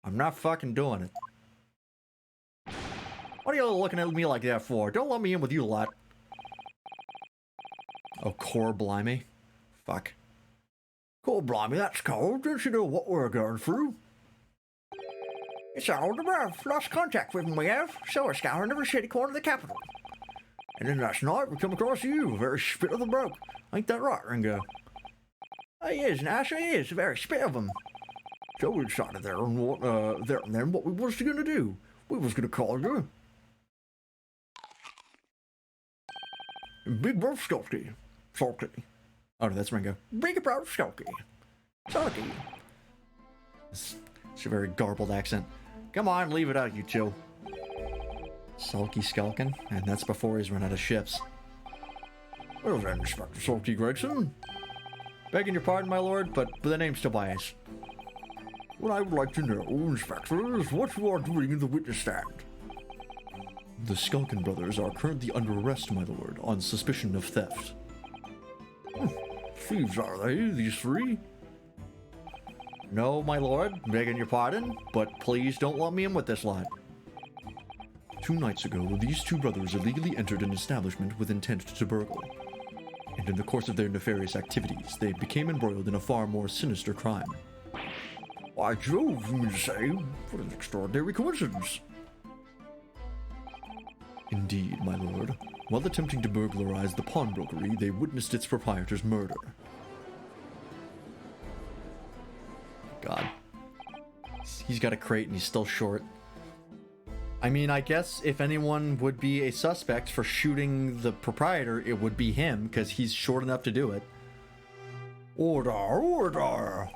I'm not fucking doing it. What are you looking at me like that for? Don't let me in with you lot. Oh, core blimey. Fuck. Cool, blimey, that's cold. Don't you know what we're going through? It's all the rough. Lost contact with him we have, so we're scouring every shitty corner of the capital. And then last night we come across you, very spit of the broke. Ain't that right, Ringo? He is, Nash, he is, very spit of him. So we decided there and what we was gonna do. We was gonna call you Big Bro Skulky. Salty. Oh, no, that's Ringo. Big Bro Skulky. Salty. It's a very garbled accent. Come on, leave it out, you two. Sulky Skulkin? And that's before he's run out of ships. Well then, Inspector Salty Gregson. Begging your pardon, my lord, but the name's Tobias. What I would like to know, Inspector, is what you are doing in the witness stand. The Skulkin brothers are currently under arrest, my lord, on suspicion of theft. Thieves are they, these three? No, my lord, begging your pardon, but please don't let me in with this lot. 2 nights ago, these two brothers illegally entered an establishment with intent to burgle. And in the course of their nefarious activities, they became embroiled in a far more sinister crime. By Jove, you mean to say, what an extraordinary coincidence. Indeed, my lord. While attempting to burglarize the pawnbrokery, they witnessed its proprietor's murder. God. He's got a crate and he's still short. I mean, I guess if anyone would be a suspect for shooting the proprietor, it would be him, because he's short enough to do it. Order, order!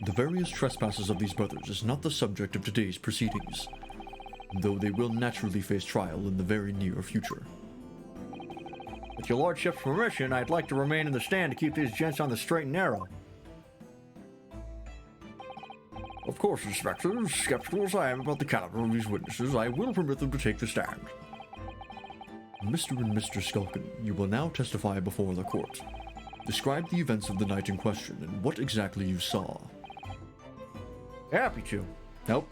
The various trespasses of these brothers is not the subject of today's proceedings, though they will naturally face trial in the very near future. With your lordship's permission, I'd like to remain in the stand to keep these gents on the straight and narrow. Of course, Inspector, skeptical as I am about the caliber of these witnesses, I will permit them to take the stand. Mr. and Mr. Skulkin, you will now testify before the court. Describe the events of the night in question and what exactly you saw. Happy to. Nope.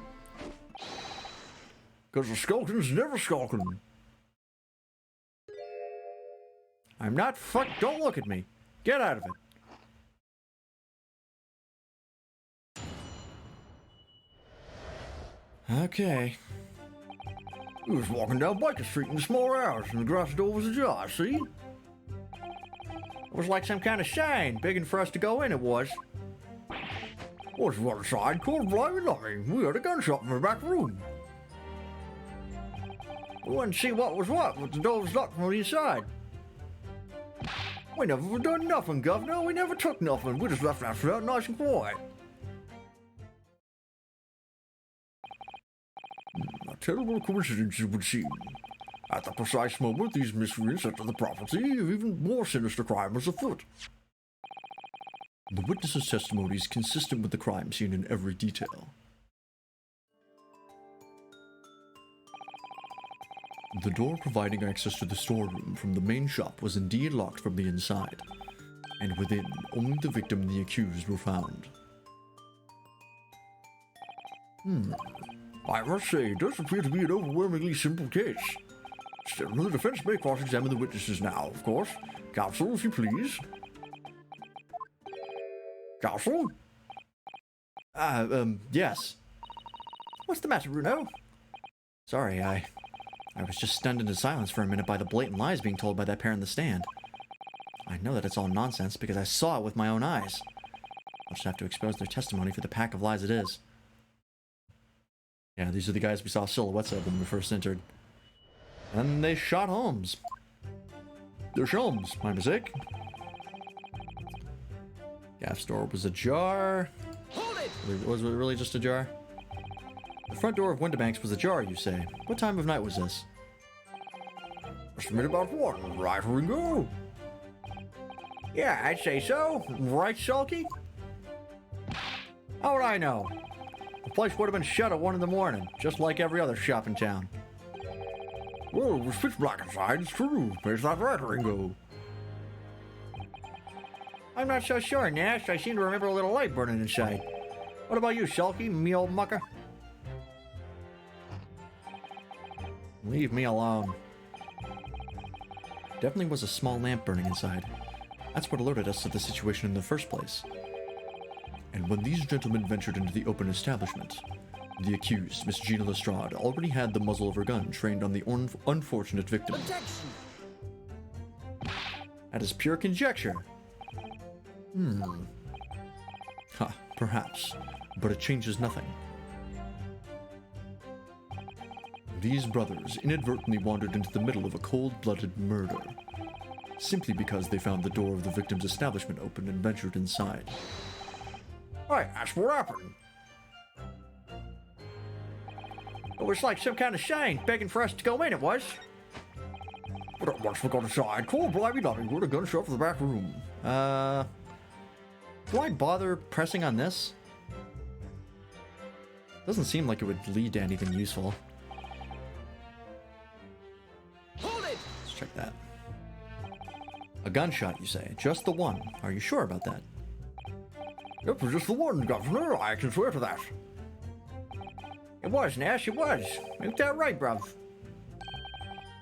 Because the Skulkin's never skulking. I'm not don't look at me. Get out of it. Okay. He was walking down Baker Street in the small hours and the garage door was ajar, see? It was like some kind of sign, begging for us to go in, it was. Was one side, cold blimey lummy. We heard a gunshot from the back room. We wouldn't see what was what, but the door was locked from the inside. We never done nothing, Governor. We never took nothing. We just left after that nice and quiet. A terrible coincidence it would seem. At the precise moment these miscreants entered the property, an even more sinister crime was afoot. The witness's testimony is consistent with the crime scene in every detail. The door providing access to the storeroom from the main shop was indeed locked from the inside, and within, only the victim and the accused were found. I must say, it does appear to be an overwhelmingly simple case. Still, the defense may cross-examine the witnesses now, of course. Counsel, if you please. Counsel? Yes. What's the matter, Bruno? Sorry, I was just stunned into silence for a minute by the blatant lies being told by that pair in the stand. I know that it's all nonsense because I saw it with my own eyes. I'll just have to expose their testimony for the pack of lies it is. Yeah, these are the guys we saw silhouettes of when we first entered. And they shot Holmes. They're Sholmes, my mistake. Gas door was ajar. Hold it! Was it really just ajar? The front door of Winterbanks was ajar, you say. What time of night was this? Estimate about 1, right, Ringo? Yeah, I'd say so. Right, Sulky? How would I know? The place would have been shut at 1 in the morning, just like every other shop in town. Well, it was pitch black inside, it's true. Is that right, Ringo? I'm not so sure, Nash. I seem to remember a little light burning inside. What about you, Sulky, me old mucker? Leave me alone. Definitely was a small lamp burning inside. That's what alerted us to the situation in the first place. And when these gentlemen ventured into the open establishment, the accused, Miss Gina Lestrade, already had the muzzle of her gun trained on the unfortunate victim. Objection! That is pure conjecture. Ha, perhaps, but it changes nothing. These brothers inadvertently wandered into the middle of a cold-blooded murder, simply because they found the door of the victim's establishment open and ventured inside. Hey, that's what happened. It was like some kind of sign begging for us to go in, it was. But once we got inside, cold blimey nothing, we're a gunshot for the back room. Do I bother pressing on this? Doesn't seem like it would lead to anything useful. Hold it! Let's check that. A gunshot, you say? Just the one. Are you sure about that? Yep, it was just the one, Governor. I can swear to that. It was, Nash, it was. Ain't that right, bruv?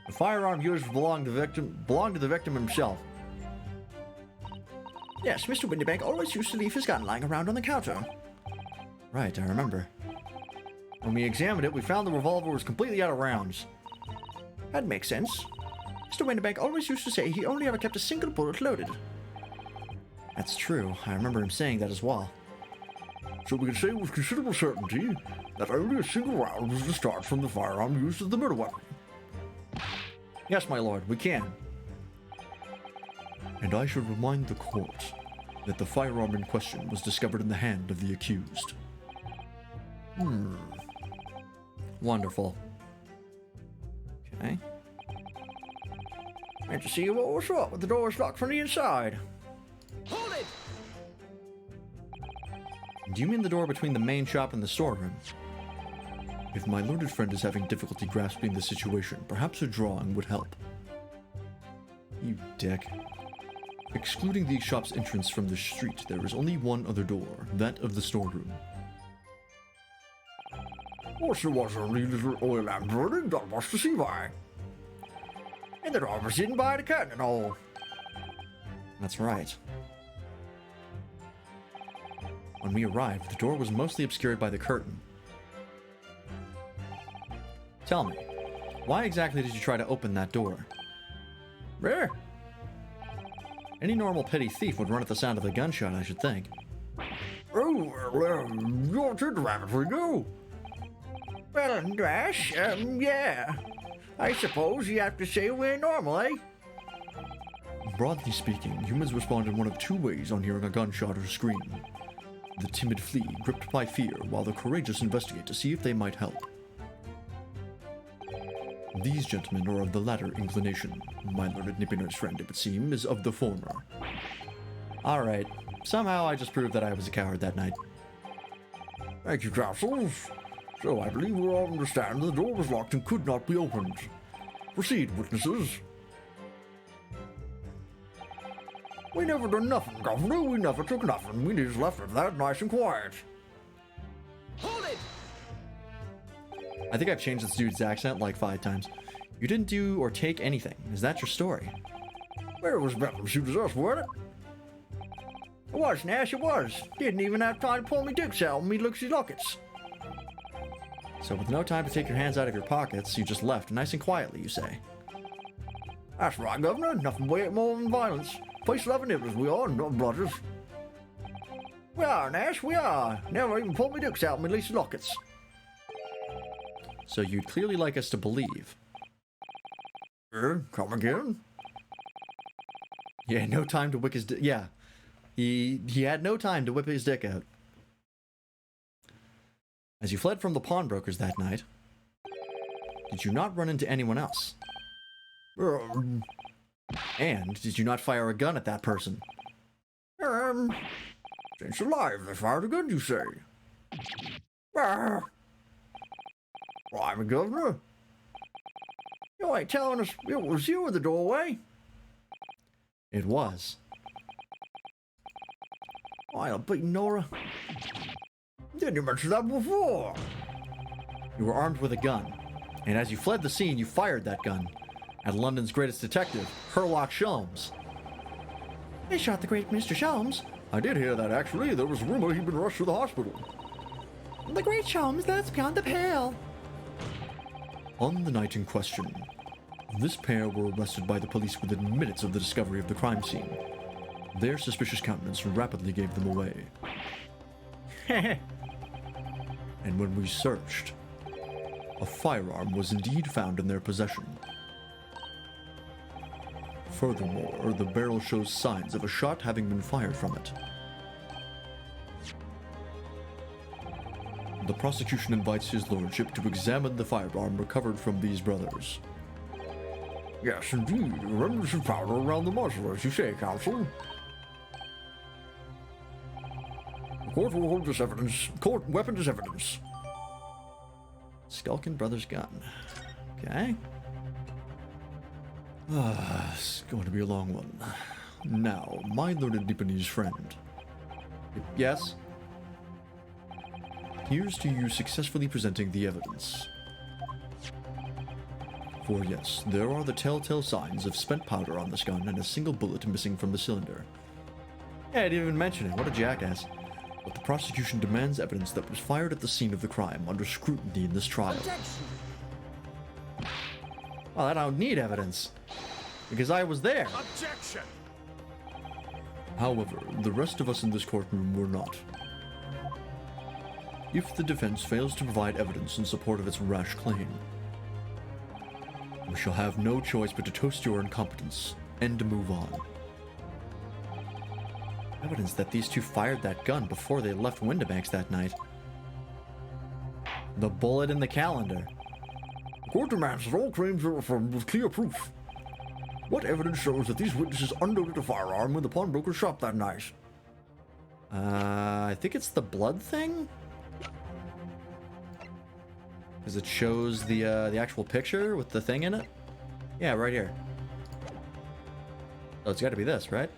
The firearm used belonged to the victim himself. Yes, Mr. Winterbank always used to leave his gun lying around on the counter. Right, I remember. When we examined it, we found the revolver was completely out of rounds. That makes sense. Mr. Winterbank always used to say he only ever kept a single bullet loaded. That's true. I remember him saying that as well. So we can say with considerable certainty that only a single round was discharged from the firearm used as the murder weapon. Yes, my lord, we can. And I should remind the court that the firearm in question was discovered in the hand of the accused. Wonderful. Okay. And to see what was up with the doors locked from the inside. Hold it! Do you mean the door between the main shop and the storeroom? If my learned friend is having difficulty grasping the situation, perhaps a drawing would help. You dick. Excluding the shop's entrance from the street, there is only one other door, that of the storeroom. Also was only a little oil lamp burning, that was to see why. And the door was hidden by the curtain and all. That's right. When we arrived, the door was mostly obscured by the curtain. Tell me, why exactly did you try to open that door? There. Any normal petty thief would run at the sound of the gunshot, I should think. Oh, well, you're too rapid for go. Well, Dash, yeah. I suppose you have to say we're normal, eh? Broadly speaking, humans respond in one of two ways on hearing a gunshot or scream. The timid flee, gripped by fear, while the courageous investigate to see if they might help. These gentlemen are of the latter inclination. My learned Nipponer's friend, it would seem, is of the former. Alright, somehow I just proved that I was a coward that night. Thank you, Castles. So I believe we all understand the door was locked and could not be opened. Proceed, witnesses. We never done nothing, Governor. We never took nothing. We just left it that nice and quiet. Hold it! I think I've changed this dude's accent like 5 times. You didn't do or take anything. Is that your story? Well, it was better to shoot as us, wasn't it? It was, Nash, it was. Didn't even have time to pull me dicks out and me looksy lockets. So with no time to take your hands out of your pockets, you just left nice and quietly, you say? That's right, Governor. Nothing way more than violence. Peace, love, and nibbles, we are, not brothers. We are, Nash, we are. Never even pulled me dicks out and me leasy lockets. So you'd clearly like us to believe. Come again? He had no time to whip his yeah. He had no time to whip his dick out. As you fled from the pawnbrokers that night, did you not run into anyone else? And did you not fire a gun at that person? Since alive, they fired a gun, you say? Blimey, Governor. You ain't telling us it was you in the doorway? It was. I'll beat Nora. Didn't you mention that before? You were armed with a gun, and as you fled the scene, you fired that gun at London's greatest detective, Herlock Sholmes. They shot the great Mr. Sholmes. I did hear that, actually. There was a rumor he'd been rushed to the hospital. The great Sholmes, that's beyond the pale. On the night in question, this pair were arrested by the police within minutes of the discovery of the crime scene. Their suspicious countenance rapidly gave them away. And when we searched, a firearm was indeed found in their possession. Furthermore, the barrel shows signs of a shot having been fired from it. The prosecution invites his lordship to examine the firearm recovered from these brothers. Yes, indeed. Remnants of powder around the muzzle, as you say, counsel. The court will hold this evidence. Court weapon as evidence. Skulkin Brothers gun. Okay. It's going to be a long one. Now, my learned Nipponese friend. Yes? Here's to you successfully presenting the evidence. For yes, there are the telltale signs of spent powder on this gun and a single bullet missing from the cylinder. Yeah, I didn't even mention it. What a jackass. But the prosecution demands evidence that was fired at the scene of the crime under scrutiny in this trial. Well, I don't need evidence. Because I was there. Objection! However, the rest of us in this courtroom were not. If the defense fails to provide evidence in support of its rash claim, we shall have no choice but to toast your incompetence and to move on. Evidence that these two fired that gun before they left Windibanks that night. The bullet in the calendar. The court demands that all claims are affirmed with clear proof. What evidence shows that these witnesses unloaded a firearm when the pawnbroker shop that night? I think it's the blood thing? Because it shows the actual picture with the thing in it? Yeah, right here. Oh, it's got to be this, right?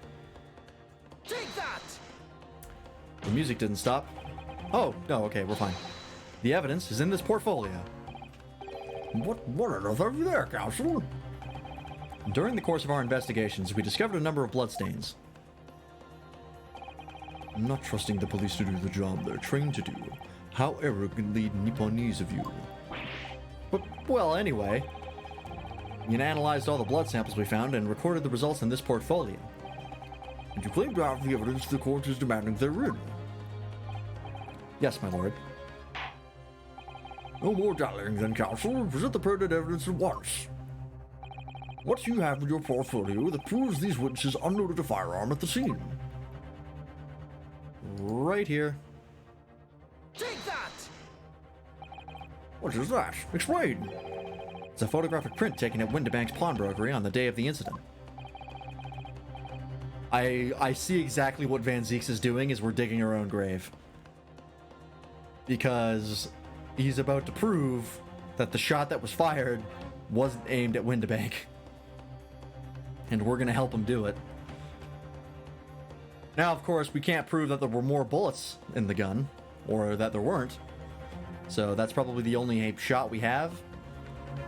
Take that! The music didn't stop. Oh, no, okay, we're fine. The evidence is in this portfolio. What on earth have you there, Counsel? During the course of our investigations, we discovered a number of bloodstains. I'm not trusting the police to do the job they're trained to do. How arrogantly Nipponese of you. But, well, anyway, we analyzed all the blood samples we found and recorded the results in this portfolio. And you claim to have the evidence the court is demanding therein. Yes, my lord. No more dallying then, Counsel. Present the pertinent evidence at once. What do you have in your portfolio that proves these witnesses unloaded a firearm at the scene? Right here. Take that! What is that? Explain. It's a photographic print taken at Windibank's pawnbrokery on the day of the incident. I see exactly what Van Zeeks is doing as we're digging our own grave. Because he's about to prove that the shot that was fired wasn't aimed at Windibank. And we're going to help him do it. Now, of course, we can't prove that there were more bullets in the gun, or that there weren't. So that's probably the only shot we have.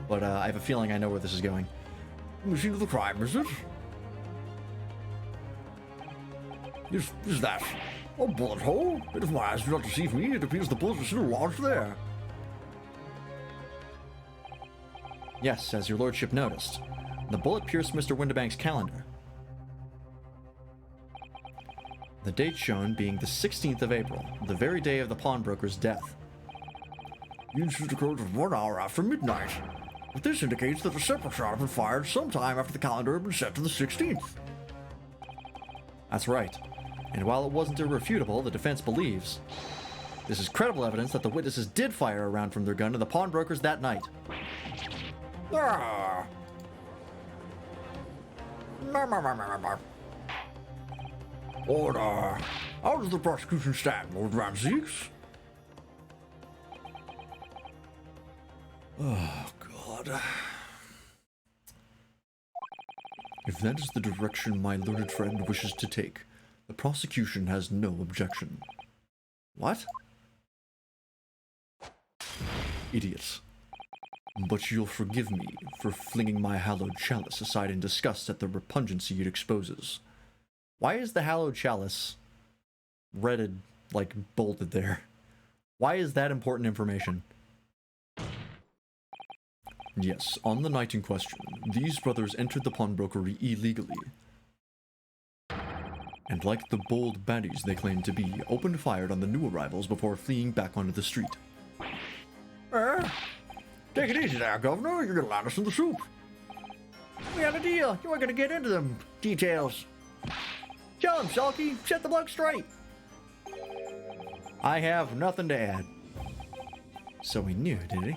But I have a feeling I know where this is going. The scene of the crime, is it? Is that a bullet hole? And if my eyes do not deceive me, it appears the bullets are still lodged there. Yes, as your lordship noticed. The bullet pierced Mr. Windibank's calendar. The date shown being the 16th of April, the very day of the pawnbroker's death. The incident occurred 1 hour after midnight. But this indicates that a separate shot had been fired sometime after the calendar had been set to the 16th. That's right. And while it wasn't irrefutable, the defense believes this is credible evidence that the witnesses did fire a round from their gun to the pawnbrokers that night. Ah. Order. How does the prosecution stand, Lord Van Zeeks? Oh, God. If that is the direction my learned friend wishes to take, the prosecution has no objection. What? Idiot. But you'll forgive me for flinging my hallowed chalice aside in disgust at the repugnancy it exposes. Why is the hallowed chalice redded, like, bolted there? Why is that important information? Yes, on the night in question, these brothers entered the pawnbrokery illegally. And like the bold baddies they claimed to be, opened fire on the new arrivals before fleeing back onto the street. Take it easy there, Governor. You're gonna land us in the soup. We had a deal. You weren't gonna get into them details. Tell him, Sulky. Set the bloke straight. I have nothing to add. So he knew, did he?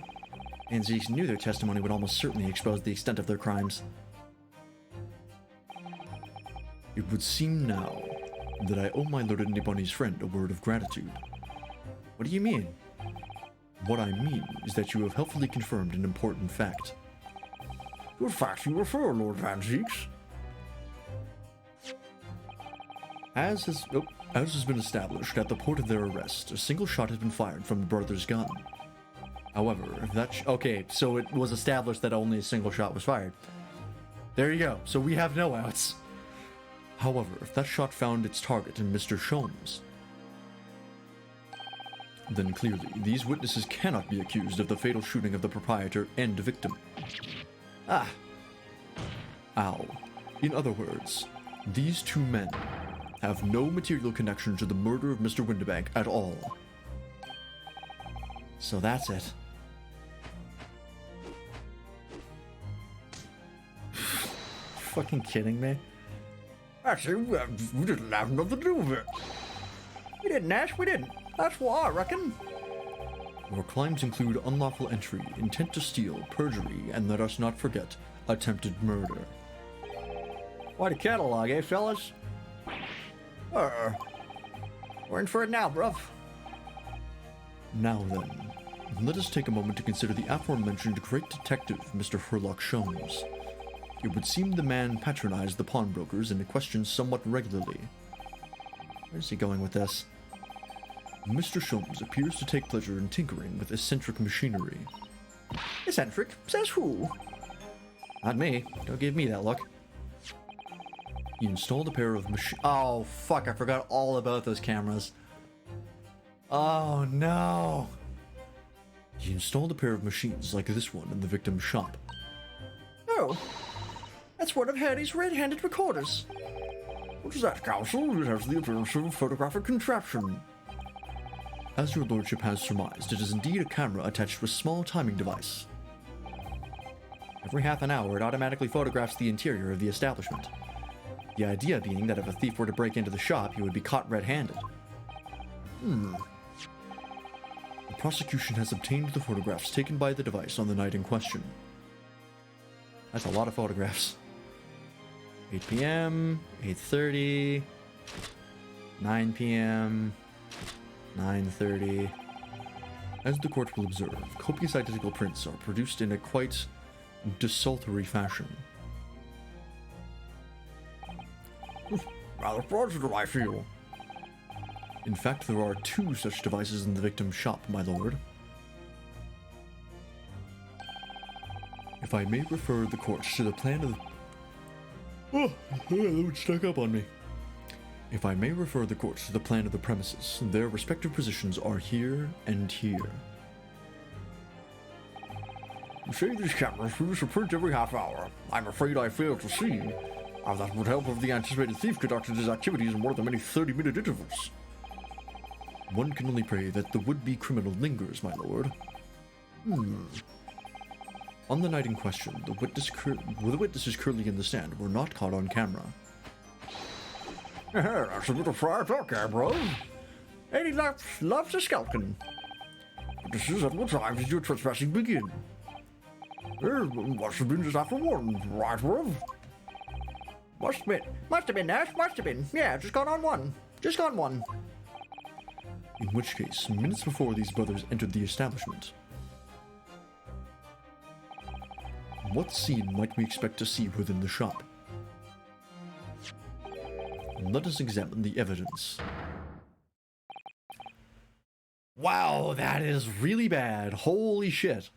And Zeeks knew their testimony would almost certainly expose the extent of their crimes. It would seem now that I owe my learned Nipponese friend a word of gratitude. What do you mean? What I mean is that you have helpfully confirmed an important fact. What fact you refer, Lord Van Zeeks? As has been established, at the point of their arrest, a single shot has been fired from the brother's gun. However, okay, so it was established that only a single shot was fired. There you go. So we have no outs. However, if that shot found its target in Mr. Sholmes, then clearly these witnesses cannot be accused of the fatal shooting of the proprietor and victim. Ah. Ow. In other words, these two men have no material connection to the murder of Mr. Windibank at all. So that's it. Fucking kidding me? Actually, we didn't have nothing to do with it. We didn't, Ash. We didn't. That's why I reckon. Your crimes include unlawful entry, intent to steal, perjury, and let us not forget, attempted murder. Quite a catalog, eh, fellas? We're in for it now, bruv. Now then, let us take a moment to consider the aforementioned great detective, Mr. Sherlock Sholmes. It would seem the man patronized the pawnbrokers and questioned somewhat regularly. Where's he going with this? Mr. Sholmes appears to take pleasure in tinkering with eccentric machinery. Eccentric? Says who? Not me. Don't give me that look. He installed a pair of Oh, fuck, I forgot all about those cameras. Oh, no. He installed a pair of machines like this one in the victim's shop. Oh, that's one of Harry's red-handed recorders. What is that, Counsel? It has the appearance of a photographic contraption. As your lordship has surmised, it is indeed a camera attached to a small timing device. Every half an hour, it automatically photographs the interior of the establishment. The idea being that if a thief were to break into the shop, he would be caught red-handed. The prosecution has obtained the photographs taken by the device on the night in question. That's a lot of photographs. 8 p.m., 8:30, 9 p.m., 9:30. As the court will observe, copious identical prints are produced in a quite desultory fashion. Rather fraudulent, I feel. In fact, there are 2 such devices in the victim's shop, my lord. If I may refer the court to the plan of... Oh, that stuck up on me. If I may refer the court to the plan of the premises, their respective positions are here and here. You say these cameras produce a print every half hour. I'm afraid I fail to see how that would help if the anticipated thief conducted his activities in more than many 30-minute intervals. One can only pray that the would-be criminal lingers, my lord. On the night in question, the witnesses currently in the stand were not caught on camera. That's a bit of fried talk, bro. Any loves a skulking. This is at what time did your trespassing begin? Must have been just after 1, right, bro? Must have been, Nash, must have been. Yeah, just gone on 1. Just gone 1. In which case, minutes before these brothers entered the establishment. What scene might we expect to see within the shop? Let us examine the evidence. Wow, that is really bad. Holy shit.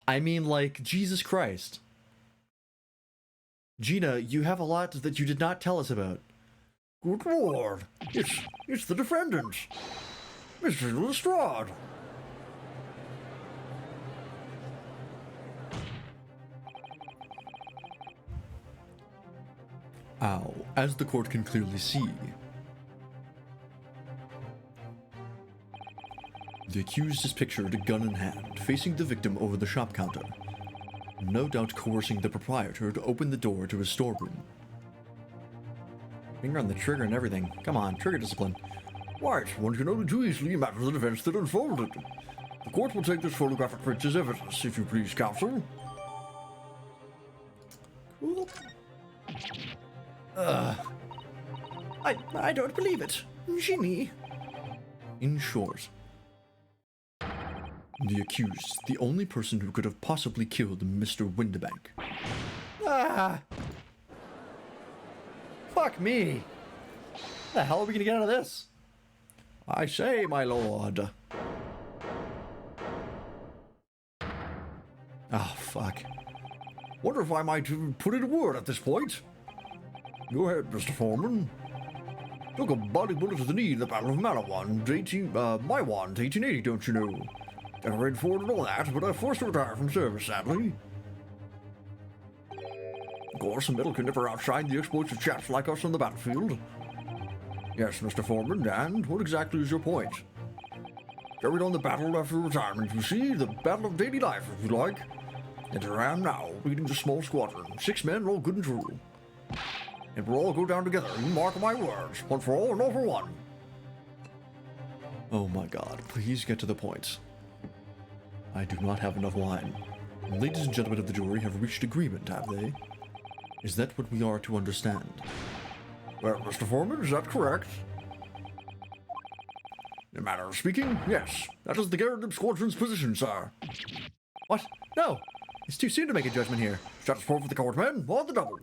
I mean, like, Jesus Christ. Gina, you have a lot that you did not tell us about. Good lord, it's the defendant, Mr. Lestrade. Ow, as the court can clearly see. The accused is pictured, gun in hand, facing the victim over the shop counter, no doubt coercing the proprietor to open the door to his storeroom. Finger on the trigger and everything. Come on, trigger discipline. Right, one can only too easily imagine the events that unfolded. The court will take this photographic print as evidence, if you please, counsel. Cool. I don't believe it. Ginny. In short, the accused, the only person who could have possibly killed Mr. Windibank. Fuck me. How the hell are we gonna get out of this? I say, my lord. Oh, fuck. Wonder if I might put in a word at this point. Go ahead, Mr. Foreman. Took a body bullet to the knee in the Battle of Maiwand, 1880, don't you know? Decorated for it and all that, but I forced to retire from service, sadly. Of course, a medal can never outshine the exploits of chaps like us on the battlefield. Yes, Mr. Foreman, and what exactly is your point? Carried on the battle after retirement, you see, the battle of daily life, if you like. And here I am now, leading the small squadron, 6 men, all good and true. And we'll all go down together, you mark my words, one for all and all for one. Oh my god, please get to the point. I do not have enough wine. Ladies and gentlemen of the jury have reached agreement, have they? Is that what we are to understand? Well, Mr. Foreman, is that correct? In a manner of speaking, yes. That is the Garrett Squadron's position, sir. What? No! It's too soon to make a judgment here. Transport for the court, men, or the double.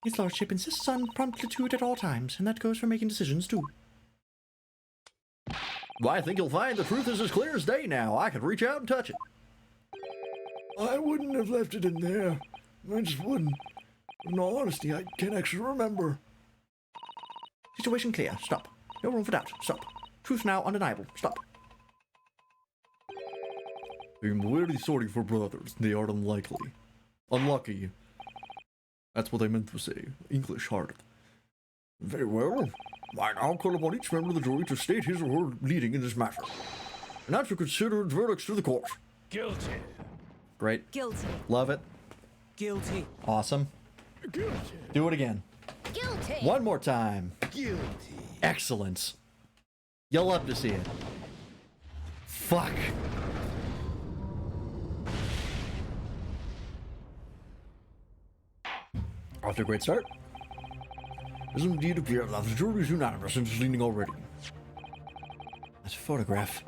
His lordship insists on promptitude at all times, and that goes for making decisions too. Well, I think you'll find the truth is as clear as day now. I could reach out and touch it. I wouldn't have left it in there. I just wouldn't. In all honesty, I can't actually remember. Situation clear. Stop. No room for doubt. Stop. Truth now undeniable. Stop. I'm really sorry for brothers. They are unlikely. Unlucky. That's what I meant to say. English hard. Very well. I now call upon each member of the jury to state his or her leading in this matter, and now to consider its verdicts to the court. Guilty. Great. Guilty. Love it. Guilty. Awesome. Guilty. Do it again. Guilty. One more time. Guilty. Excellence. You'll love to see it. Fuck. Off to a great start. It does indeed appear that the jury is unanimous in its leaning already. That photograph.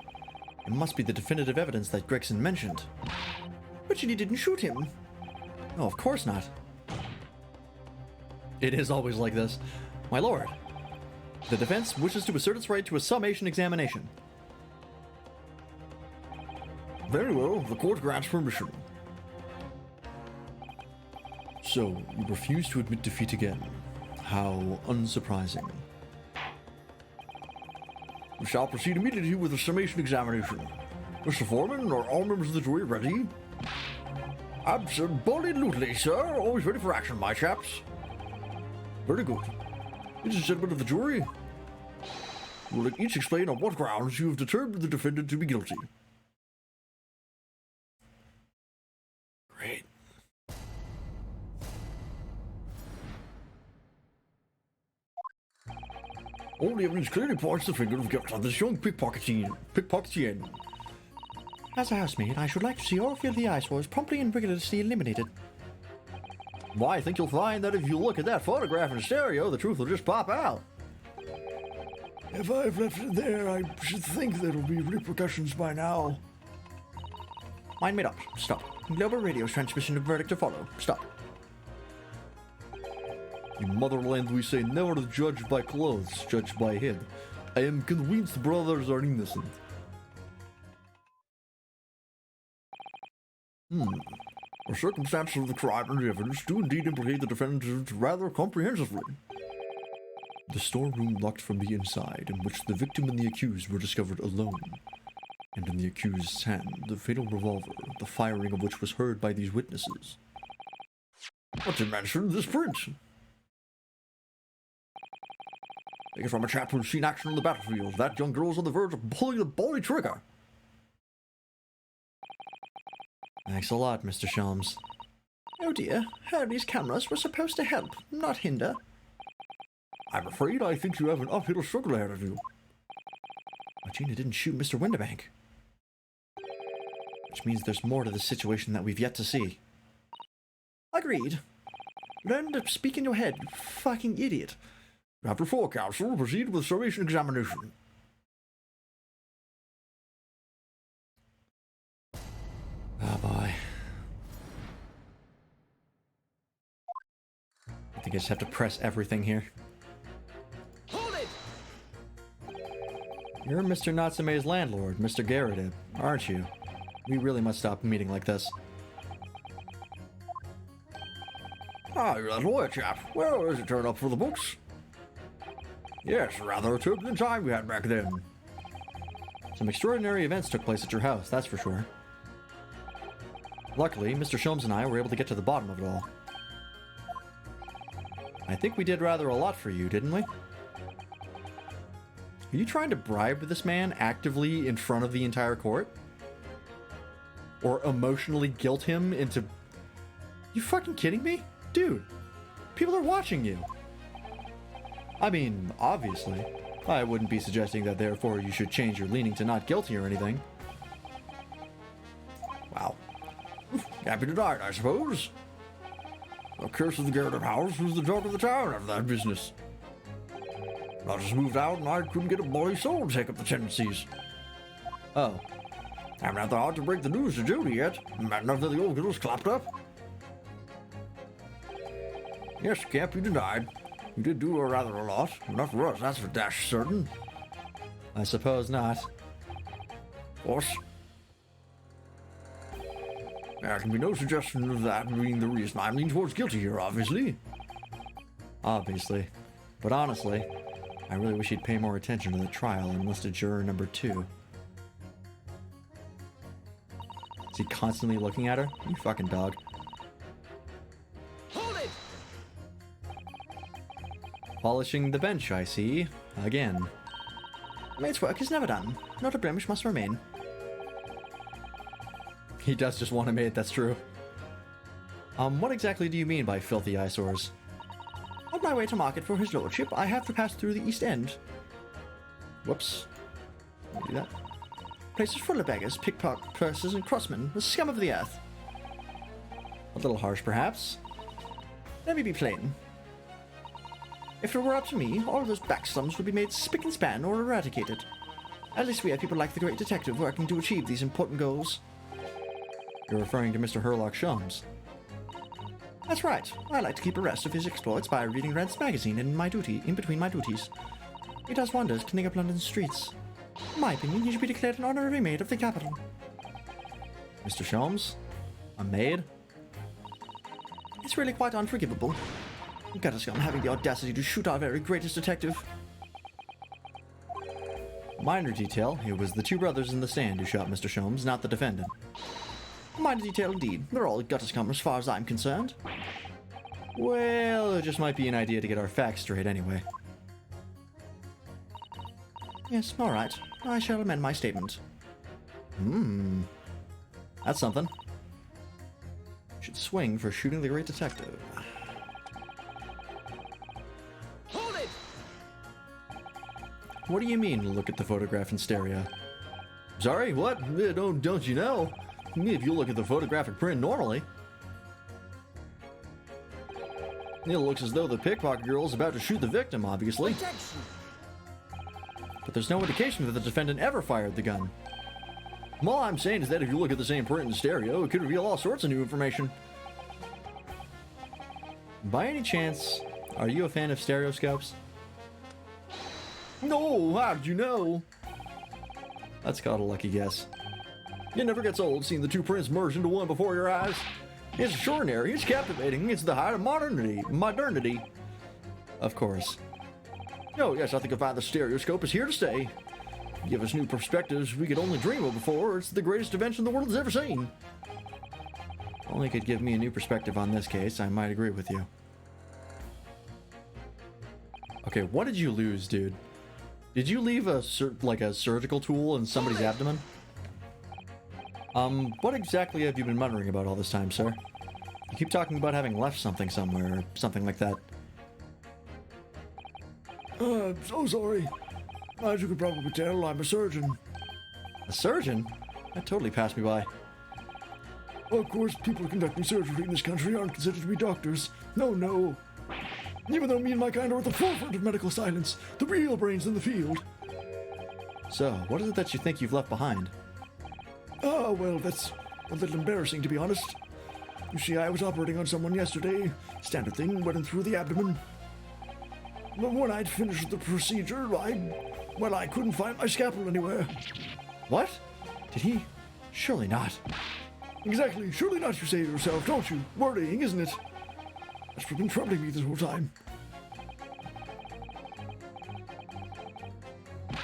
It must be the definitive evidence that Gregson mentioned. But you didn't shoot him. No, of course not. It is always like this. My lord, the defense wishes to assert its right to a summation examination. Very well, the court grants permission. So, you refuse to admit defeat again. How unsurprising. We shall proceed immediately with the summation examination. Mr. Foreman, are all members of the jury ready? Absolutely, sir. Always ready for action, my chaps. Very good. Ladies and gentlemen of the jury, you will each explain on what grounds you have determined the defendant to be guilty. Great. All the evidence clearly points the finger of guilt on this young pickpocketier. As a housemaid, I should like to see all feel the ice wars promptly and rigorously eliminated. Why, I think you'll find that if you look at that photograph in stereo, the truth will just pop out. If I've left it there, I should think there will be repercussions by now. Mind made up. Stop. Global radio transmission of verdict to follow. Stop. In motherland we say never to judge by clothes, judge by head. I am convinced brothers are innocent. The circumstances of the crime and the evidence do indeed implicate the defendant rather comprehensively. The storeroom locked from the inside, in which the victim and the accused were discovered alone, and in the accused's hand the fatal revolver, the firing of which was heard by these witnesses. Not to mention this print. Taken from a chap who's seen action on the battlefield. That young girl's on the verge of pulling the bally trigger. Thanks a lot, Mr. Shelms. Oh dear, Harry's cameras were supposed to help, not hinder. I'm afraid I think you have an uphill struggle ahead of you. Gina didn't shoot Mr. Winterbank. Which means there's more to the situation that we've yet to see. Agreed. Learn to speak in your head, you fucking idiot. Chapter 4, Counsel, proceed with summation examination. Oh boy. I think I just have to press everything here. Hold it! You're Mr. Natsume's landlord, Mr. Garrett, aren't you? We really must stop a meeting like this. Ah, you're that lawyer chap. Well, does it turn up for the books? Yes, rather a turbulent time we had back then. Some extraordinary events took place at your house, that's for sure. Luckily, Mr. Shelms and I were able to get to the bottom of it all. I think we did rather a lot for you, didn't we? Are you trying to bribe this man actively in front of the entire court? Or emotionally guilt him into... You fucking kidding me? Dude, people are watching you. I mean, obviously. I wouldn't be suggesting that therefore you should change your leaning to not guilty or anything. Wow. Happy to die, I suppose. A curse of the Garrett house was the talk of the town after that business. I just moved out and I couldn't get a bloody soul to take up the tendencies. Oh. I haven't had the heart to break the news to Judy yet. Bad enough that the old girl's clapped up. Yes, can't be denied. You did do her rather a lot. Enough for us, that's for dash certain. I suppose not. Of course. There can be no suggestion of that being the reason I'm leaning towards guilty here, obviously. Obviously. But honestly, I really wish he'd pay more attention to the trial and enlisted juror number 2. Is he constantly looking at her? You fucking dog. Hold it! Polishing the bench, I see. Again. Mate's work is never done. Not a blemish must remain. He does just want a maid, that's true. What exactly do you mean by filthy eyesores? On my way to market for his lordship, I have to pass through the East End. Whoops. Let me do that. Place is full of beggars, pickpockets, and crossmen, the scum of the earth. A little harsh, perhaps. Let me be plain. If it were up to me, all of those backslums would be made spick and span or eradicated. At least we have people like the great detective working to achieve these important goals. You're referring to Mr. Herlock Sholmes. That's right. I like to keep abreast of his exploits by reading Rent's magazine in between my duties. He does wonders cleaning up London's streets. In my opinion, he should be declared an honorary maid of the capital. Mr. Sholmes? A maid? It's really quite unforgivable. Gutterscum having the audacity to shoot our very greatest detective. Minor detail, it was the 2 brothers in the stand who shot Mr. Sholmes, not the defendant. Minor detail indeed. They're all Gutterscum as far as I'm concerned. Well, it just might be an idea to get our facts straight anyway. Yes, all right. I shall amend my statement. That's something. Should swing for shooting the great detective. Hold it! What do you mean, look at the photograph in stereo? Sorry, what? Don't you know? If you look at the photographic print normally, it looks as though the pickpocket girl is about to shoot the victim, obviously. Protection! But there's no indication that the defendant ever fired the gun. All I'm saying is that if you look at the same print in stereo, it could reveal all sorts of new information. By any chance, are you a fan of stereoscopes? No, how did you know? That's called a lucky guess. It never gets old seeing the 2 prints merge into one before your eyes. It's extraordinary, it's captivating, it's the height of modernity. Of course. Oh yes, I think the stereoscope is here to stay. Give us new perspectives we could only dream of before. It's the greatest invention the world has ever seen. Only could give me a new perspective on this case, I might agree with you. Okay, what did you lose, dude? Did you leave a surgical tool in somebody's abdomen? What exactly have you been muttering about all this time, sir? You keep talking about having left something somewhere, or something like that. I'm so sorry. As you could probably tell, I'm a surgeon. A surgeon? That totally passed me by. Of course, people conducting surgery in this country aren't considered to be doctors. No. Even though me and my kind are at the forefront of medical science, the real brains in the field. So, what is it that you think you've left behind? Ah, well, that's a little embarrassing, to be honest. You see, I was operating on someone yesterday. Standard thing, went in through the abdomen. But when I'd finished the procedure, I couldn't find my scalpel anywhere. What? Did he? Surely not. Exactly. Surely not, you say to yourself, don't you? Worrying, isn't it? That's what's been troubling me this whole time.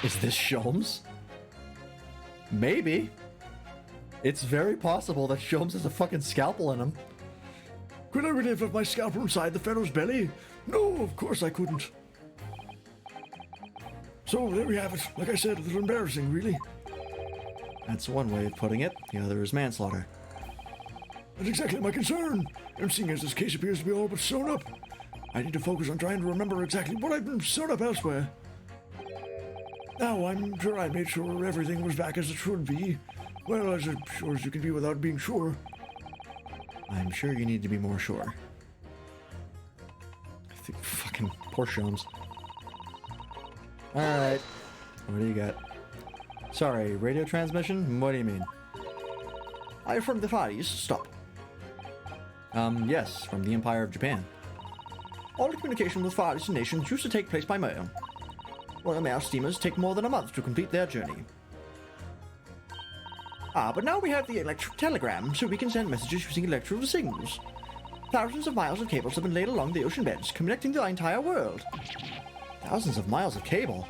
Is this Sholmes? Maybe. It's very possible that Sholmes has a fucking scalpel in him. Could I really have left my scalpel inside the fellow's belly? No, of course I couldn't. So there we have it. Like I said, a little embarrassing, really. That's one way of putting it. The other is manslaughter. That's exactly my concern. And seeing as this case appears to be all but sewn up, I need to focus on trying to remember exactly what I've been sewn up elsewhere. Now, I'm sure I made sure everything was back as it should be. Well, as sure as you can be without being sure. I'm sure you need to be more sure. Poor Shums. Alright. What do you got? Sorry, radio transmission? What do you mean? Are you from the Far East? Stop. Yes, from the Empire of Japan. All communication with Far Eastern nations used to take place by mail. Royal Mail steamers take more than a month to complete their journey. But now we have the electric telegram, so we can send messages using electrical signals. Thousands of miles of cables have been laid along the ocean beds, connecting the entire world. Thousands of miles of cable?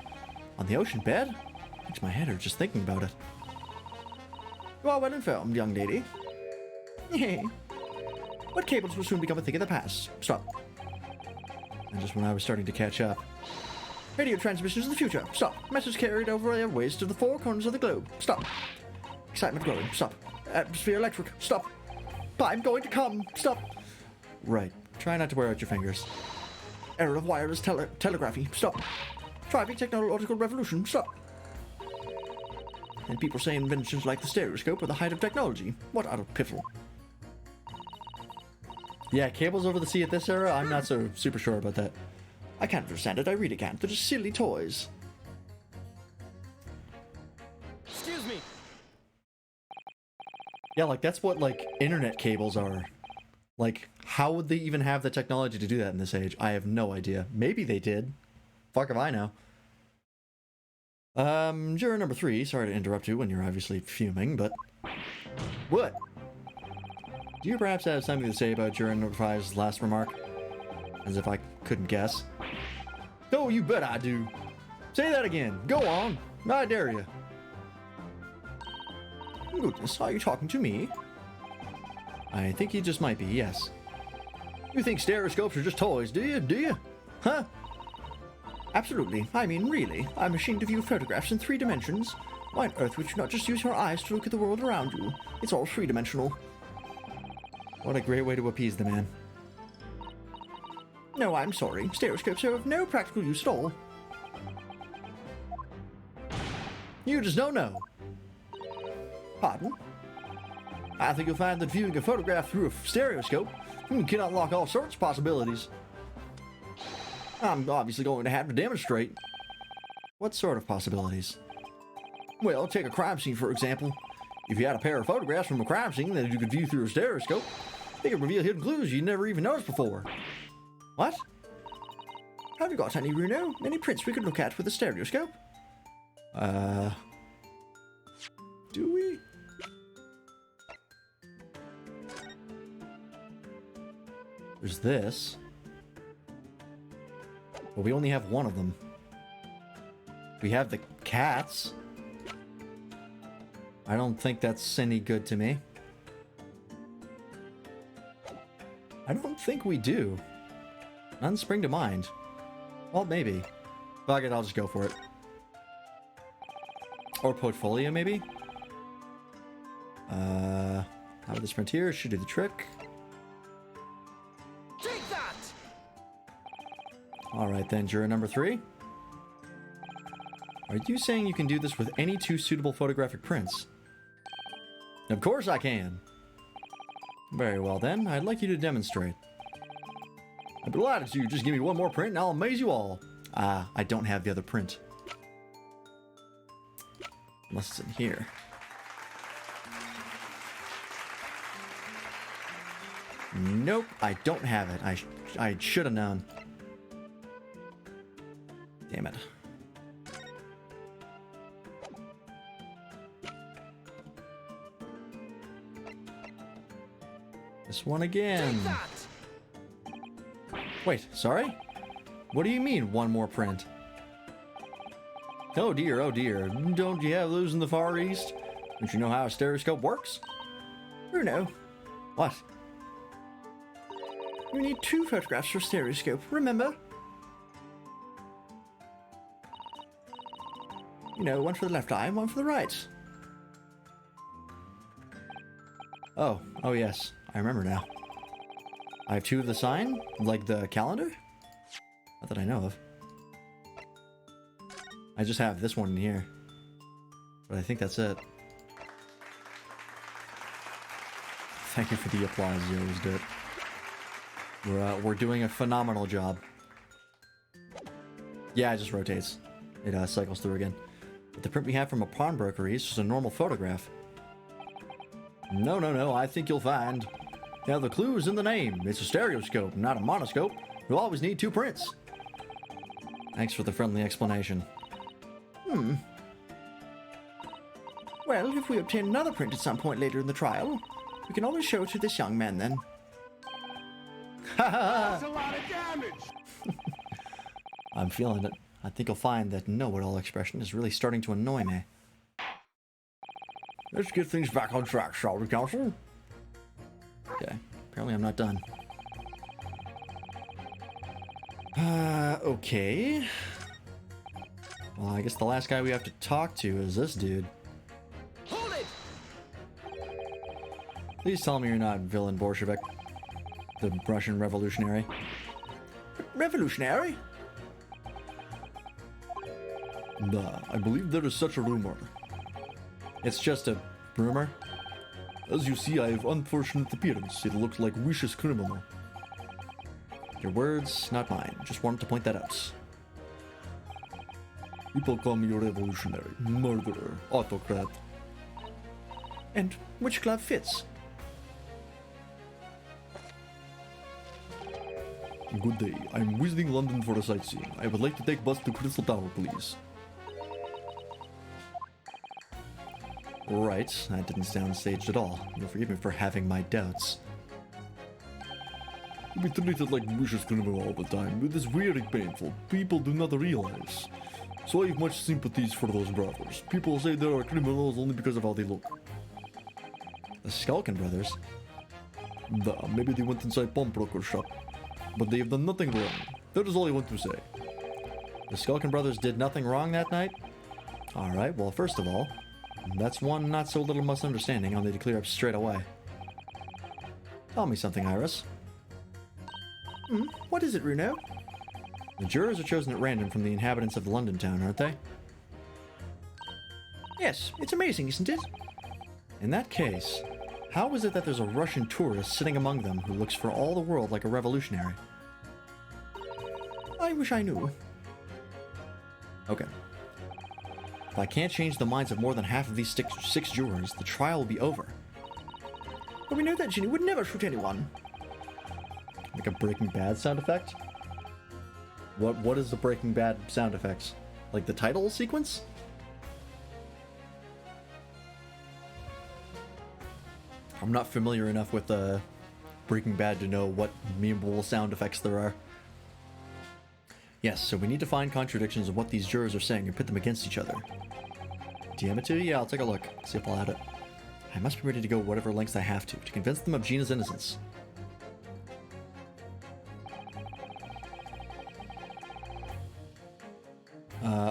On the ocean bed? Makes my head hurt just thinking about it. You are well informed, young lady. But cables will soon become a thing of the past. Stop. And just when I was starting to catch up. Radio transmissions of the future. Stop. Message carried over airways to the four corners of the globe. Stop. Excitement growing. Stop. Atmosphere electric. Stop. I'm going to come. Stop. Right. Try not to wear out your fingers. Era of wireless telegraphy. Stop. Driving technological revolution. Stop. And people say inventions like the stereoscope are the height of technology. What utter piffle. Yeah, cables over the sea at this era, I'm not so super sure about that. I can't understand it. I really can't. They're just silly toys. Excuse me. Yeah, like that's what like internet cables are. Like, how would they even have the technology to do that in this age? I have no idea. Maybe they did. Fuck if I know. Juror number 3, sorry to interrupt you when you're obviously fuming, but... What? Do you perhaps have something to say about juror number 5's last remark? As if I couldn't guess. Oh, you bet I do. Say that again. Go on. I dare you. Goodness, are you talking to me? I think he just might be, yes. You think stereoscopes are just toys, do you? Do you? Huh? Absolutely. I mean, really. A machine to view photographs in 3 dimensions. Why on earth would you not just use your eyes to look at the world around you? It's all 3-dimensional. What a great way to appease the man. No, I'm sorry. Stereoscopes are of no practical use at all. You just don't know. Pardon? I think you'll find that viewing a photograph through a stereoscope can unlock all sorts of possibilities. I'm obviously going to have to demonstrate. What sort of possibilities? Well, take a crime scene, for example. If you had a pair of photographs from a crime scene that you could view through a stereoscope, they could reveal hidden clues you never even noticed before. What? Have you got any, Runo? Any prints we could look at with a stereoscope? Do we? There's this. But we only have one of them. We have the cats. I don't think that's any good to me. I don't think we do. None spring to mind. Well, maybe. Fuck it, I'll just go for it. Or portfolio, maybe? How about this frontier? Should do the trick. Take that! Alright then, juror number 3. Are you saying you can do this with any 2 suitable photographic prints? Of course I can! Very well then, I'd like you to demonstrate. I'd be delighted to. Just give me one more print and I'll amaze you all. I don't have the other print. Unless it's in here. Nope, I don't have it. I should have known. Damn it. This one again. Take that! Wait, sorry? What do you mean, one more print? Oh dear, oh dear. Don't you have those in the Far East? Don't you know how a stereoscope works? Bruno, What? you need 2 photographs for stereoscope, remember? You know, one for the left eye and one for the right. Oh yes. I remember now. I have 2 of the sign? Like the calendar? Not that I know of. I just have this one in here. But I think that's it. Thank you for the applause, you always do it. We're doing a phenomenal job. Yeah, it just rotates. It cycles through again. But the print we have from a pawnbrokery is just a normal photograph. No, I think you'll find. Now the clue is in the name. It's a stereoscope, not a monoscope. You'll always need 2 prints. Thanks for the friendly explanation. Well, if we obtain another print at some point later in the trial, we can always show it to this young man then. That's a lot of damage. I'm feeling it. I think you'll find that know-it-all expression is really starting to annoy me. Let's get things back on track, shall we, Counsel? Okay, apparently I'm not done. Okay. Well, I guess the last guy we have to talk to is this dude. Hold it! Please tell me you're not Villain Bolshevik, the Russian revolutionary. Revolutionary? Nah, I believe there is such a rumor. It's just a rumor. As you see, I have unfortunate appearance. It looks like vicious criminal. Your words, not mine. Just wanted to point that out. People call me a revolutionary, murderer, autocrat. And which glove fits? Good day. I'm visiting London for a sightseeing. I would like to take bus to Crystal Tower, please. Right, that didn't sound staged at all. You'll forgive me for having my doubts. To be treated like vicious criminal all the time, it is very painful. People do not realize. So I have much sympathies for those brothers. People say they are criminals only because of how they look. The Skulkin brothers? Maybe they went inside pawnbroker shop. But they have done nothing wrong. That is all I want to say. The Skulkin brothers did nothing wrong that night? Alright, well, first of all, that's one not so little misunderstanding I'll need to clear up straight away. Tell me something, Iris. What is it, Runo? The jurors are chosen at random from the inhabitants of London town, aren't they? Yes, it's amazing, isn't it? In that case, how is it that there's a Russian tourist sitting among them who looks for all the world like a revolutionary? I wish I knew. Okay. If I can't change the minds of more than half of these six jurors, the trial will be over. But we know that Ginny would never shoot anyone. Like a Breaking Bad sound effect? What is the Breaking Bad sound effects? Like the title sequence? I'm not familiar enough with Breaking Bad to know what memeable sound effects there are. Yes, so we need to find contradictions of what these jurors are saying and pit them against each other. DM it to you? Yeah, I'll take a look. See if I'll add it. I must be ready to go whatever lengths I have to convince them of Gina's innocence.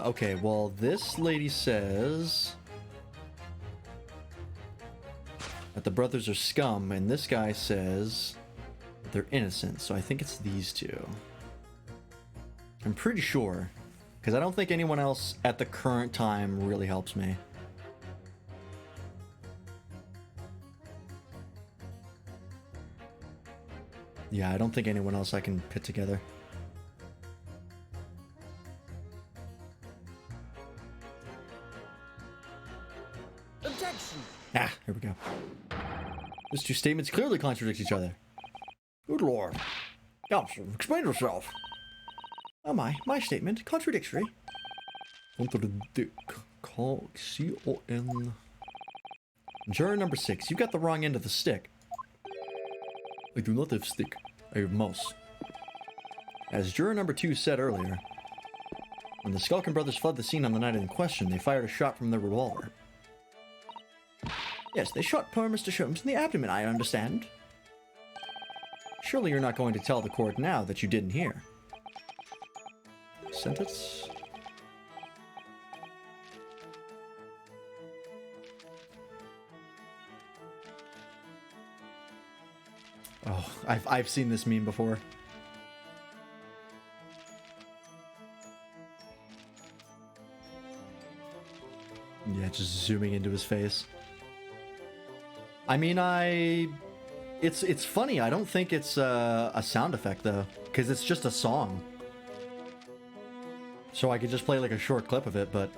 Okay, well, this lady says that the brothers are scum, and this guy says that they're innocent, so I think it's these two. I'm pretty sure, because I don't think anyone else at the current time really helps me. Yeah, I don't think anyone else I can put together. Objection! Ah, here we go. Those two statements clearly contradict each other. Good lord. Counsel, explain yourself. Oh my statement, contradictory. C-O-N. Juror number 6, you got the wrong end of the stick. I do not have stick. I have mouse. As juror number 2 said earlier, when the Skulkin brothers fled the scene on the night in question, they fired a shot from their revolver. Yes, they shot poor Mr. Sholmes in the abdomen, I understand. Surely you're not going to tell the court now that you didn't hear. Sentence? Oh, I've seen this meme before. Yeah, just zooming into his face. I mean, it's funny. I don't think it's a sound effect though, because it's just a song. So I could just play like a short clip of it, but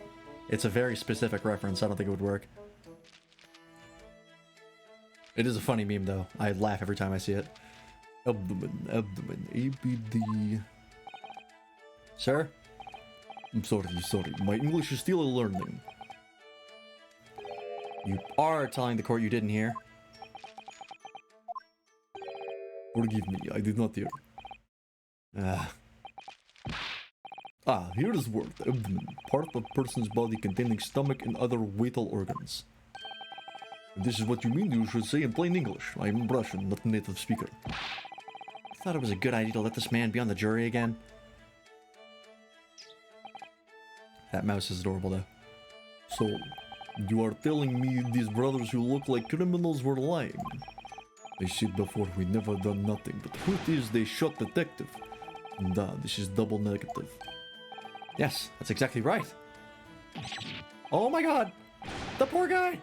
it's a very specific reference. I don't think it would work. It is a funny meme, though. I laugh every time I see it. Abdomen, abdomen, ABD. Sir? I'm sorry. My English is still a learning. You are telling the court you didn't hear. Forgive me, I did not hear. Here is word. Abdomen. Part of a person's body containing stomach and other vital organs. If this is what you mean, you should say in plain English. I am Russian, not a native speaker. I thought it was a good idea to let this man be on the jury again. That mouse is adorable, though. So, you are telling me these brothers who look like criminals were lying? They said before we never done nothing, but truth is they shot detective. And this is double negative. Yes, that's exactly right. Oh my god! The poor guy!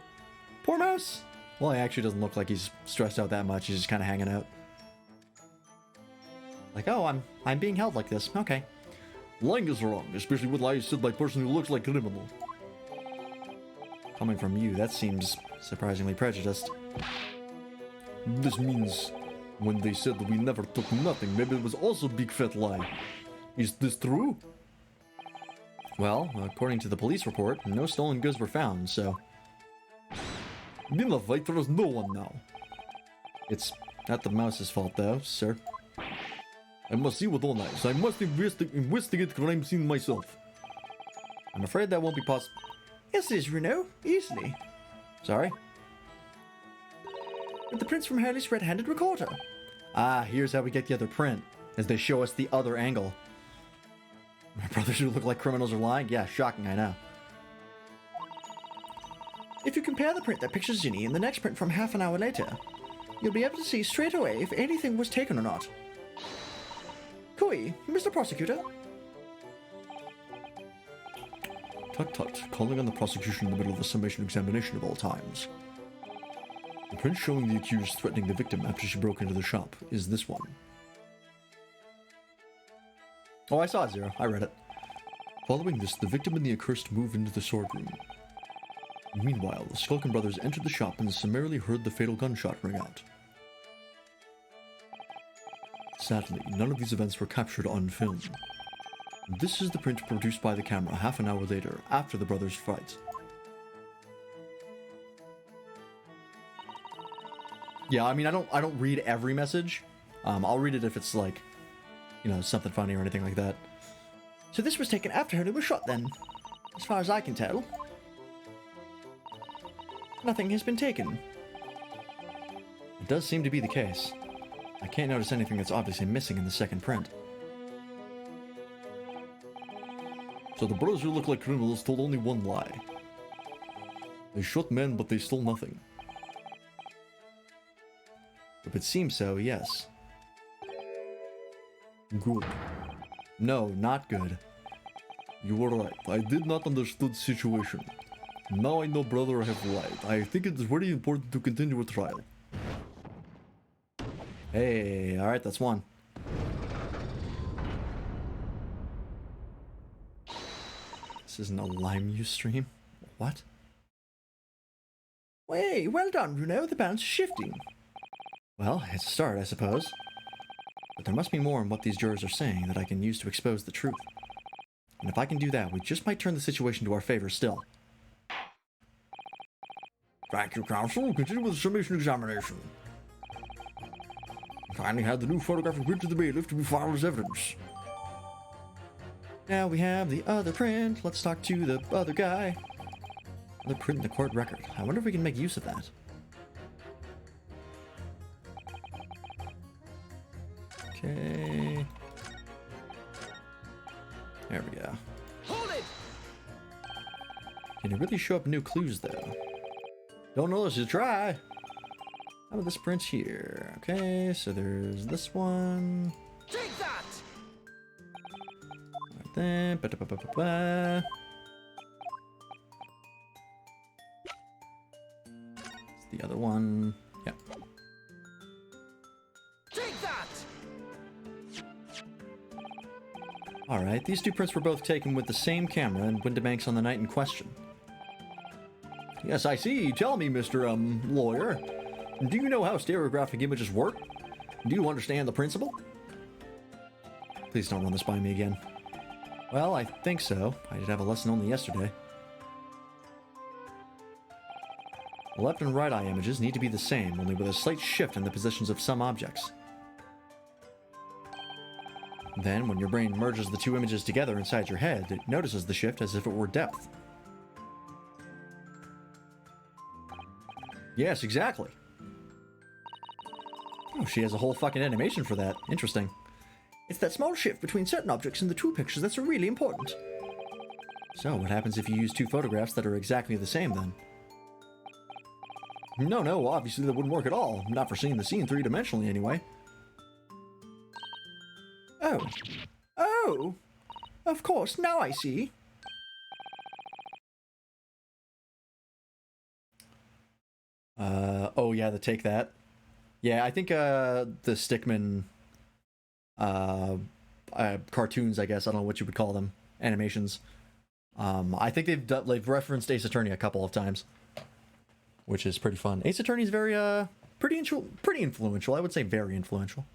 Poor mouse! Well, he actually doesn't look like he's stressed out that much. He's just kind of hanging out. Like, oh, I'm being held like this. Okay. Lying is wrong, especially when lies said by a person who looks like a criminal. Coming from you, that seems surprisingly prejudiced. This means when they said we never took nothing, maybe it was also a big fat lie. Is this true? Well, according to the police report, no stolen goods were found, so... In the fight, there is no one now. It's not the mouse's fault, though, sir. I must see with own eyes. I must investigate crime scene myself. I'm afraid that won't be possible. Yes, it is, Runo. Easily. Sorry? With the prints from Hurley's red-handed recorder. Ah, here's how we get the other print, as they show us the other angle. My brothers who look like criminals are lying? Yeah, shocking, I know. If you compare the print that pictures Zinni and the next print from half an hour later, you'll be able to see straight away if anything was taken or not. Kui, Mr. Prosecutor. Tut tut, calling on the prosecution in the middle of a summation examination of all times. The print showing the accused threatening the victim after she broke into the shop is this one. Oh, I saw it, Zero. I read it. Following this, the victim and the accursed move into the sword room. Meanwhile, the Skulkin brothers entered the shop and summarily heard the fatal gunshot ring out. Sadly, none of these events were captured on film. This is the print produced by the camera half an hour later, after the brothers' fight. Yeah, I mean, I don't read every message. I'll read it if it's like, you know, something funny or anything like that. So this was taken after Hurley was shot then, as far as I can tell. Nothing has been taken. It does seem to be the case. I can't notice anything that's obviously missing in the second print. So the brothers who look like criminals told only one lie. They shot men, but they stole nothing. If it seems so, yes. Good. No, not good. You were right. I did not understood the situation. Now I know brother I have lied. I think it is very important to continue a trial. Hey, alright, that's one. This isn't a LimeU stream? What? Hey, well done, Runo. The balance is shifting. Well, it's a start, I suppose. But there must be more in what these jurors are saying that I can use to expose the truth. And if I can do that, we just might turn the situation to our favor still. Thank you, counsel. Continue with the summation examination. Kindly have the new photographic print of the bailiff to be filed as evidence. Now we have the other print. Let's talk to the other guy. The print in the court record. I wonder if we can make use of that. Okay. There we go. Hold it! Can you really show up new clues, though? Don't know unless you try. How about this print here? Okay, so there's this one. Take that! Right there. Ba-da-ba-ba-ba-ba. It's the other one. Yep. Take that! Alright, these two prints were both taken with the same camera in Windibanks on the night in question. Yes, I see. Tell me, Mr. Lawyer. Do you know how stereographic images work? Do you understand the principle? Please don't run this by me again. Well, I think so. I did have a lesson only yesterday. The left and right eye images need to be the same, only with a slight shift in the positions of some objects. Then, when your brain merges the two images together inside your head, it notices the shift as if it were depth. Yes, exactly. Oh, she has a whole fucking animation for that. Interesting. It's that small shift between certain objects in the two pictures that's really important. So, what happens if you use two photographs that are exactly the same, then? No, obviously that wouldn't work at all. Not for seeing the scene three-dimensionally, anyway. Oh. Oh! Of course, now I see. Oh yeah, the Take That. Yeah, I think, the Stickman, cartoons, I guess, I don't know what you would call them, animations. I think they've referenced Ace Attorney a couple of times, which is pretty fun. Ace Attorney is very, pretty influential. I would say very influential.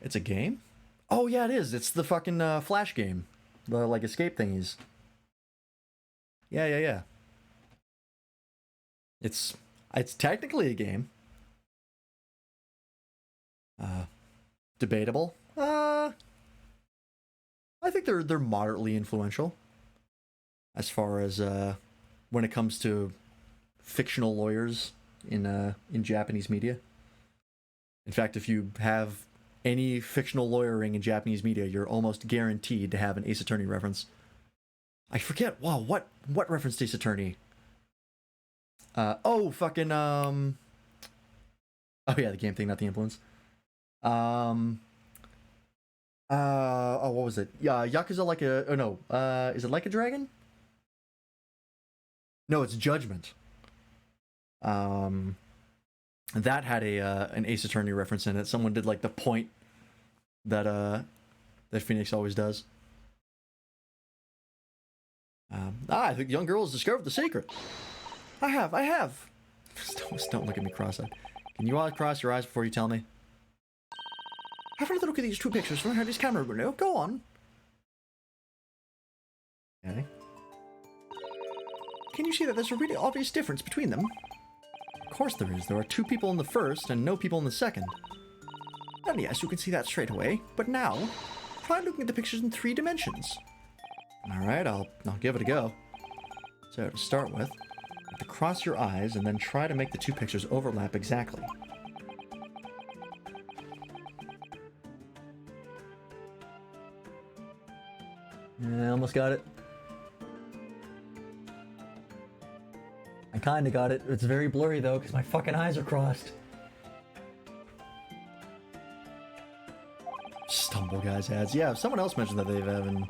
It's a game? Oh yeah, it is. It's the fucking, Flash game. The, like, escape thingies. Yeah. It's technically a game. Debatable. I think they're moderately influential. As far as when it comes to fictional lawyers in Japanese media. In fact, if you have any fictional lawyering in Japanese media, you're almost guaranteed to have an Ace Attorney reference. I forget. Wow, what referenced Ace Attorney? Oh yeah, the game thing, not the influence. Oh, what was it? Yeah, Yakuza Like a... Oh, no. Is it Like a Dragon? No, it's Judgment. That had an Ace Attorney reference in it. Someone did, like, the point that Phoenix always does. I think the young girl has discovered the secret. I have. Don't look at me cross-eyed. Can you all cross your eyes before you tell me? Have another look at these two pictures from Hardy's camera, Bruno. Go on. Okay. Can you see that there's a really obvious difference between them? Of course there is. There are two people in the first and no people in the second. Well, yes, you can see that straight away. But now, try looking at the pictures in 3 dimensions. Alright, I'll give it a go. So, to start with, you have to cross your eyes and then try to make the two pictures overlap exactly. I almost got it. I kinda got it. It's very blurry though, because my fucking eyes are crossed. Stumble Guys ads. Yeah, someone else mentioned that they've having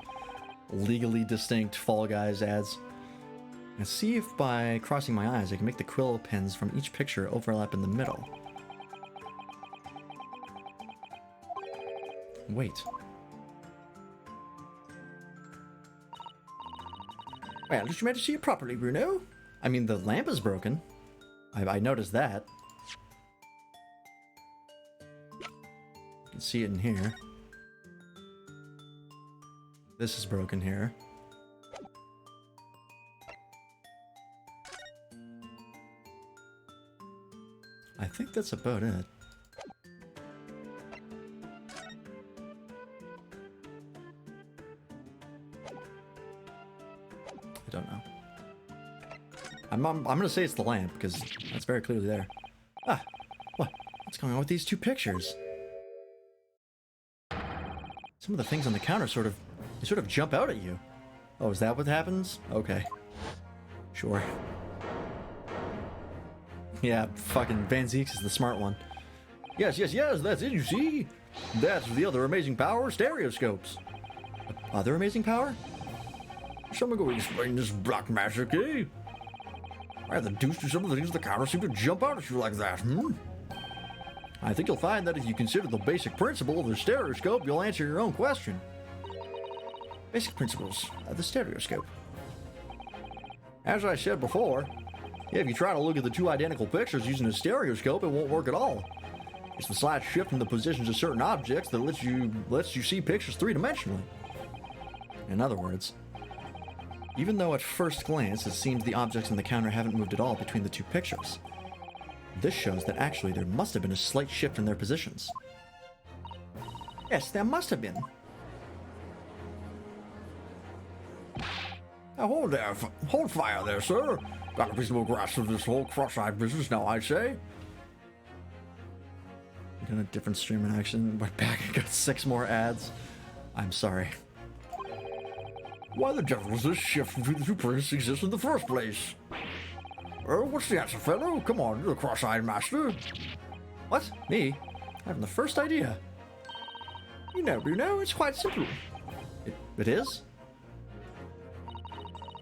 legally distinct Fall Guys ads. And see if by crossing my eyes I can make the quill pens from each picture overlap in the middle. Wait. Well, did you manage to see it properly, Bruno? I mean, the lamp is broken. I noticed that. You can see it in here. This is broken here. I think that's about it. I don't know. I'm gonna say it's the lamp because that's very clearly there. Ah, what's going on with these two pictures? Some of the things on the counter sort of jump out at you. Oh, is that what happens? Okay, sure. Yeah, fucking Van Zeeks is the smart one. Yes, that's it, you see? That's the other amazing power, stereoscopes. Other amazing power? Someone go explain this black magic, eh? Why the deuce do some of the things on the counter seem to jump out at you like that, I think you'll find that if you consider the basic principle of the stereoscope, you'll answer your own question. Basic principles of the stereoscope. As I said before, if you try to look at the two identical pictures using a stereoscope, it won't work at all. It's the slight shift in the positions of certain objects that lets you see pictures three-dimensionally. In other words, even though at first glance it seems the objects on the counter haven't moved at all between the two pictures, this shows that actually there must have been a slight shift in their positions. Yes, there must have been. Now hold fire there, sir. Got a reasonable grasp of this whole cross-eyed business now, I say. Done a different stream in action. Went back and got 6 more ads. I'm sorry. Why the devil does this shift between the two prints exist in the first place? What's the answer, fellow? Come on, you're the cross-eyed master. What? Me? I haven't the first idea. You know, it's quite simple. It is?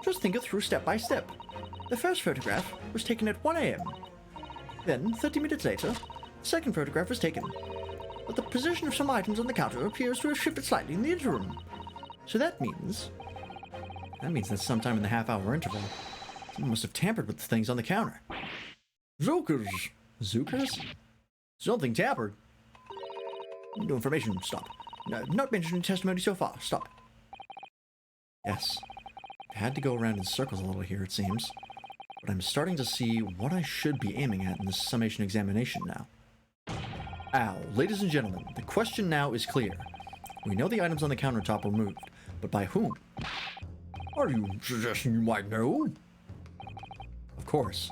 Just think it through step by step. The first photograph was taken at 1 a.m. Then, 30 minutes later, the second photograph was taken. But the position of some items on the counter appears to have shifted slightly in the interim. So that means that sometime in the half-hour interval, someone must have tampered with the things on the counter. Zookers. Zookers? Something tampered. No information. Stop. No, not mentioned in testimony so far. Stop. Yes. I had to go around in circles a little here, it seems. But I'm starting to see what I should be aiming at in this summation examination now. Ow, ladies and gentlemen, the question now is clear. We know the items on the countertop were moved, but by whom? Are you suggesting you might know? Of course.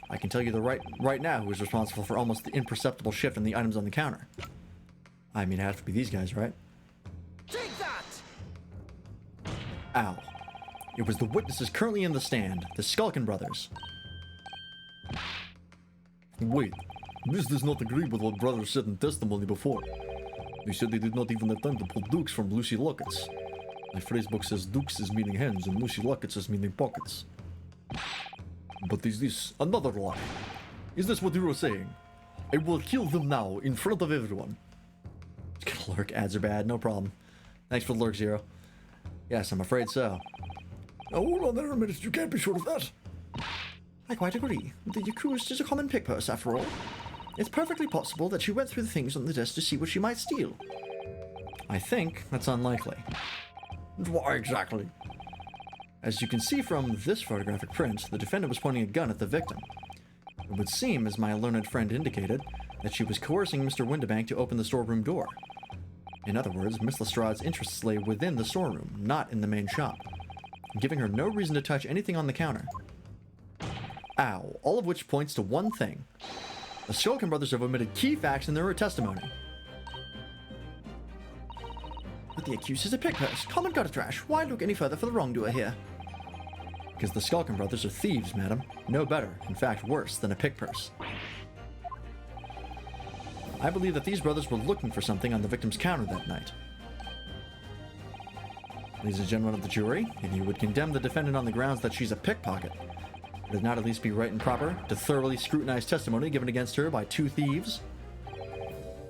I can tell you right now who is responsible for almost the imperceptible shift in the items on the counter. I mean, it has to be these guys, right? Take that! Ow. It was the witnesses currently in the stand, the Skulkin brothers. Wait, this does not agree with what brothers said in testimony before. They said they did not even attempt to pull dukes from Lucy Lockets. My phrase book says dukes is meaning hands and Lucy Lockets is meaning pockets. But is this another lie? Is this what you were saying? I will kill them now in front of everyone. Lurk ads are bad, no problem. Thanks for the lurk, Zero. Yes, I'm afraid so. Now hold on there a minute, you can't be sure of that. I quite agree. The accused is a common pick purse, after all. It's perfectly possible that she went through the things on the desk to see what she might steal. I think that's unlikely. Why exactly? As you can see from this photographic print, the defendant was pointing a gun at the victim. It would seem, as my learned friend indicated, that she was coercing Mr. Windibank to open the storeroom door. In other words, Miss Lestrade's interests lay within the storeroom, not in the main shop, giving her no reason to touch anything on the counter. Ow, all of which points to one thing. The Skulkin brothers have omitted key facts in their testimony. But the accused is a pick purse, common gutter trash. Why look any further for the wrongdoer here? Because the Skulkin brothers are thieves, madam. No better, in fact worse, than a pick purse. I believe that these brothers were looking for something on the victim's counter that night. Ladies and gentlemen of the jury, if you would condemn the defendant on the grounds that she's a pickpocket, would it not at least be right and proper to thoroughly scrutinize testimony given against her by 2 thieves?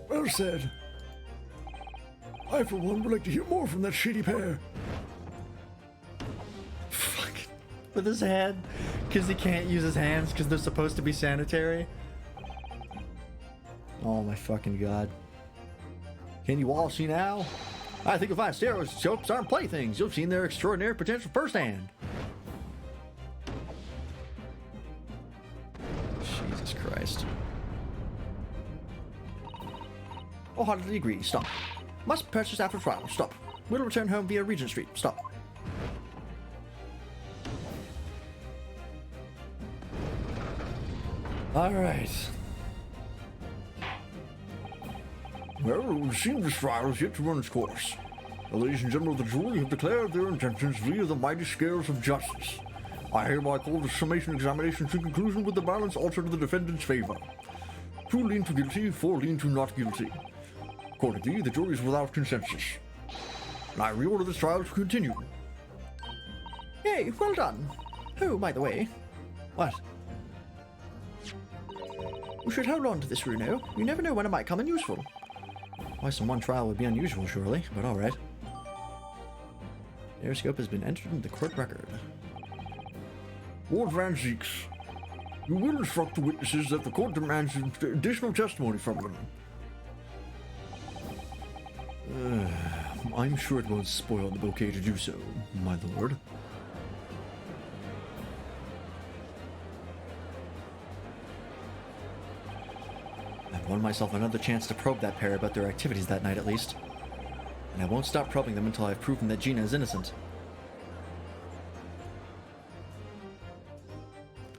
Well said. I, for one, would like to hear more from that shady pair. Fuck. With his hand? Because he can't use his hands because they're supposed to be sanitary? Oh my fucking god. Can you all see now? I think you'll find stereoscopes aren't playthings. You've seen their extraordinary potential firsthand. Jesus Christ. Wholeheartedly agree. Stop. Must purchase after trial. Stop. Will return home via Regent Street. Stop. Alright. Well, it would seem this trial is yet to run its course. The ladies and gentlemen of the jury have declared their intentions via the mighty scales of justice. I hereby call the summation examination to conclusion with the balance altered in the defendant's favor. 2 lean to guilty, 4 lean to not guilty. Accordingly, the jury is without consensus. And I reorder this trial to continue. Yay, well done. Oh, by the way. What? We should hold on to this, Runo. You never know when it might come in useful. Twice in one trial would be unusual, surely, but alright. The airoscope has been entered into the court record. Ward Van Zeeks, you will instruct the witnesses that the court demands additional testimony from them. I'm sure it won't spoil the bouquet to do so, my lord. I've won myself another chance to probe that pair about their activities that night, at least. And I won't stop probing them until I've proven that Gina is innocent.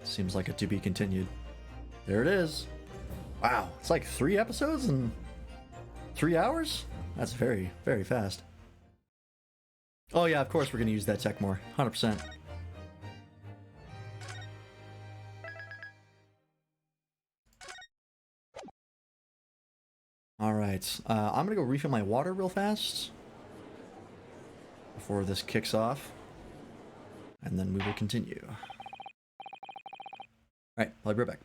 Seems like a to be continued. There it is. Wow, it's like 3 episodes in 3 hours? That's very, very fast. Oh yeah, of course we're gonna use that tech more. 100%. Alright, I'm gonna go refill my water real fast before this kicks off, and then we will continue. Alright, I'll be right back.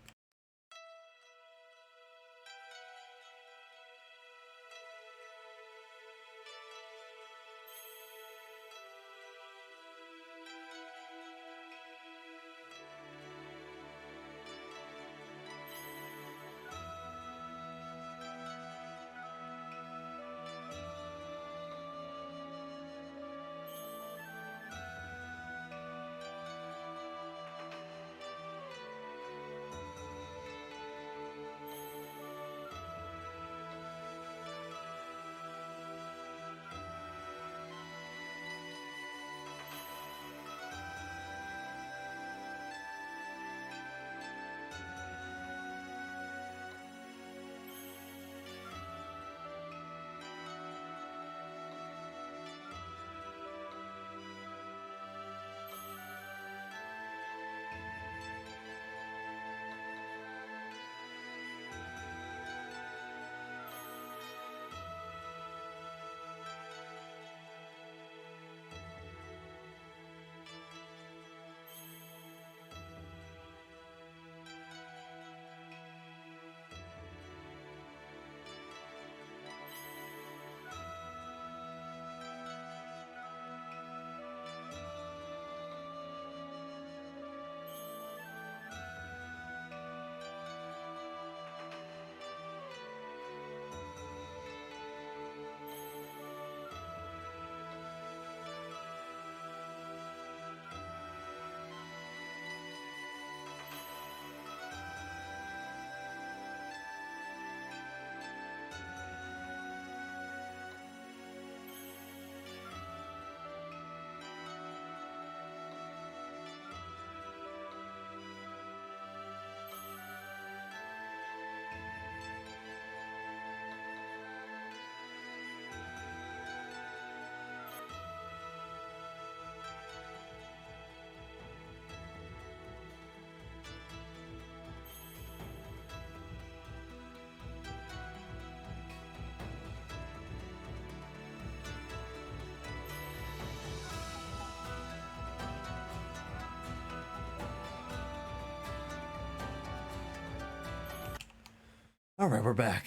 Alright, we're back.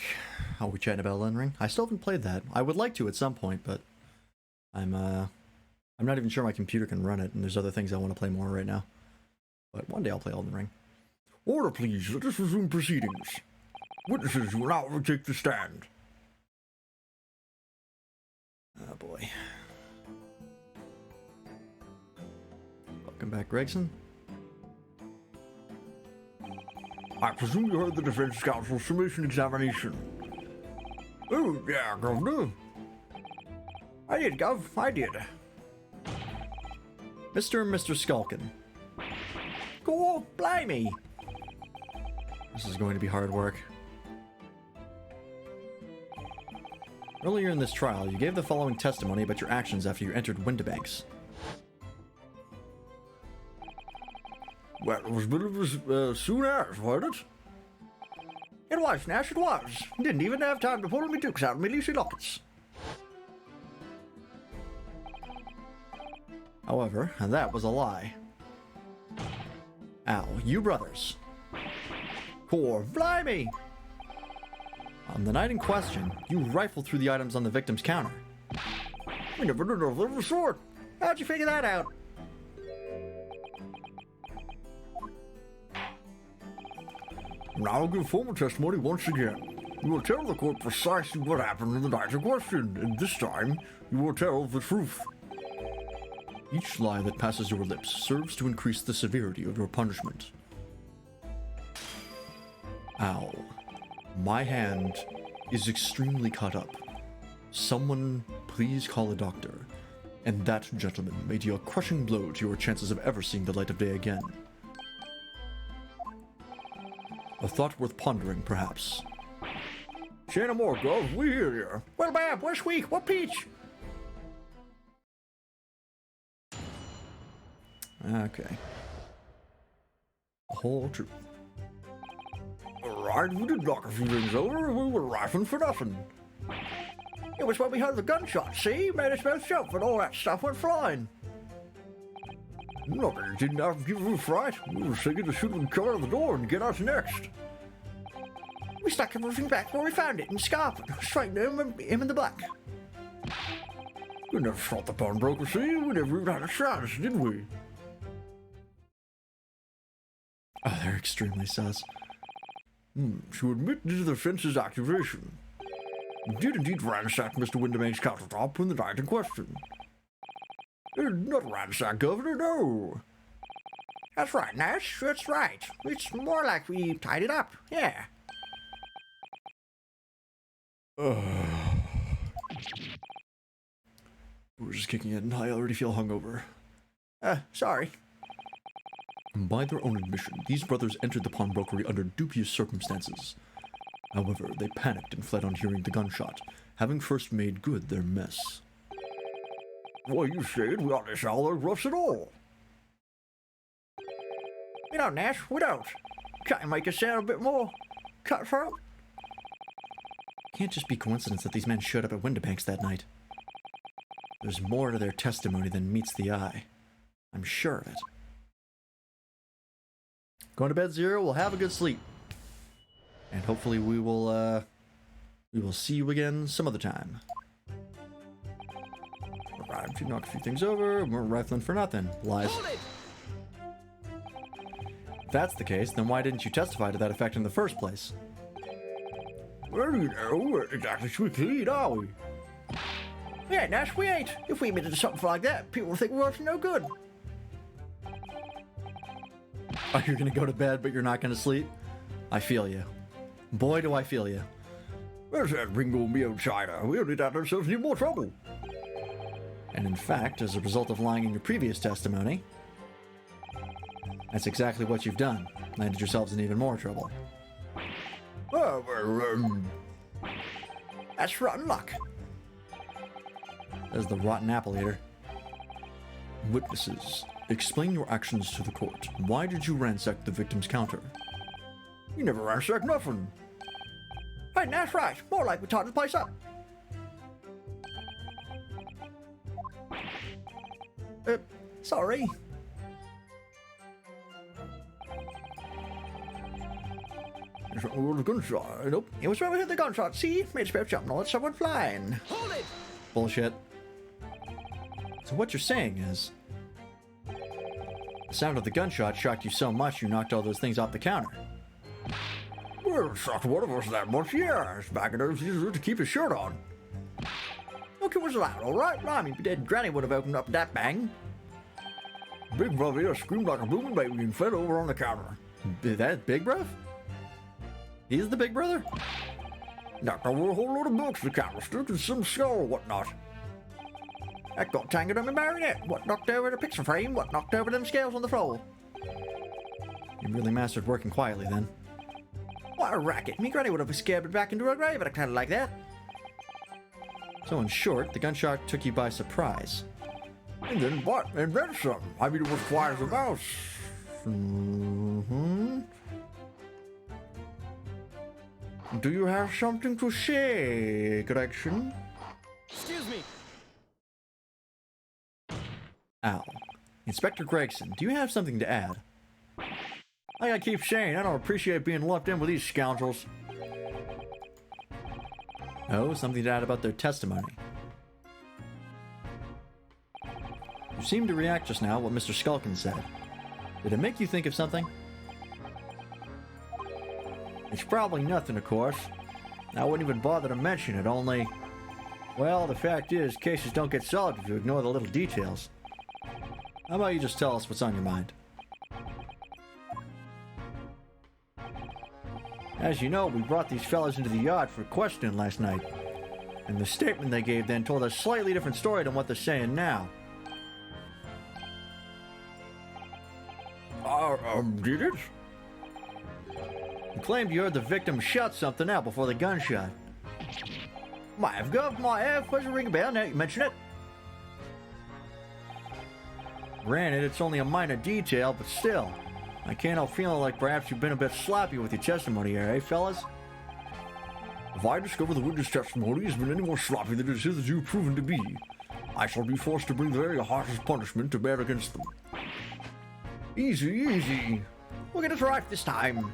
Are we chatting about Elden Ring? I still haven't played that. I would like to at some point, but I'm not even sure my computer can run it, and there's other things I want to play more right now. But one day I'll play Elden Ring. Order, please. Let us resume proceedings. Witnesses will now take the stand. Oh boy. Welcome back, Gregson. I presume you heard the defense counsel's summation examination. Oh, yeah, Governor. I did, Gov. I did. Mr. and Mr. Skulkin. Go, blimey. This is going to be hard work. Earlier in this trial, you gave the following testimony about your actions after you entered Windibanks. Well, it was believed as soon as, wasn't it? It was, Nash, it was. Didn't even have time to pull me dukes out of me Lucy lockets. However, that was a lie. Al, you brothers. Core, blimey! On the night in question, you rifle through the items on the victim's counter. We never did nothing of the sort. How'd you figure that out? Now I'll give formal testimony once again. You will tell the court precisely what happened in the night in question, and this time, you will tell the truth. Each lie that passes your lips serves to increase the severity of your punishment. Ow. My hand is extremely cut up. Someone please call a doctor. And that, gentlemen, may deal a crushing blow to your chances of ever seeing the light of day again. A thought worth pondering, perhaps. Say no more, Gov. We hear you. Well, Bab, where's Squeak? What peach? Okay. The whole truth. Alright, we did knock a few things over, and we were rifling for nothing. It was when we heard the gunshot, see? Made us both jump and all that stuff went flying. Look, it didn't have to give us a fright. We were thinking to shoot and cover the door and get us next. We stuck everything back where we found it in Scarford, straight to him in the black. We never shot the pawnbroker, see? We never even had a chance, did we? Oh, they're extremely sus. To admit to the defense's accusation, you did indeed ransack Mr. Windermake's countertop in the night in question. Not ransack, Governor, no. That's right, Nash, that's right. It's more like we tied it up, yeah. We're just kicking in. I already feel hungover. Sorry. By their own admission, these brothers entered the pawnbrokery under dubious circumstances. However, they panicked and fled on hearing the gunshot, having first made good their mess. Well, you said we ought to sound like roughs at all. You know, Nash, we don't. Can't you make us sound a bit more cutthroat? Can't just be coincidence that these men showed up at Windibanks that night. There's more to their testimony than meets the eye. I'm sure of it. Going to bed, Zero. We'll have a good sleep. And hopefully we will see you again some other time. Alright, if you knock a few things over, we're rifling for nothing. Lies. If that's the case, then why didn't you testify to that effect in the first place? Well, you know, we're not exactly sweet, are we? Yeah, Nash, we ain't. If we admitted to something like that, people would think we're up to no good. Oh, you're gonna go to bed, but you're not gonna sleep? I feel you. Boy, do I feel you. Where's that Ringo and me old China? We only got ourselves in more trouble. And in fact, as a result of lying in your previous testimony, that's exactly what you've done. Landed yourselves in even more trouble. Oh, well, That's rotten luck. As the rotten apple eater. Witnesses, explain your actions to the court. Why did you ransack the victim's counter? you never ransacked nothing. Hey, Nash, right. More like we tied the place up. Sorry. It's not a gunshot. Nope. It was when we heard the gunshot. See? Made us both jump and all that stuff went flying. Hold it! Bullshit. So what you're saying is, the sound of the gunshot shocked you so much you knocked all those things off the counter. Well, it shocked one of us that much, yeah. It's back in those years to keep his shirt on. Look, it was loud, all right? Blimey, dead Granny would have opened up that bang. Big brother here screamed like a booming baby and fell over on the counter. That Big Bruv? He's the big brother? Knocked over a whole load of books, the candlestick, and some skull or whatnot. That got tangled on my marionette. What knocked over the picture frame? What knocked over them scales on the floor? You really mastered working quietly then. What a racket. Me Granny would have scared back into her grave at a kind like that. So in short, the gunshot took you by surprise. And then what? And then some. I mean, it was quiet as a mouse. Mm-hmm. Do you have something to say, Gregson? Excuse me. Al. Inspector Gregson, do you have something to add? Like I keep saying, I don't appreciate being lumped in with these scoundrels. Oh, something to add about their testimony. You seemed to react just now what Mr. Skulkin said. Did it make you think of something? It's probably nothing, of course. I wouldn't even bother to mention it, only... Well, the fact is, cases don't get solved if you ignore the little details. How about you just tell us what's on your mind? As you know, we brought these fellas into the yard for questioning last night. And the statement they gave then told a slightly different story than what they're saying now. Did it? You claimed you heard the victim shout something out before the gunshot. Might have, Gov, might have. Doesn't ring a bell now you mention it. Granted, it's only a minor detail, but still. I can't help feeling like perhaps you've been a bit sloppy with your testimony here, eh, fellas? If I discover the witness testimony has been any more sloppy than it has hitherto proven to be, I shall be forced to bring the very harshest punishment to bear against them. Easy, easy. We'll get it right this time.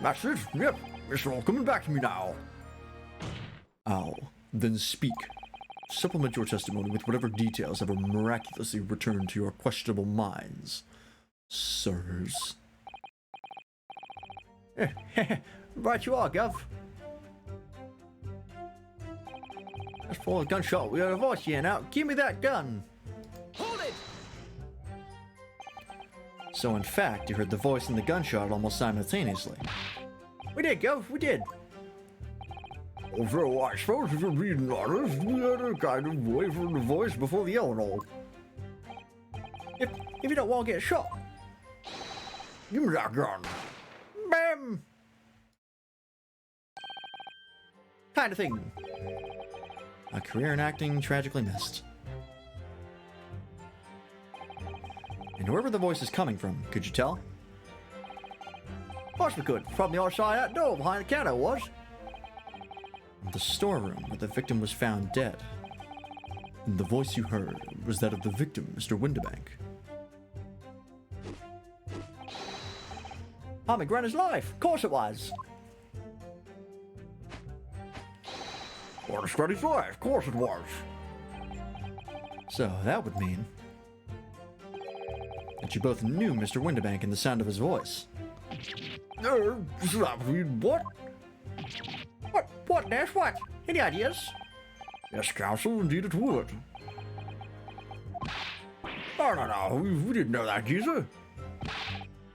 That's it. Yep. It's all coming back to me now. Ow. Then speak. Supplement your testimony with whatever details ever miraculously returned to your questionable minds, sirs. Right you are, Gov. That's for a gunshot. We got a voice here now. Give me that gun. Hold it! So in fact, you heard the voice and the gunshot almost simultaneously. We did, Gov. We did. Although I suppose if you're being honest, we had a kind of wait for the voice before the yell and all. If you don't want to get shot. Give me that gun. Bam! Kind of thing. A career in acting tragically missed. And wherever the voice is coming from, could you tell? Of course we could. From the other side of that door behind the counter was. The storeroom where the victim was found dead. And the voice you heard was that of the victim, Mr. Windibank. Tommy Grenner's life. Of course it was. What a steady fly, of course it was. So that would mean that you both knew Mr. Windibank and the sound of his voice. What? What, Nash? What? Any ideas? Yes, counsel, indeed it would. No, we didn't know that, geezer.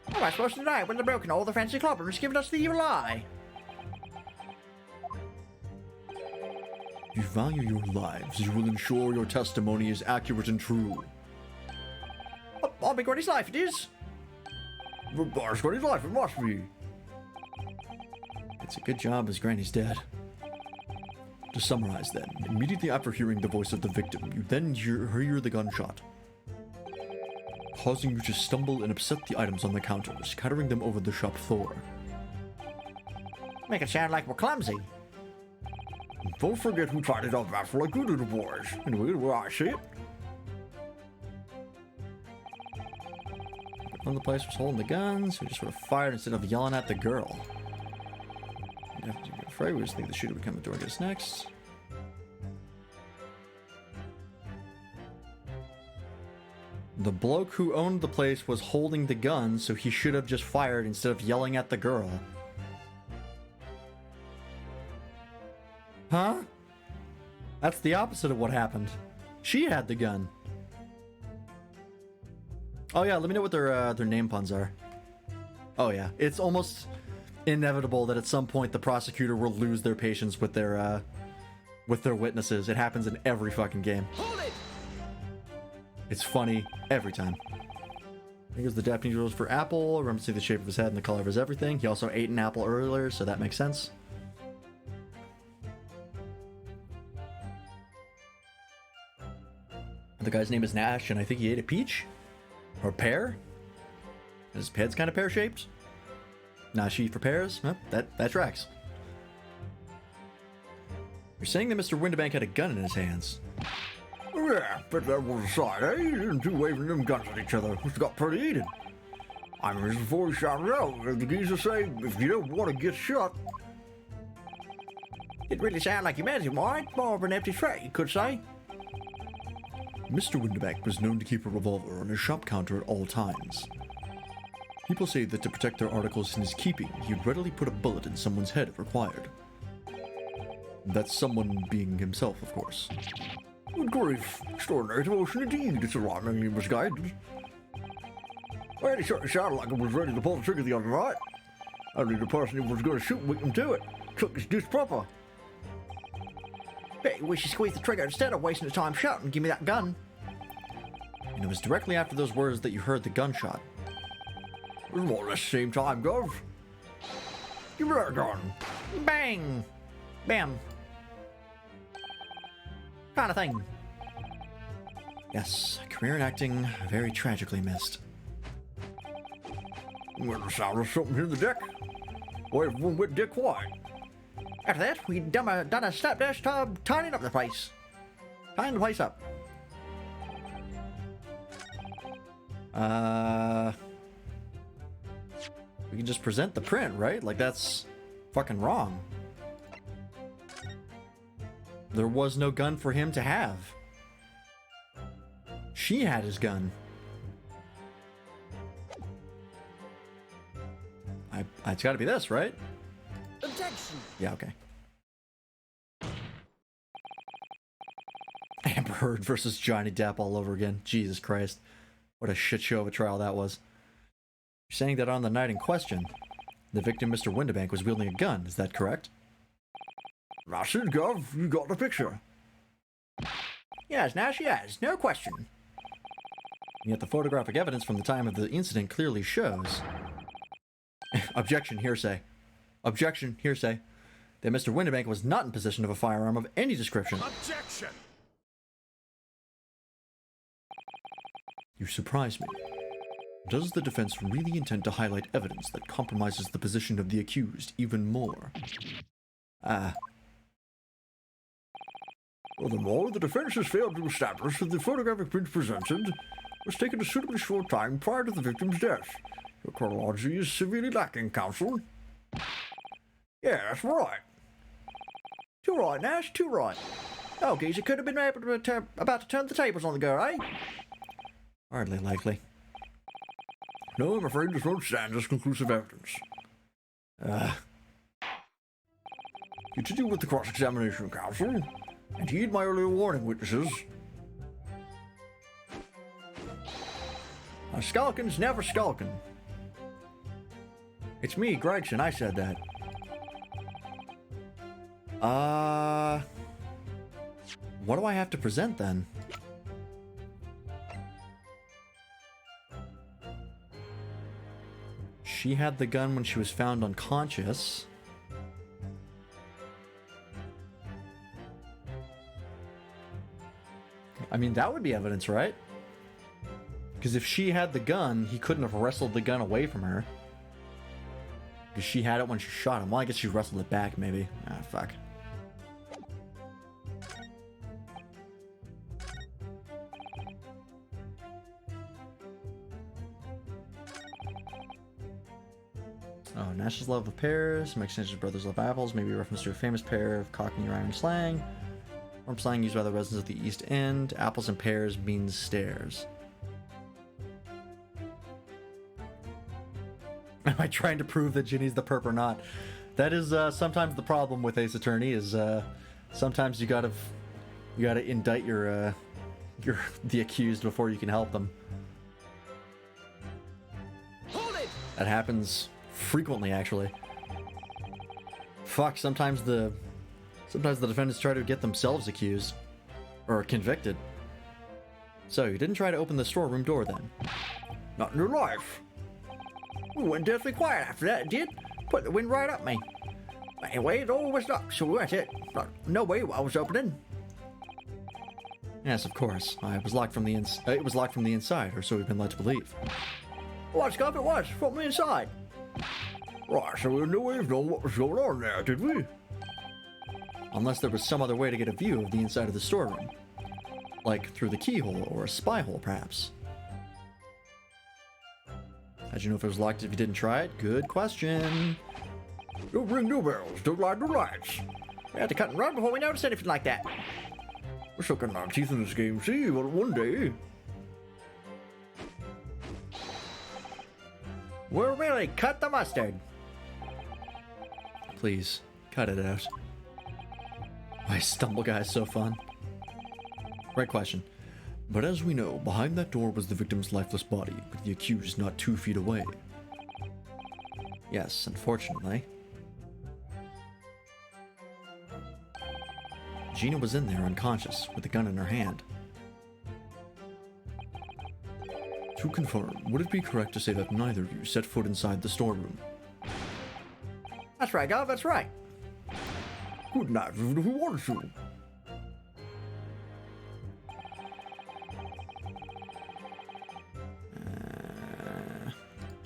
How am I supposed to deny when they're broken all the fancy clobbers giving us the evil eye? If you value your lives, you will ensure your testimony is accurate and true. I'll be Granny's life, it is. Our Scotty's life, it must be. It's a good job as Granny's dead. To summarize then, immediately after hearing the voice of the victim, you then hear the gunshot, causing you to stumble and upset the items on the counter, scattering them over the shop floor. Make it sound like we're clumsy. Don't forget who tried it up after like you did, boys. Anyway, the way I see it. One of the players was holding the gun, so he just sort of fired instead of yelling at the girl. You'd have to be afraid. We just think the shooter would come toward us next. The bloke who owned the place was holding the gun, so he should have just fired instead of yelling at the girl. Huh? That's the opposite of what happened. She had the gun. Oh yeah, let me know what their name puns are. Oh yeah, it's almost inevitable that at some point the prosecutor will lose their patience with their witnesses. It happens in every fucking game. Hold it! It's funny every time. I think it's the Japanese rules for apple. Remember to see the shape of his head and the color of his everything. He also ate an apple earlier, so that makes sense. The guy's name is Nash, and I think he ate a peach? Or pear? His head's kind of pear-shaped? Nashi for pears? Huh, that tracks. You're saying that Mr. Windibank had a gun in his hands. Yeah, but that was aside, eh? You two waving them guns at each other. Must have got pretty heated. I mean, before he shouted out, the geezer say, if you don't want to get shot. It really sounded like you meant it, Mike. More of an empty threat, you could say. Mr. Windibank was known to keep a revolver on his shop counter at all times. People say that to protect their articles in his keeping, he'd readily put a bullet in someone's head if required. That's someone being himself, of course. Good grief. Extraordinary devotion indeed. It's alarmingly misguided. Well, he certainly sounded like he was ready to pull the trigger the other night. Only the person who was going to shoot beat him to it. Took his deuce proper. Bet you wish you squeezed the trigger instead of wasting the time shouting, give me that gun. And it was directly after those words that you heard the gunshot. It was more or less the same time, Gov. Give me that gun. Bang! Bam. Kind of thing. Yes, a career in acting very tragically missed. Well, the sound of something in the deck. Why everyone went dead quiet? After that, we done a snap dash to tidying up the place. Tying the place up. We can just present the print, right? Like, that's fucking wrong. There was no gun for him to have. She had his gun. It's gotta be this, right? Objection! Yeah, okay. Amber Heard versus Johnny Depp all over again. Jesus Christ. What a shit show of a trial that was. You're saying that on the night in question, the victim, Mr. Windibank, was wielding a gun, is that correct? That's it, Gov. You got the picture. Yes, now she has. No question. And yet the photographic evidence from the time of the incident clearly shows... Objection, hearsay. Objection, hearsay. That Mr. Windibank was not in possession of a firearm of any description. Objection! You surprise me. Does the defense really intend to highlight evidence that compromises the position of the accused even more? Ah. Furthermore, the defense has failed to establish that the photographic print presented was taken a suitably short time prior to the victim's death. Your chronology is severely lacking, counsel. Yeah, that's right. Too right, Nash, too right. Oh, geez, you could have been able to about to turn the tables on the girl, eh? Hardly likely. No, I'm afraid this won't stand as conclusive evidence. Continue with the cross-examination, counsel, and heed my earlier warning, witnesses. A skulkin's never skulkin'. It's me, Gregson, I said that. What do I have to present then? She had the gun when she was found unconscious. I mean, that would be evidence, right? Because if she had the gun, he couldn't have wrestled the gun away from her. Because she had it when she shot him. Well, I guess she wrestled it back, maybe. Ah, fuck. Oh, Nash's love of pears. Mike Sanchez brothers love apples. Maybe a reference to a famous pair of Cockney rhyming slang. Or slang used by the residents of the East End. Apples and pears means stairs. Am I trying to prove that Ginny's the perp or not? That is sometimes the problem with Ace Attorney. Is sometimes you gotta indict the accused before you can help them. Hold it! That happens frequently, actually. Fuck, sometimes the defendants try to get themselves accused or convicted. So you didn't try to open the storeroom door then? Not in your life. We went deathly quiet after that, it did. Put the wind right up me. Anyway, it all was locked, so that's it. No way I was opening. Yes, of course. It was locked from the inside, or so we've been led to believe. What scope it was from the inside. Right, so we had no way of knowing what was going on there, did we? Unless there was some other way to get a view of the inside of the storeroom. Like through the keyhole or a spy hole, perhaps. How'd you know if it was locked if you didn't try it? Good question. Don't ring no bells, don't light no lights. We had to cut and run before we noticed anything like that. We're sucking our teeth in this game, see, well, one day. We'll really cut the mustard. Please, cut it out. Why Stumble Guy is so fun. Right question. But as we know, behind that door was the victim's lifeless body, with the accused not 2 feet away. Yes, unfortunately. Gina was in there unconscious, with a gun in her hand. To confirm, would it be correct to say that neither of you set foot inside the storeroom? That's right, Gov, that's right. Good night, even if we wanted to.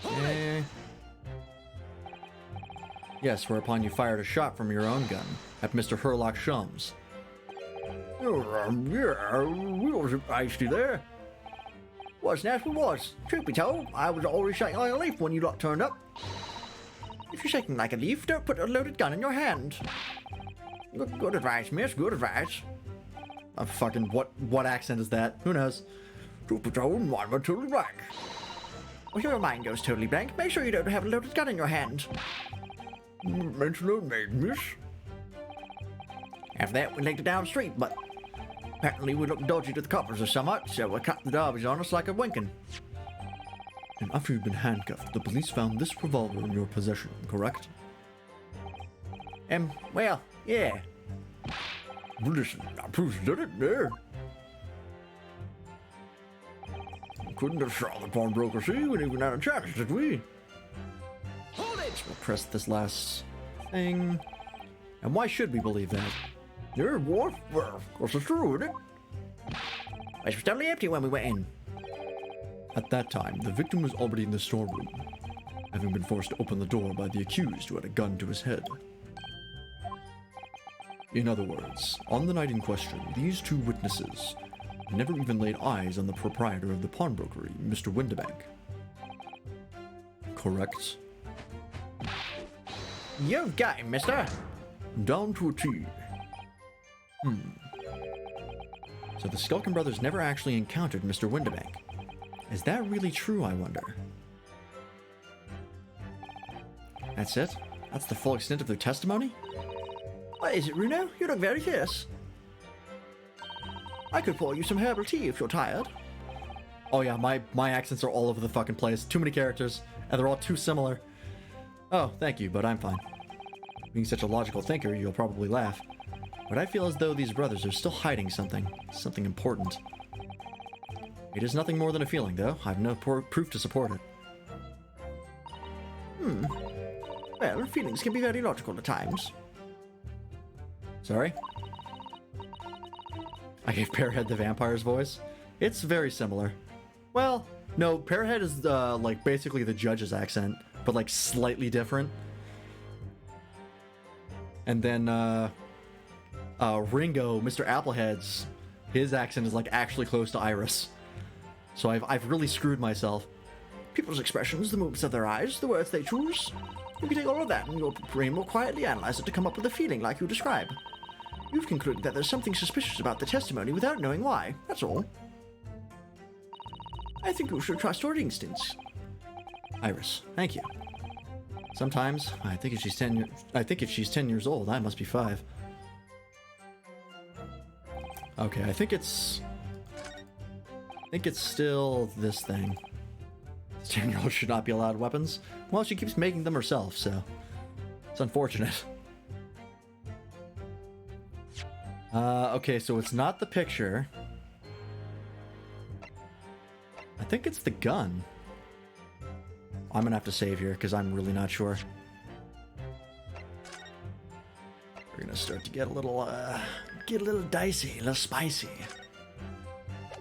Okay. Yes, whereupon you fired a shot from your own gun at Mr. Herlock Shums. Yeah, we wasn't hasty there. Was that we was. Truth be told, I was already shaking like a leaf when you lot turned up. If you're shaking like a leaf, don't put a loaded gun in your hand. Good advice, miss, good advice. Fucking what accent is that? Who knows? Truth be told, mine went totally black. Well, your mind goes totally blank. Make sure you don't have a loaded gun in your hand. Mention no name, miss. After that, we legged it down the street, but apparently we looked dodgy to the coppers or somewhat, so we cut the derbies on us like a winking. And after you'd been handcuffed, the police found this revolver in your possession, correct? Well, yeah. Well, listen, that proves did it there. Couldn't have shot the pawnbroker, see, we didn't even have a chance, did we? Hold it! We'll press this last thing. And why should we believe that? Yeah, what? Well, of course it's true, isn't it? It was totally empty when we went in. At that time, the victim was already in the storeroom, having been forced to open the door by the accused who had a gun to his head. In other words, on the night in question, these 2 witnesses never even laid eyes on the proprietor of the pawnbrokery, Mr. Windibank. Correct? You've got him, mister. Down to a T. So the Skulkin brothers never actually encountered Mr. Windibank. Is that really true, I wonder? That's it? That's the full extent of their testimony? What is it, Runo? You look very fierce. I could pour you some herbal tea if you're tired. Oh yeah, my accents are all over the fucking place. Too many characters, and they're all too similar. Oh, thank you, but I'm fine. Being such a logical thinker, you'll probably laugh. But I feel as though these brothers are still hiding something important. It is nothing more than a feeling, though. I have no proof to support it. Well, feelings can be very logical at times. Sorry? I gave Pearhead the vampire's voice. It's very similar. Well, no, Pearhead is like basically the judge's accent, but like slightly different. And then Ringo, Mr. Applehead's, his accent is like actually close to Iris. So I've really screwed myself. People's expressions, the movements of their eyes, the words they choose. You can take all of that and your brain will quietly analyze it to come up with a feeling like you describe. You've concluded that there's something suspicious about the testimony without knowing why, that's all. I think you should trust your instincts. Iris, thank you. Sometimes I think if she's 10 years old, I must be 5. Okay, I think it's still this thing. 10-year-olds should not be allowed weapons. Well, she keeps making them herself, so it's unfortunate. Okay, so it's not the picture. I think it's the gun. I'm gonna have to save here because I'm really not sure. We're gonna start to get a little dicey, a little spicy.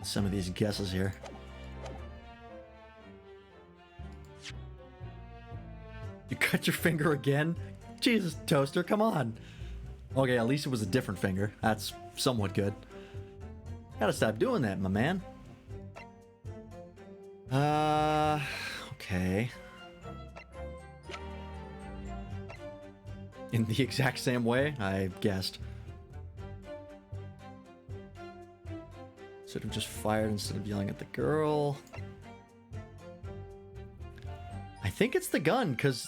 Some of these guesses here. You cut your finger again? Jesus, Toaster, come on. Okay, at least it was a different finger. That's somewhat good. Gotta stop doing that, my man. Okay. In the exact same way, I guessed. Should have just fired instead of yelling at the girl. I think it's the gun, because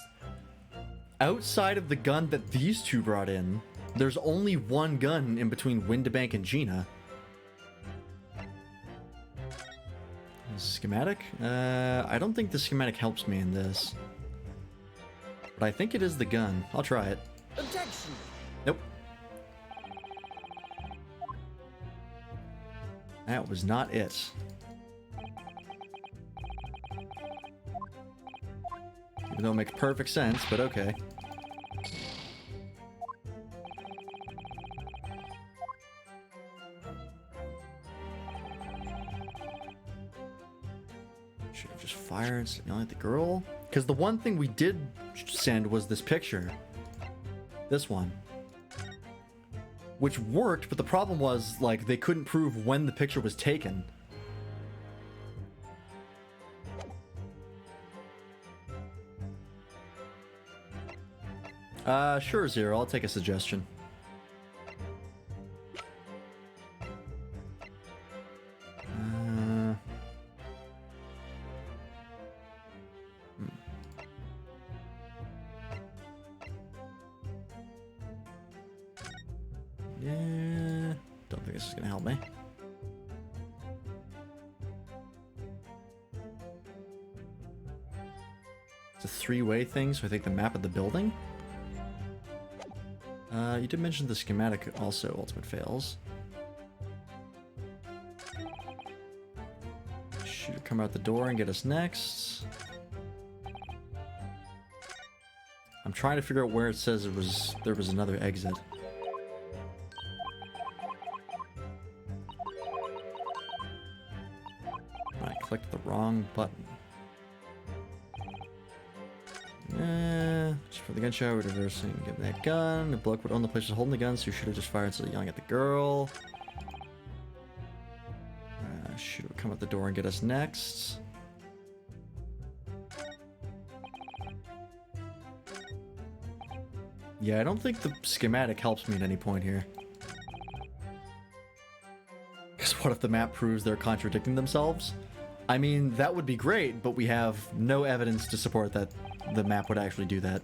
outside of the gun that these two brought in, there's only one gun in between Windibank and Gina. Schematic? I don't think the schematic helps me in this. But I think it is the gun. I'll try it. Objection! Nope. That was not it. Even though it makes perfect sense, but okay. Should have just fired instead of yelling at the girl. Because the one thing we did send was this picture. This one. Which worked, but the problem was, like, they couldn't prove when the picture was taken. Sure, Zero. I'll take a suggestion. Yeah, don't think this is gonna help me. It's a three-way thing, so I take the map of the building. You did mention the schematic also ultimate fails. Shooter come out the door and get us next. I'm trying to figure out where it says there was another exit. I clicked the wrong button. Just for the gun shower, reversing, get that gun. The bloke would own the place was holding the gun, so you should have just fired instead of yelling at the girl. Shooter would come out the door and get us next. Yeah, I don't think the schematic helps me at any point here. Because what if the map proves they're contradicting themselves? I mean, that would be great, but we have no evidence to support that the map would actually do that.